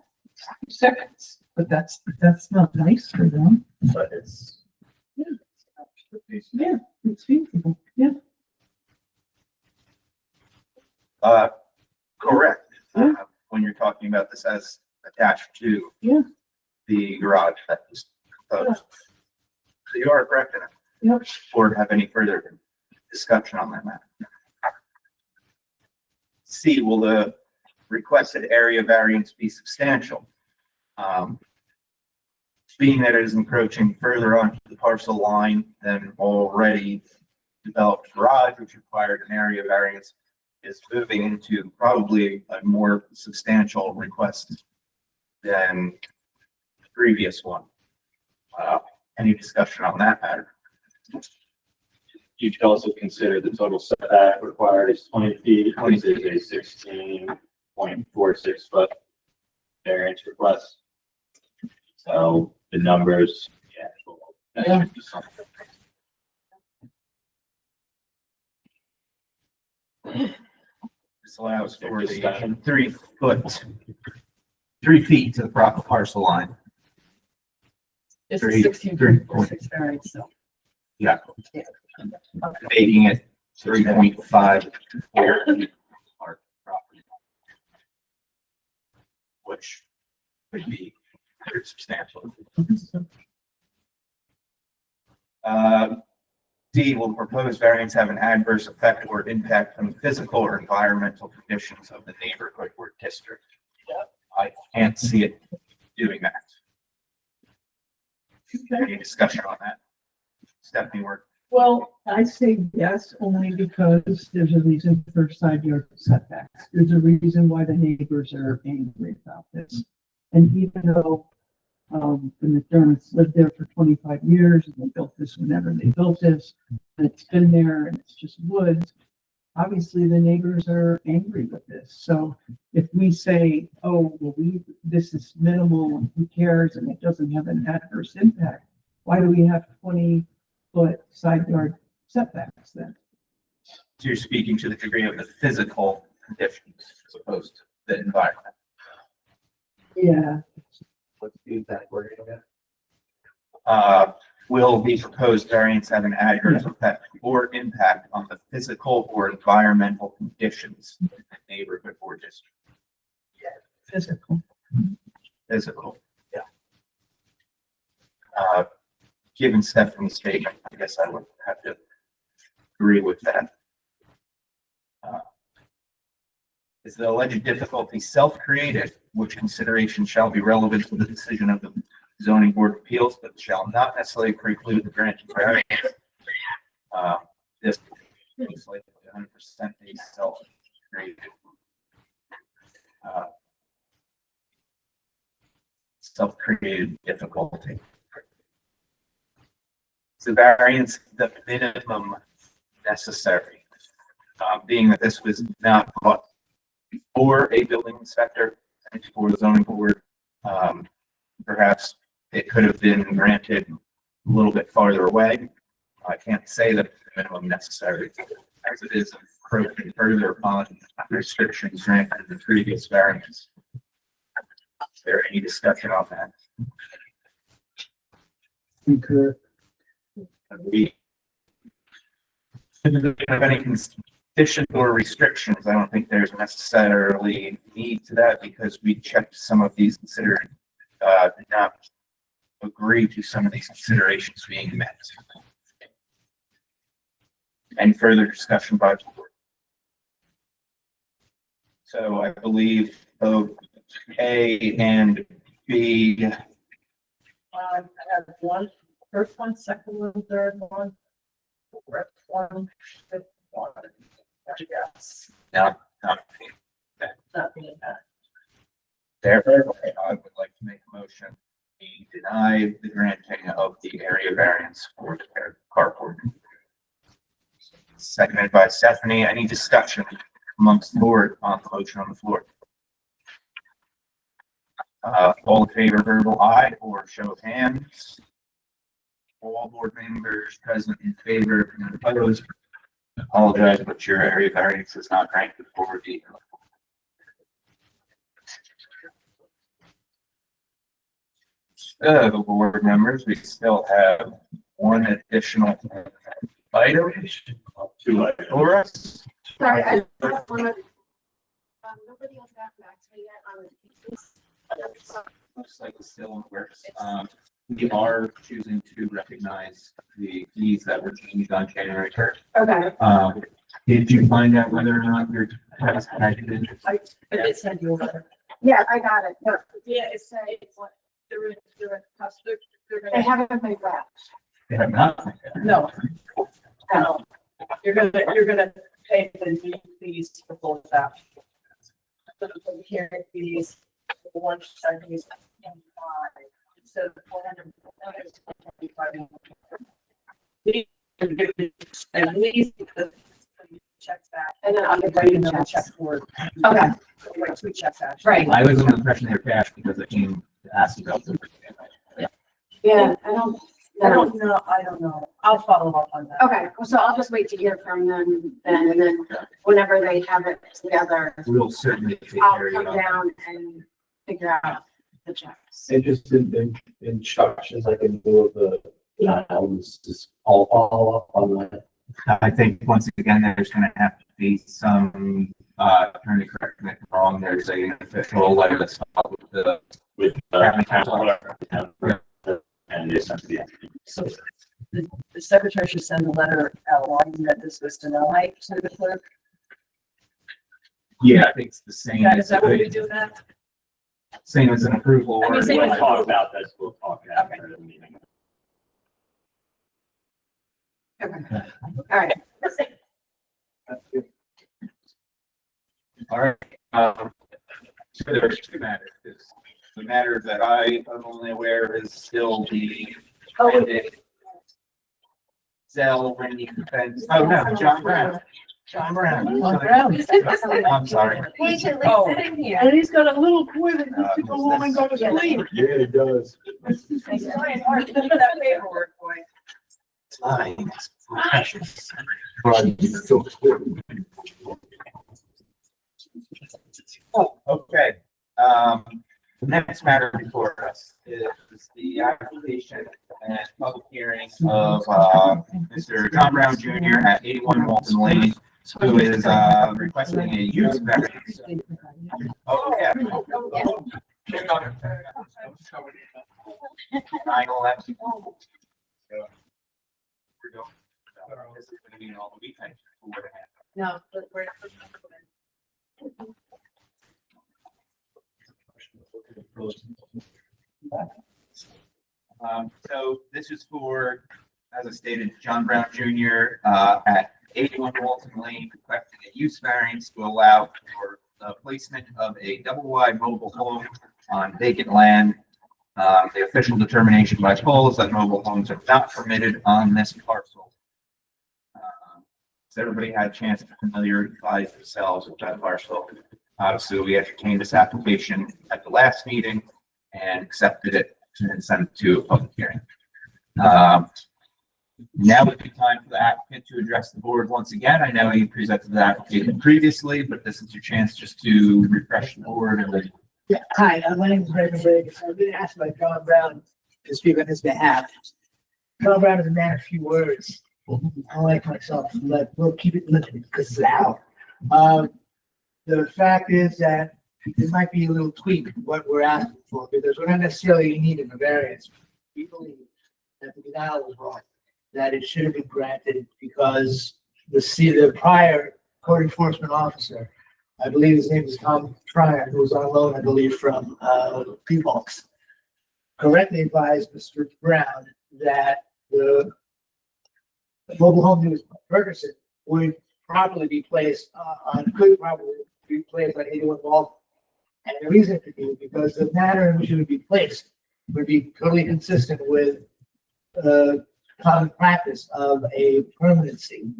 Seconds, but that's not nice for them. But it's. Yeah, it's feasible. Yeah. Correct. Yeah. When you're talking about this as attached to Yeah. the garage that was proposed. So you are correct in it. Yep. Or have any further discussion on that matter? C, will the requested area variance be substantial? Being that it is encroaching further onto the parcel line than already developed garage, which required an area variance, is moving into probably a more substantial request than the previous one. Any discussion on that matter? You could also consider the total setback required is 20 feet, this is a 16.46 foot variance request. So the numbers, that should be something. This allows for the Discussion. 3 feet to the proper parcel line. It's Three- 16.46 variance, so. Yeah. Making it 3.5 our property. Which would be very substantial. D, will the proposed variance have an adverse effect or impact on the physical or environmental conditions of the neighborhood or district? I can't see it doing that. Any discussion on that? Stephanie, we're Well, I say yes, only because there's a reason for side yard setbacks. There's a reason why the neighbors are angry about this. And even though, the McDermotts lived there for 25 years and they built this whenever they built this, and it's been there and it's just woods, obviously the neighbors are angry with this. So if we say, oh, well, this is minimal, and who cares, and it doesn't have an adverse impact, why do we have 20-foot side yard setbacks then? So you're speaking to the degree of the physical conditions as opposed to the environment. Yeah. Let's use that word again. Will the proposed variance have an adverse effect or impact on the physical or environmental conditions in the neighborhood or district? Physical. Physical, yeah. Given Stephanie's statement, I guess I would have to agree with that. Is the alleged difficulty self-created, which consideration shall be relevant to the decision of the zoning board of appeals, but shall not necessarily preclude the grant of variance? This looks like 100% a self-created. Self-created difficulty. Is the variance the minimum necessary? Being that this was not brought before a building inspector and before the zoning board, perhaps it could have been granted a little bit farther away. I can't say that it's the minimum necessary as it is encroaching further upon restrictions granted in the previous variance. Is there any discussion on that? Concur. We have any conditions or restrictions. I don't think there's necessarily need to that because we checked some of these did not agree to some of these considerations being met. Any further discussion by the board? So I believe both A and B. I have first one, second one, third one, fourth one, fifth one. Yes. Not Nothing bad. Therefore, I would like to make a motion. We deny the granting of the area variance for the carport. Seconded by Stephanie. Any discussion amongst the board on the motion on the floor? All in favor, verbal aye or show of hands. All board members present in favor, none opposed. Apologize, but your area variance is not granted for the. So, board members, we still have one additional item to for us. Sorry, I don't want to. Nobody else got back to me yet on the. Looks like it's still in the works. We are choosing to recognize the fees that were changed on January 3rd. Okay. Did you find out whether or not your tax package? It said you were. Yeah, I got it. No, Yeah, it said what they're they haven't made that. They have not. No. No. You're gonna pay the fees for both of that. The hearing fees, the one side fees, instead of 400. At least the checks back. And then I'll get Writing ready them a to check check. for. Okay. Like 2 checks actually. Right. I was under the impression they're cash because they came to ask about them. Yeah, I don't know. I'll follow up on that. Okay, so I'll just wait to hear from them then, and then whenever they have it together, We'll certainly take I'll care of come you. down and figure out the checks. And just in instructions, like in lieu of the, just all follow up on that. I think once again, there's gonna have to be some, attorney correct me if I'm wrong, there's a official letter that's filed with County Council. And they sent the. So the secretary should send a letter outlining that this was denied to the clerk. Yeah, I think it's the same. Is that what we do that? Same as an approval. I mean, or- same We'll as- talk about this, we'll talk after the meeting. All right. All right. So there's two matters. The matter that I am only aware is still the Zell Wendy defense. Oh, no, John Brown. John Brown. I'm sorry. Patiently Oh. sitting here. And he's got a little boy that needs to go home and go to sleep. Yeah, it does. That paperwork, boy. Precious. Okay, the next matter before us is the application and public hearing of, Mr. John Brown Jr. at 81 Walton Lane, who is, requesting a use variance. Oh, yeah. 9/11. We're going. This is gonna be all the weekend. No, but we're. So this is for, as I stated, John Brown Jr. At 81 Walton Lane, requesting a use variance to allow for the placement of a double-wide mobile home on vacant land. The official determination by poll is that mobile homes are not permitted on this parcel. So everybody had a chance to familiarize themselves with that parcel. Obviously, we entertained this application at the last meeting and accepted it and sent it to a public hearing. Now would be time for the applicant to address the board once again. I know you presented the application previously, but this is your chance just to refresh the board and then. Yeah, hi, my name is Raymond Briggs. I've been asked by John Brown to speak on his behalf. John Brown is a man of few words. I like myself, but we'll keep it limited because it's out. The fact is that this might be a little tweak what we're asking for, because we're not necessarily in need of a variance. We believe that the denial was wrong, that it should have been granted because the prior code enforcement officer, I believe his name is Tom Tryon, who was on loan, I believe, from P-Box, correctly advised Mr. Brown that the mobile home he was purchasing would properly be placed could probably be placed on 81 Walton. And the reason could be because the manner in which it would be placed would be totally consistent with common practice of a permanency.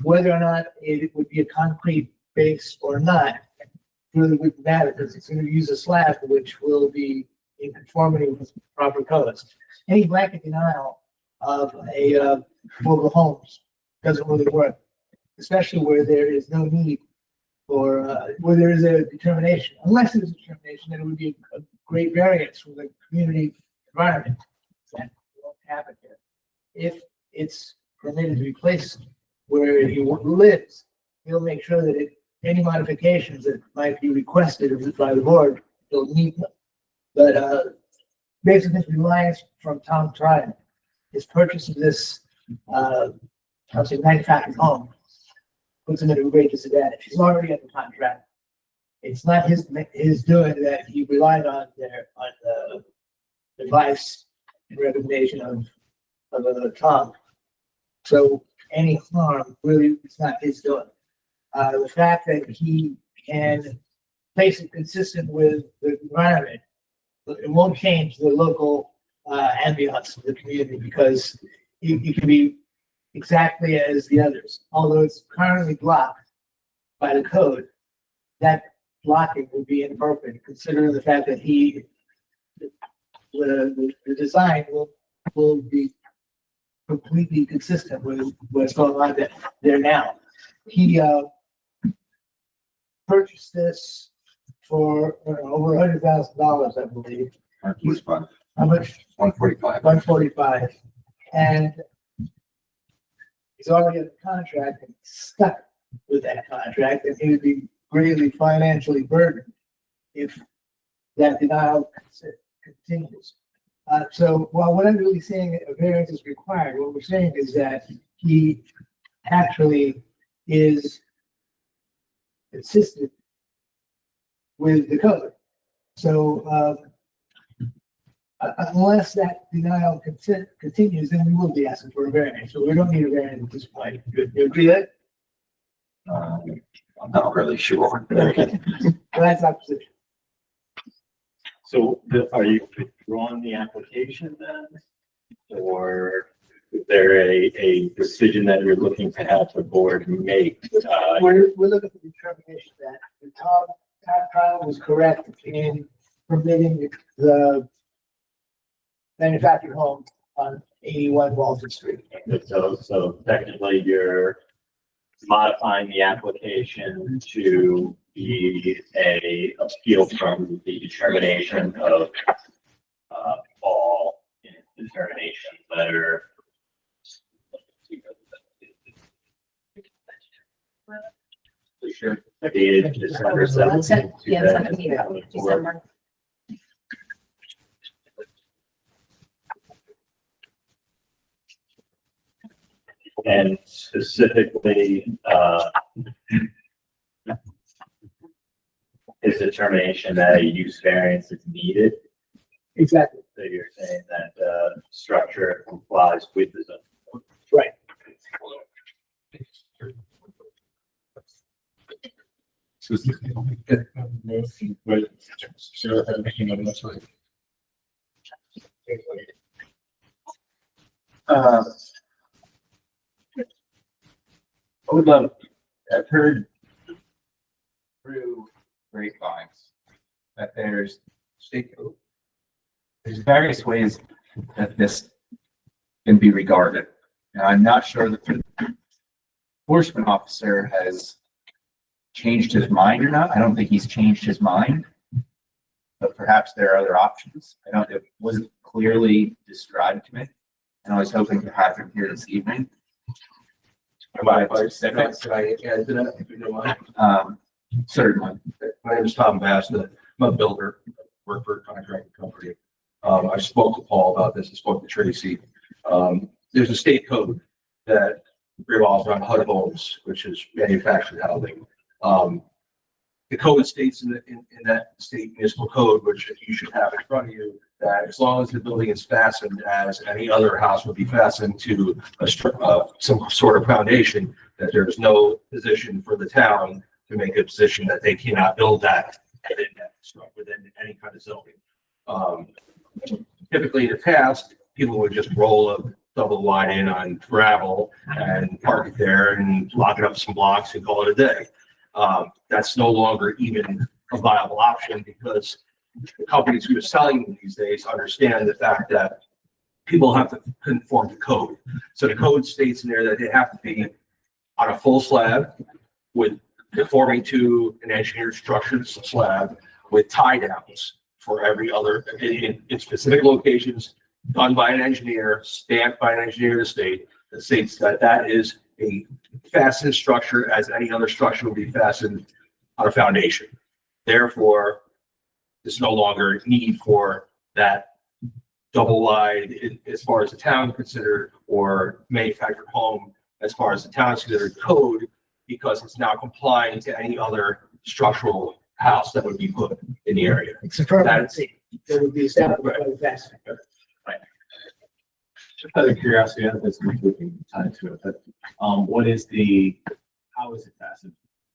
Whether or not it would be a concrete base or not really wouldn't matter because it's going to use a slab which will be in conformity with proper codes. Any blanket denial of a mobile homes doesn't really work, especially where there is no need for, where there is a determination, unless there's a determination that it would be a great variance from the community environment. That won't happen here. If it's permitted to be placed where he lives, he'll make sure that any modifications that might be requested by the board, he'll meet them. But basically, his reliance from Tom Tryon, his purchase of this, I'll say manufactured home, puts him at a great disadvantage. He's already at the contract. It's not his doing that he relied on the advice and recommendation of Tom. So any harm really is not his doing. The fact that he can place it consistent with the environment, it won't change the local ambiance of the community because it can be exactly as the others. Although it's currently blocked by the code, that blocking would be inappropriate considering the fact that the design will be completely consistent with what's going on there now. He purchased this for over $100,000, I believe. How much? 145. 145. And he's already in the contract and stuck with that contract, and he would be greatly financially burdened if that denial continues. So while we're not really saying a variance is required, what we're saying is that he actually is consistent with the code. So Unless that denial continues, then we will be asking for a variance, so we don't need a variance at this point. You agree that? I'm not really sure. Okay. Well, that's our position. So are you withdrawing the application then? Or is there a decision that you're looking to have the board make? We're looking for determination that the town trial was correct in permitting the manufactured home on 81 Walton Street. So technically you're modifying the application to be a appeal from the determination of all determination letter. Sure. Dated December 17th. Yeah, 17th, December. And specifically, his determination that a use variance is needed. Exactly. So you're saying that structure complies with the zone. Right. I would love, I've heard through grapevines that there's state code. There's various ways that this can be regarded. And I'm not sure that the enforcement officer has changed his mind or not. I don't think he's changed his mind. But perhaps there are other options. It wasn't clearly described to me. And I was hoping to have him here this evening. Certainly. My name is Tom Basta. I'm a builder, work for a contracting company. I spoke to Paul about this, I spoke to Tracy. There's a state code that revolves around HUD homes, which is manufactured housing. The code states in that state municipal code, which you should have in front of you, that as long as the building is fastened as any other house would be fastened to some sort of foundation, that there's no position for the town to make a position that they cannot build that within any kind of zoning. Typically in the past, people would just roll a double wide in on gravel and park it there and lock it up some blocks and call it a day. That's no longer even a viable option because the companies who are selling them these days understand the fact that people have to conform to code. So the code states in there that they have to be on a full slab with conforming to an engineered structured slab with tie downs for every other in specific locations done by an engineer, stamped by an engineer of the state that states that that is a fastened structure as any other structure would be fastened on a foundation. Therefore, there's no longer need for that double wide as far as the town is considered or manufactured home as far as the town is considered code because it's now complying to any other structural house that would be put in the area. It's a permanency that would be established by the vestment. Just out of curiosity, I don't know if it's completely tied to it, but, how is it fastened?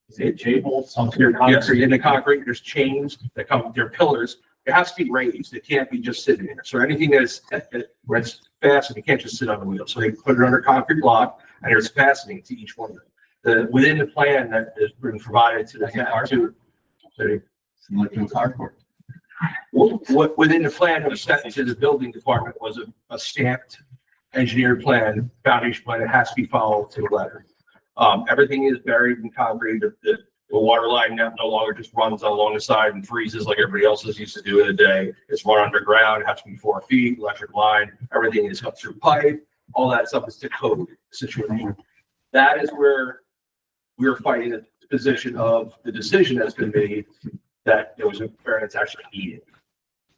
Is it J-bolt, something? Yes, in the concrete, there's chains that come, they're pillars. It has to be raised. It can't be just sitting there. So anything where it's fastened, it can't just sit on the wheel. So they put it under concrete block and there's fastening to each one of them. Within the plan that has been provided to the town within the plan that was sent to the building department was a stamped engineered plan, foundation plan. It has to be followed to the letter. Everything is buried in concrete. The water line now no longer just runs along the side and freezes like everybody else is used to do in a day. It's run underground. It has to be 4 feet, electric line. Everything is up through pipe. All that stuff is to code situation. That is where we're fighting the position of the decision that's been made that there was a variance actually needed.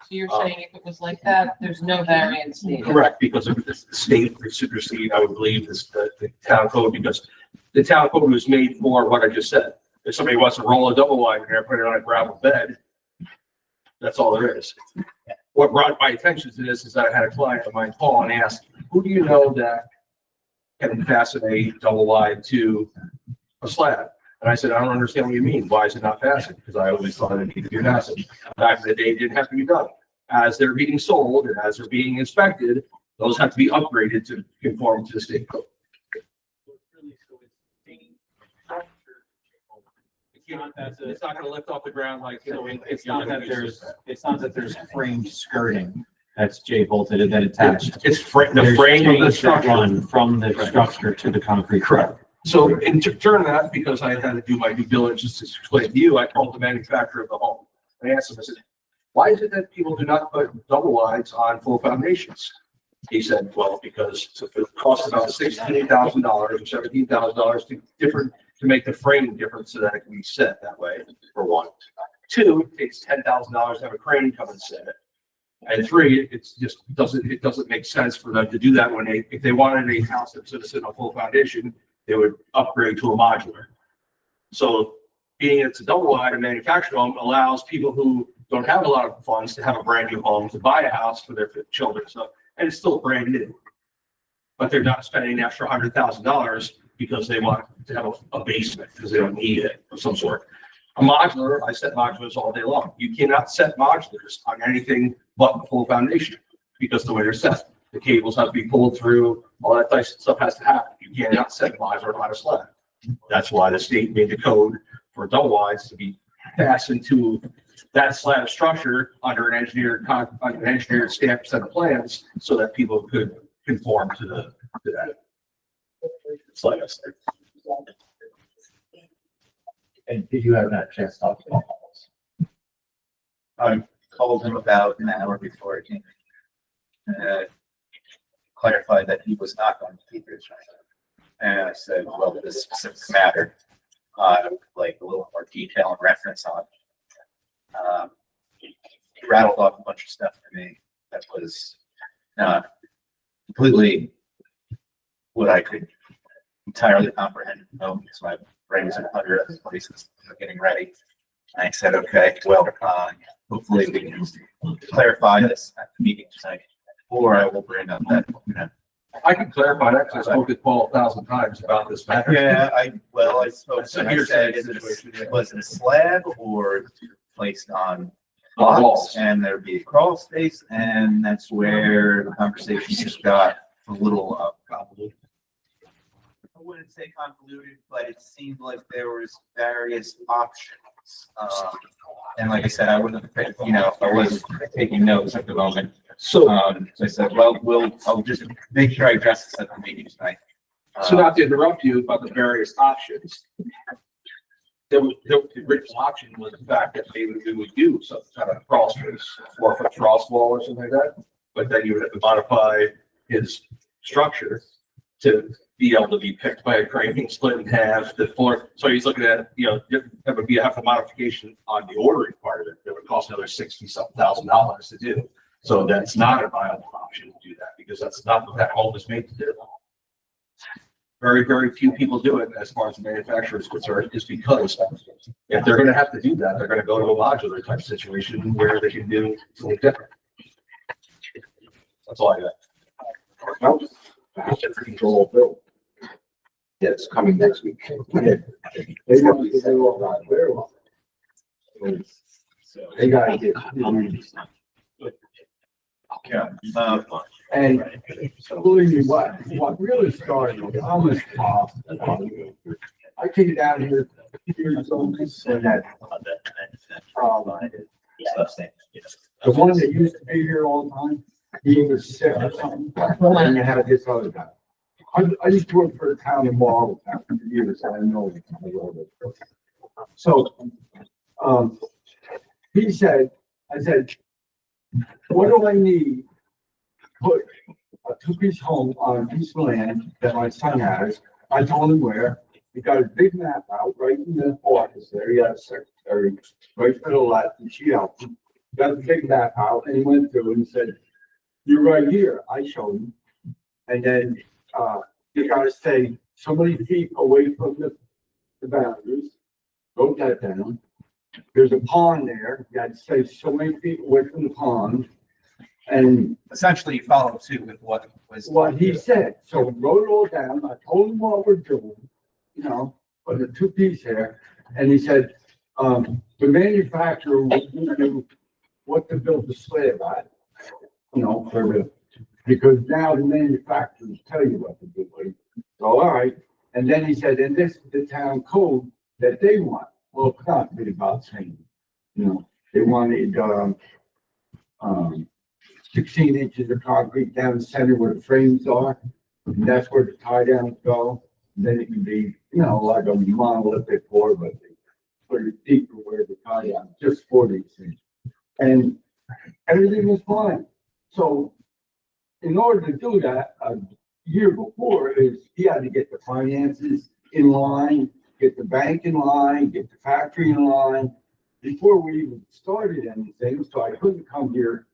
So you're saying if it was like that, there's no variance needed? Correct, because of the state supersede, I would believe, the town code, because the town code was made for what I just said. If somebody wants to roll a double wide in there, put it on a gravel bed, that's all there is. what brought my attention to this is that I had a client of mine call and ask, who do you know that can fasten a double wide to a slab? And I said, I don't understand what you mean. Why is it not fastened? Because I always thought it needed to be fastened. Back in the day, it didn't have to be done. As they're being sold and as they're being inspected, those have to be upgraded to conform to the state code. It's not gonna lift off the ground like, you know, It's not that there's framed skirting that's J-bolted and then attached. It's the There's frame of the chains that structure. run from the structure to the concrete. Correct. So in turn that, because I had to do my due diligence to explain to you, I called the manufacturer of the home. I asked him, I said, why is it that people do not put double wides on full foundations? He said, well, because it costs about $16,000 or $17,000 to make the frame different so that it can be set that way, for one. Two, it takes $10,000 to have a crane come and set it. And three, it doesn't make sense for them to do that when if they wanted a house that's going to sit on full foundation, they would upgrade to a modular. So being it's a double wide and manufactured home allows people who don't have a lot of funds to have a brand new home to buy a house for their children. So, and it's still brand new, but they're not spending an extra $100,000 because they want to have a basement because they don't need it of some sort. A modular, I set modulars all day long. You cannot set modulars on anything but the full foundation because the way they're set. The cables have to be pulled through, all that type of stuff has to happen. You cannot set a modular on a slab. That's why the state made the code for double wides to be fastened to that slab structure under an engineered stamped set of plans so that people could conform to that. Slab. And did you have that chance to talk to Paul? I called him about an hour before it came. Clarified that he was not going to keep his right. And I said, well, this specific matter, like a little more detail and reference on. He rattled off a bunch of stuff to me that was not completely what I could entirely comprehend. No, because my brain was in 100 other places getting ready. I said, okay, well, hopefully we can clarify this at the meeting tonight, or I will bring up that, I can clarify that because I spoke with Paul 1,000 times about this matter. Yeah, I spoke to him. I said, was it a slab or placed on blocks? And there'd be a crawl space, and that's where the conversation just got a little convoluted. I wouldn't say convoluted, but it seemed like there was various options. And like I said, I wouldn't, I wasn't taking notes at the moment. So I said, well, I'll just make sure I address this at the meeting tonight. So not to interrupt you about the various options. The original option was the fact that maybe we would do some kind of crawl space, 4-foot frost wall or something like that. But then you would have to modify his structure to be able to be picked by a crane, split in half, the floor. So he's looking at, that would be half a modification on the ordering part of it. That would cost another $60,000 to do. So that's not a viable option to do that because that's not what that home is made to do. Very, very few people do it as far as the manufacturer is concerned, is because if they're going to have to do that, they're going to go to a modular type situation where they can do something different. That's all I got. Control bill. Yeah, it's coming next week. They want to say, well, not very well. They gotta get. Yeah. And believe me, what really started, I was, I came down here years old and that, the one that used to be here all the time, he was sick or something, and you had this other guy. I used to work for the town of Marlborough for years, so I know it. So, he said, I said, what do I need to put a two-piece home on a piece of land that my son has? I told him where. He got a big map out right in the office there. He had a secretary right for the left, and she helped him. Got a big map out, and he went through and said, "You're right here." I showed him. And then you gotta stay so many feet away from the boundaries. Wrote that down. There's a pond there. You gotta stay so many feet away from the pond. And Essentially, you follow suit with what was. what he said, so we wrote it all down, I told him what we're doing, you know, for the two-piece here, and he said, the manufacturer will give you what to build the slab at, you know, because now the manufacturers tell you what to do, so, all right, and then he said, and this is the town code that they want, well, it's not really about saying, you know, they wanted, 16 inches of concrete down the center where the frames are. And that's where the tie downs go. And then it can be, you know, like a monolithic floor, but they put it deeper where the tie down, just for these things. And everything was fine. So in order to do that, a year before is he had to get the finances in line, get the bank in line, get the factory in line before we even started anything. So I couldn't come here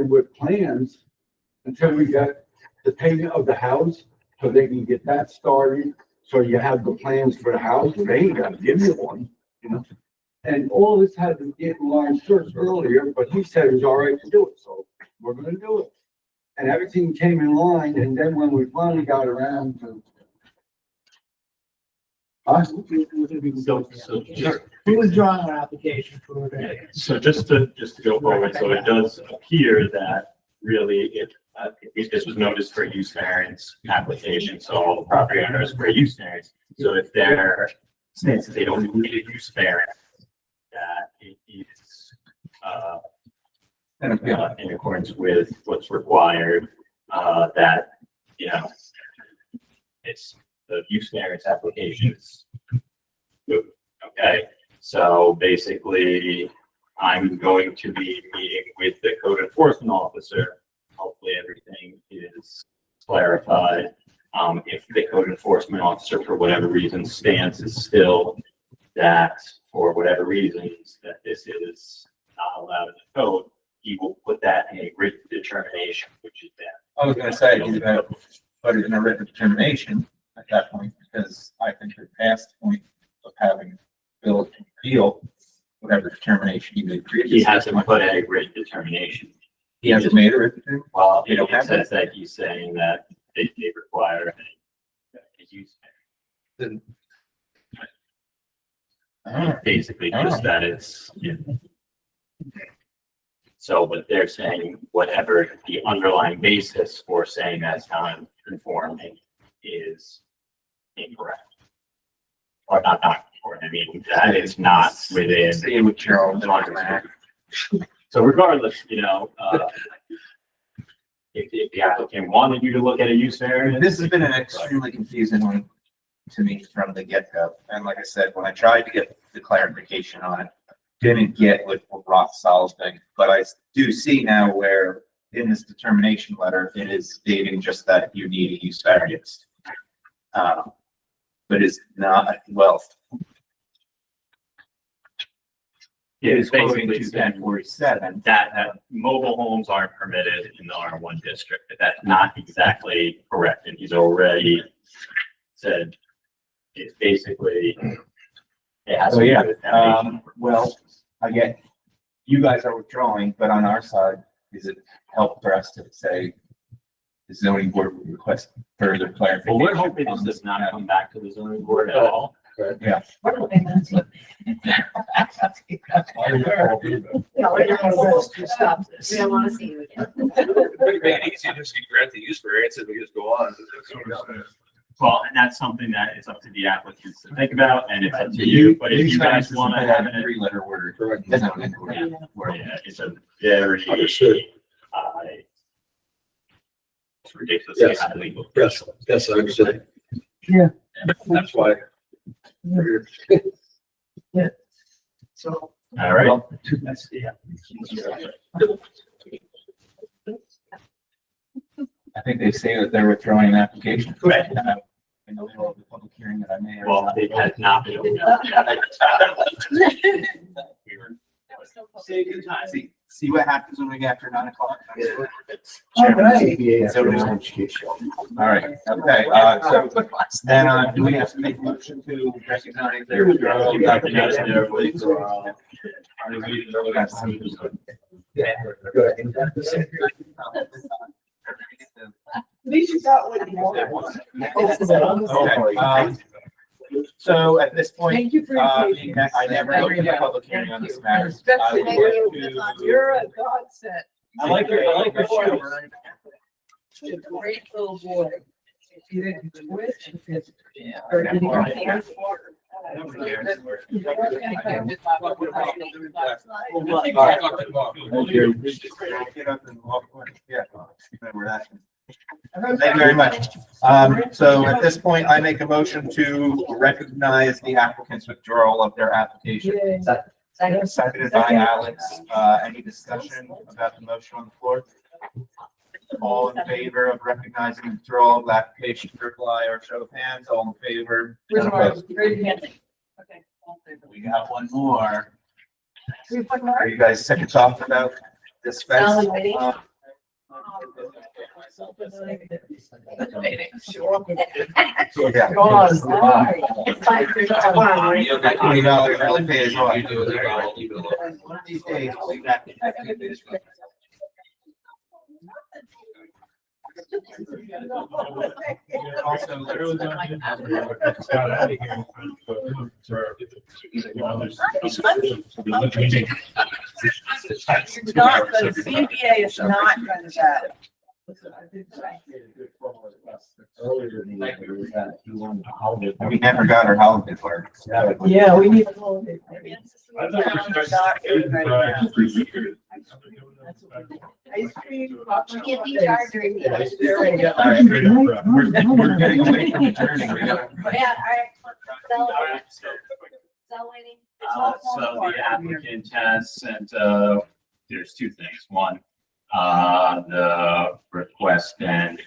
with plans until we got the payment of the house, so they can get that started. So you have the plans for the house, and they ain't gonna give you one, you know? And all this had to get in line first earlier, but he said it was all right to do it, so we're gonna do it. And everything came in line, and then when we finally got around to. So just, Who was drawing our application for it? So just to go forward, so it does appear that really this was noticed for a use variance application, so all the property owners for a use variance. So if they're, since they don't need a use variance, that it is, in accordance with what's required, that, you know, it's the use variance applications. Okay, so basically, I'm going to be meeting with the code enforcement officer. Hopefully, everything is clarified. If the code enforcement officer, for whatever reason, stance is still that, for whatever reasons, that this is not allowed in the code, he will put that in a written determination, which is that. I was gonna say, he's gonna put it in a written determination at that point, because I think we're past the point of having Bill appeal whatever determination he made previously. He hasn't put a written determination. He hasn't made a written determination? Well, You don't it have says that he's saying that they require a use. Then- Basically, just that it's, yeah. So, but they're saying whatever the underlying basis for saying that's non-conforming is incorrect. Or not conforming, I mean, that is not within. Say with Gerald, So regardless, you know, if the applicant wanted you to look at a use variance. This has been an extremely confusing one to me from the get-go. And like I said, when I tried to get the clarification on it, didn't get what Roth Salzberg, but I do see now where in this determination letter, it is stating just that you need a use variance. But it's not, well. Yeah, It is basically quoting to 1047. that mobile homes aren't permitted in the R1 district, but that's not exactly correct, and he's already said it's basically. It has So to do yeah, with foundation. well, I get, you guys are withdrawing, but on our side, is it help for us to say the zoning board would request further clarification? Well, we're hoping this does not come back to the zoning board at all. Yeah. Stop this. We don't want to see you again. Make it easy, just grant the use variance and we just go on. Well, and that's something that is up to the applicants to think about, and it's up to you, but if you guys want to have it. Three-letter word. Yeah, it's a very. Understood. It's ridiculous. Yes. Illegal. Yes, I understand. Yeah. That's why. Yeah. So. All right. I think they say that they're withdrawing an application. Right. In the middle of the public hearing that I may. or Well, it has not been. See what happens when we get after 9 o'clock. All right. All right, okay, so then, do we have to make a motion to recognize their? At least you got what you wanted. Okay, so at this point, Thank you for your patience. I never opened a public hearing on this matter. Especially I would like to- you're a godsend. I like your show. You're a great little boy. You didn't twitch. Or did you go hands? Thank you very much. So at this point, I make a motion to recognize the applicant's withdrawal of their application. Seconded by Alex. Any discussion about the motion on the floor? All in favor of recognizing the withdrawal of the application, reply or show of hands, all in favor? Opposed? Okay. We got one more. We put Are more? you guys sick of talking about this fence? Solid lighting? Yeah. It's like, $20 really pays off. One of these days, we'll be back. Also, literally. It's not, the CBA is not going to We never got our holiday party. Yeah, we need a holiday. Ice cream. Get the charger. We're getting away from adjourning. We got- Yeah, all right. Cell lighting. So the applicant has sent, there's two things. One, the request and,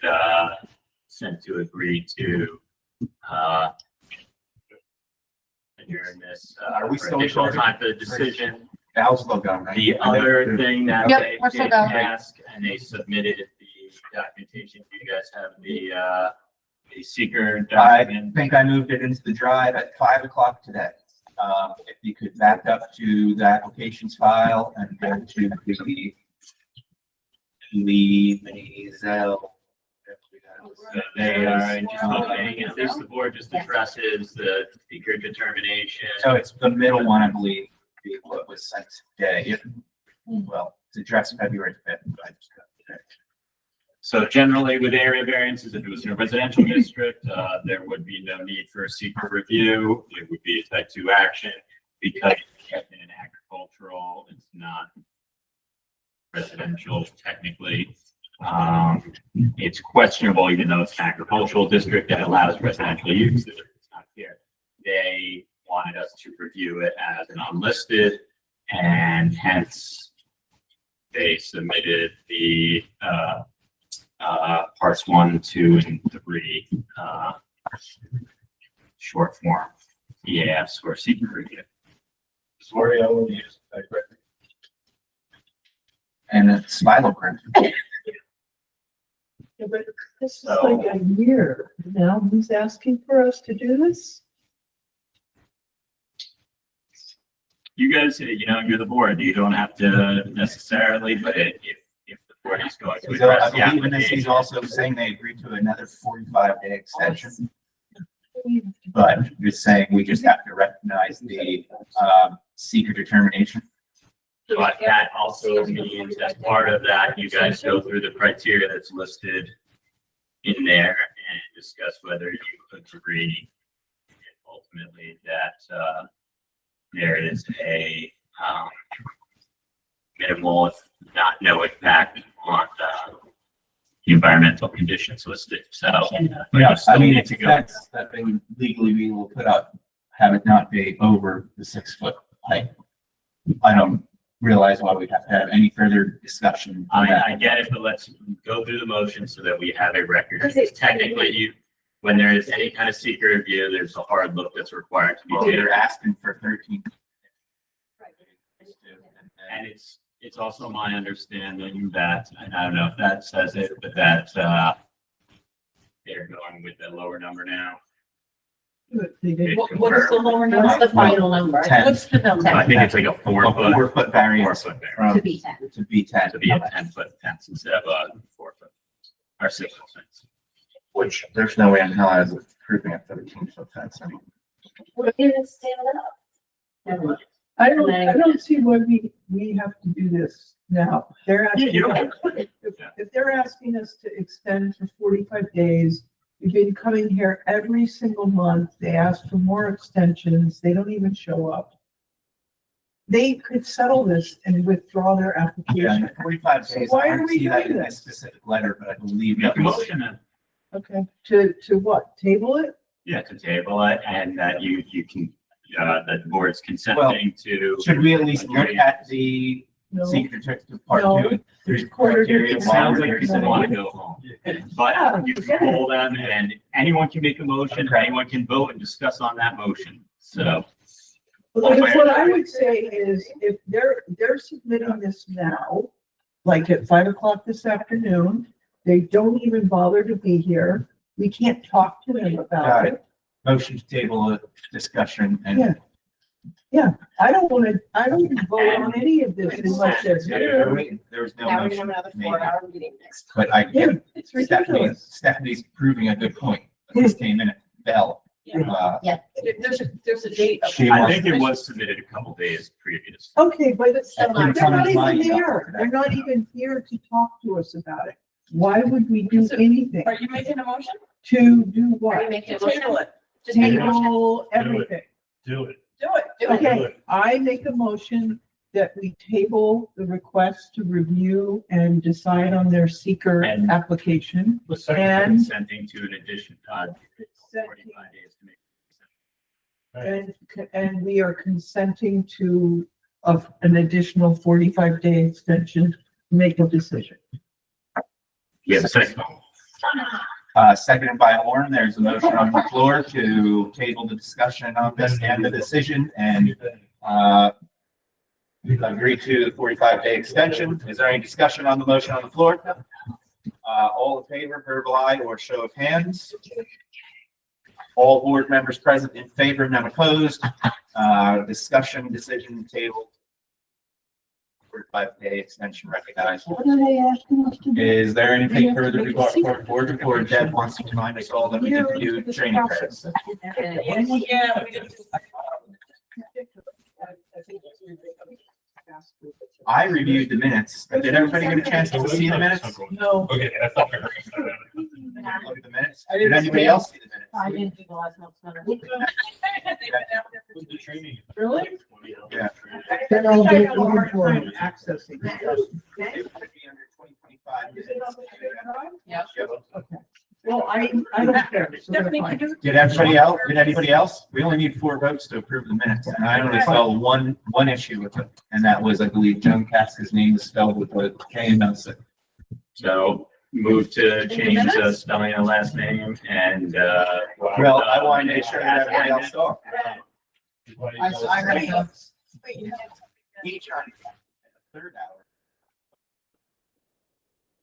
sent to agree to, adjourn this, Are we for still additional recording? time for the decision. Al's still going, right? The other thing that Yep, they we're still did going. ask, and they submitted the documentation, you guys have the seeker I document. think I moved it into the drive at 5 o'clock today. If you could back up to the applications file and go to the Zell. So they are anticipating, at least the board just addresses the seeker determination. So it's the middle one, I believe, what was sent today. Well, it's addressed February 5th. But I just got it today. So generally with area variances, if it was in a residential district, there would be no need for a secret review. It would be a type 2 action because it's kept in an agricultural, it's not residential technically. It's questionable, even though it's an agricultural district that allows residential use, it's not here. They wanted us to review it as an unlisted, and hence they submitted the, parts 1, 2, and 3, short form EAFs for secret review. Sorry, I will use. And it's Milo print. Yeah, but this is like a year now. Who's asking for us to do this? You guys, you're the board, you don't have to necessarily, but if the board is going to So I address the believe in this, he's application. also saying they agreed to another 45-day extension. But just saying, we just have to recognize the seeker determination. But that also means as part of that, you guys go through the criteria that's listed in there and discuss whether you agree ultimately that, there is a, minimal, if not no impact on the environmental conditions listed, so. Yeah, I mean, it's it's a fence that they would legally be able to put up, have it not be over the 6-foot height. I don't realize why we'd have to have any further discussion. on that. I get it, but let's go through the motion so that we have a record. Because technically, when there is any kind of secret review, there's a hard look that's required to be Well, taken. they're asking for 13. And it's also my understanding that, and I don't know if that says it, but that, they're going with the lower number now. What is the lower number? What's the final number? 10. What's the number? I think it's like a 4 foot. 4 foot variance 4 foot there. from To be 10. to B10. To be a 10 foot fence instead of a 4 foot or 6 foot fence. Which there's no way in hell I was approving a 13-foot fence. I mean, We're gonna stand it up. Never mind. I don't see why we have to do this now. They're asking, You don't. if they're asking us to extend for 45 days, we've been coming here every single month. They ask for more extensions. They don't even show up. They could settle this and withdraw their Yeah, application. 45 So days. why I are don't we see that doing in this this? specific letter, but I believe Make that a was. motion then. Okay, to what? Table it? Yeah, to table it and that you can, that the board's consenting to. Should we at least look at the No. secret text part No. 2 and 3 Quarter criteria? It sounds like Moderators you and want all? to go home, but you can pull them and anyone can make a motion, anyone can vote and discuss on that motion. So What I would say is if they're submitting this now, like at 5 o'clock this afternoon, they don't even bother to be here. We can't talk to them Got about it. it. Motion to table a discussion Yeah. and. I don't vote on any of this unless they're here. There was no Now we're motion gonna have another made, 4-hour meeting next. but I Yeah, get it's ridiculous. Stephanie's proving a good point. This came in at Bell. There's a date. She I wants- think it was submitted a couple days previous. Okay, but it's, Can they're you tell not me why even you got there. to that? They're not even here to talk to us about it. Why would we do anything? Are you making a motion? To do Are you what? making a motion? Table it. Just make a motion. Table everything. Do it. Do it. Do it. Okay, I make a motion that we table the request to review and decide on their seeker And- application. The second And- consenting to an addition, 45 days to make. And we are consenting to an additional 45-day extension, to make a decision. We have a second. Seconded by Lauren. There's a motion on the floor to table the discussion on this and the decision and, agree to the 45-day extension. Is there any discussion on the motion on the floor? All in favor, verbal aye or show of hands? All board members present in favor, none opposed. Discussion, decision, table. 45-day extension recognized. What are they asking us to do? Is there anything further to go for board before Deb wants to remind us all that we didn't do training credits? Yeah, we did. I reviewed the minutes. Did everybody get a chance to see the minutes? No. Okay, I thought. Look at the minutes. Did anybody else see the minutes? I didn't do the last month's minute. Really? Yeah. Then I'll be looking for accessing. It would be under 2025 minutes. Yeah. Okay. Well, I don't care. So they're Stephanie, fine. can you? Did anybody else? We only need 4 votes to approve the minutes, and I only saw one issue with it, and that was, I believe, Joan Casca's name was spelled with a K and no C. So move to change the spelling of last name and, Well, I wanted to make sure that everybody else saw. I heard it. Each on the third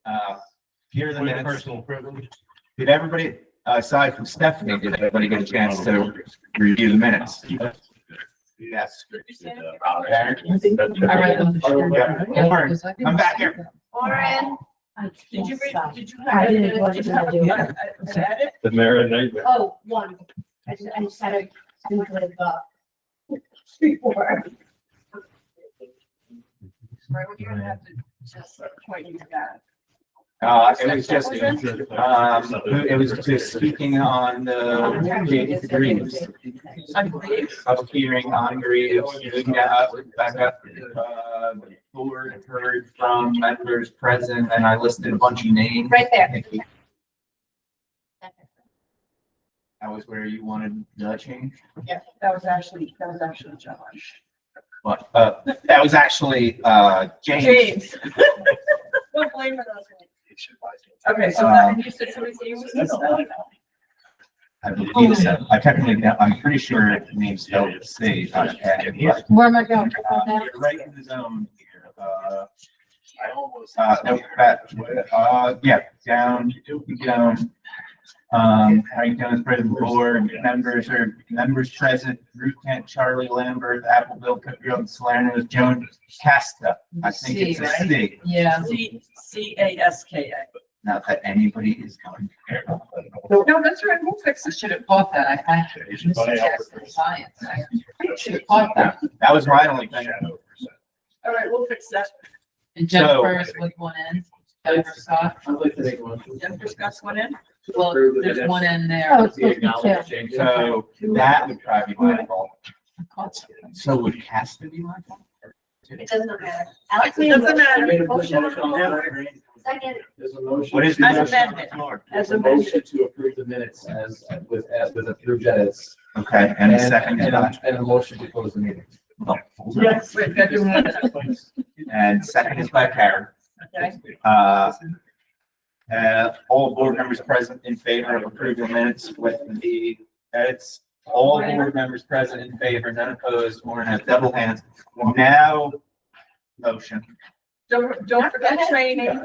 hour. Here are the minutes. Personal privilege. Did everybody, aside from Stephanie, did everybody get a chance to review the minutes? Yes. I read them. Lauren, come back here. Lauren, did you read, did you? I didn't know what did you you were have- doing. yeah, is that it? The marinade. Oh, one. I just had a think of, before. Right, well, you're gonna have to just point you to that. It was just, it was just speaking on the Greaves. Public hearing on Greaves, back up, board heard from members present, and I listed a bunch of names. Right there. That was where you wanted the change? Yeah, that was actually John. But, that was actually, James. James. Don't blame her. Okay, so that, and you said somebody's name was misspelled? I believe so. I technically, I'm pretty sure the name's spelled the same. Where am I going? You're right in the zone here. No, yeah, down. Harry Jones, President Board, members present, Ruth Kent, Charlie Lambert, Appleville, Cookville, Salerno, Joan Casta. I think it's a C. Yeah. CASKA. Not that anybody is going to care. No, that's right, we'll fix it. Should have caught that, I actually. You should buy Albert. Science. I should have caught that. That was my only thing. All right, we'll fix that. And So- Jennifer's with one end, Jennifer Scott. I'd like to make one. Jennifer Scott's one end? To Well, approve the there's minutes. one end Oh, there. it's supposed to be two. Change. So that would probably be my fault. So would it has to be my fault? It doesn't matter. Alex It made a doesn't motion. matter. Motion on the floor. Second. There's a motion. What is the As motion on the amended. floor? There's a motion to approve the minutes as with approved edits. Okay, and a second, And a motion to close the meeting. Yes, we've got to have that. and second is by Karen. Okay. All board members present in favor of approving the minutes with the edits. All board members present in favor, none opposed, or have double hands. Now, motion. Don't forget training,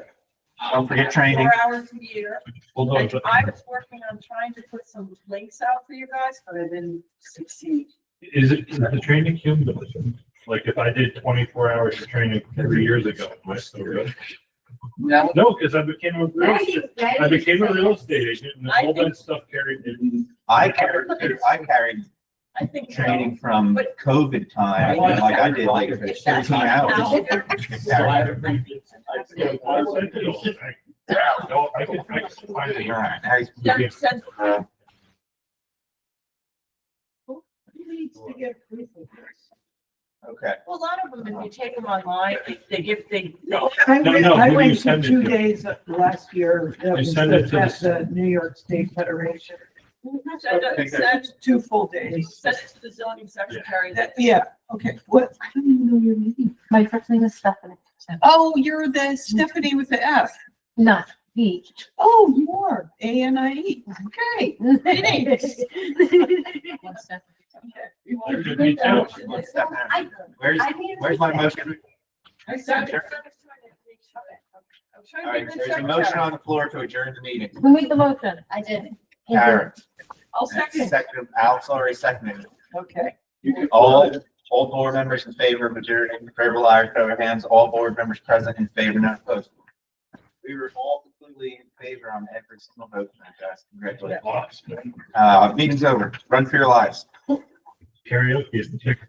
Don't forget training. 4 hours a year. Hold on, And I was working on trying to put some links out for you guys, but I didn't succeed. is the training cumulative? Like if I did 24 hours of training 3 years ago, am I still good? No. No, because I became a real estate agent and all that stuff carried in. I carried I think. so. training from COVID time, and like I did like 13 hours. So I have a No, I can find it. All right, now he's- Jennifer said- Okay. Well, a lot of them, if you take them online, they give, No, I no, went, no, I who do you went to send it 2 to? days last year. That You was send it to at the- the New York State Federation. send 2 full days. it to the zoning secretary. Yeah, okay, what? I don't even know your name. My first name is Stephanie. Oh, you're the Stephanie with the F. Not B. Oh, you are, ANIE, okay. Thanks. One step. You want There to could be do that? two. One step down. I Where's my motion? I said it. All right, there's a motion on the floor to adjourn the meeting. Who made the motion? I did. Karen. I'll second. Second, Alex already seconded. Okay. All board members in favor of adjourning, favorable aye, show of hands, all board members present in favor, none opposed. We were all completely in favor on every single vote, guys. Congratulations. Meeting's over. Run for your lives. Karaoke is the ticket.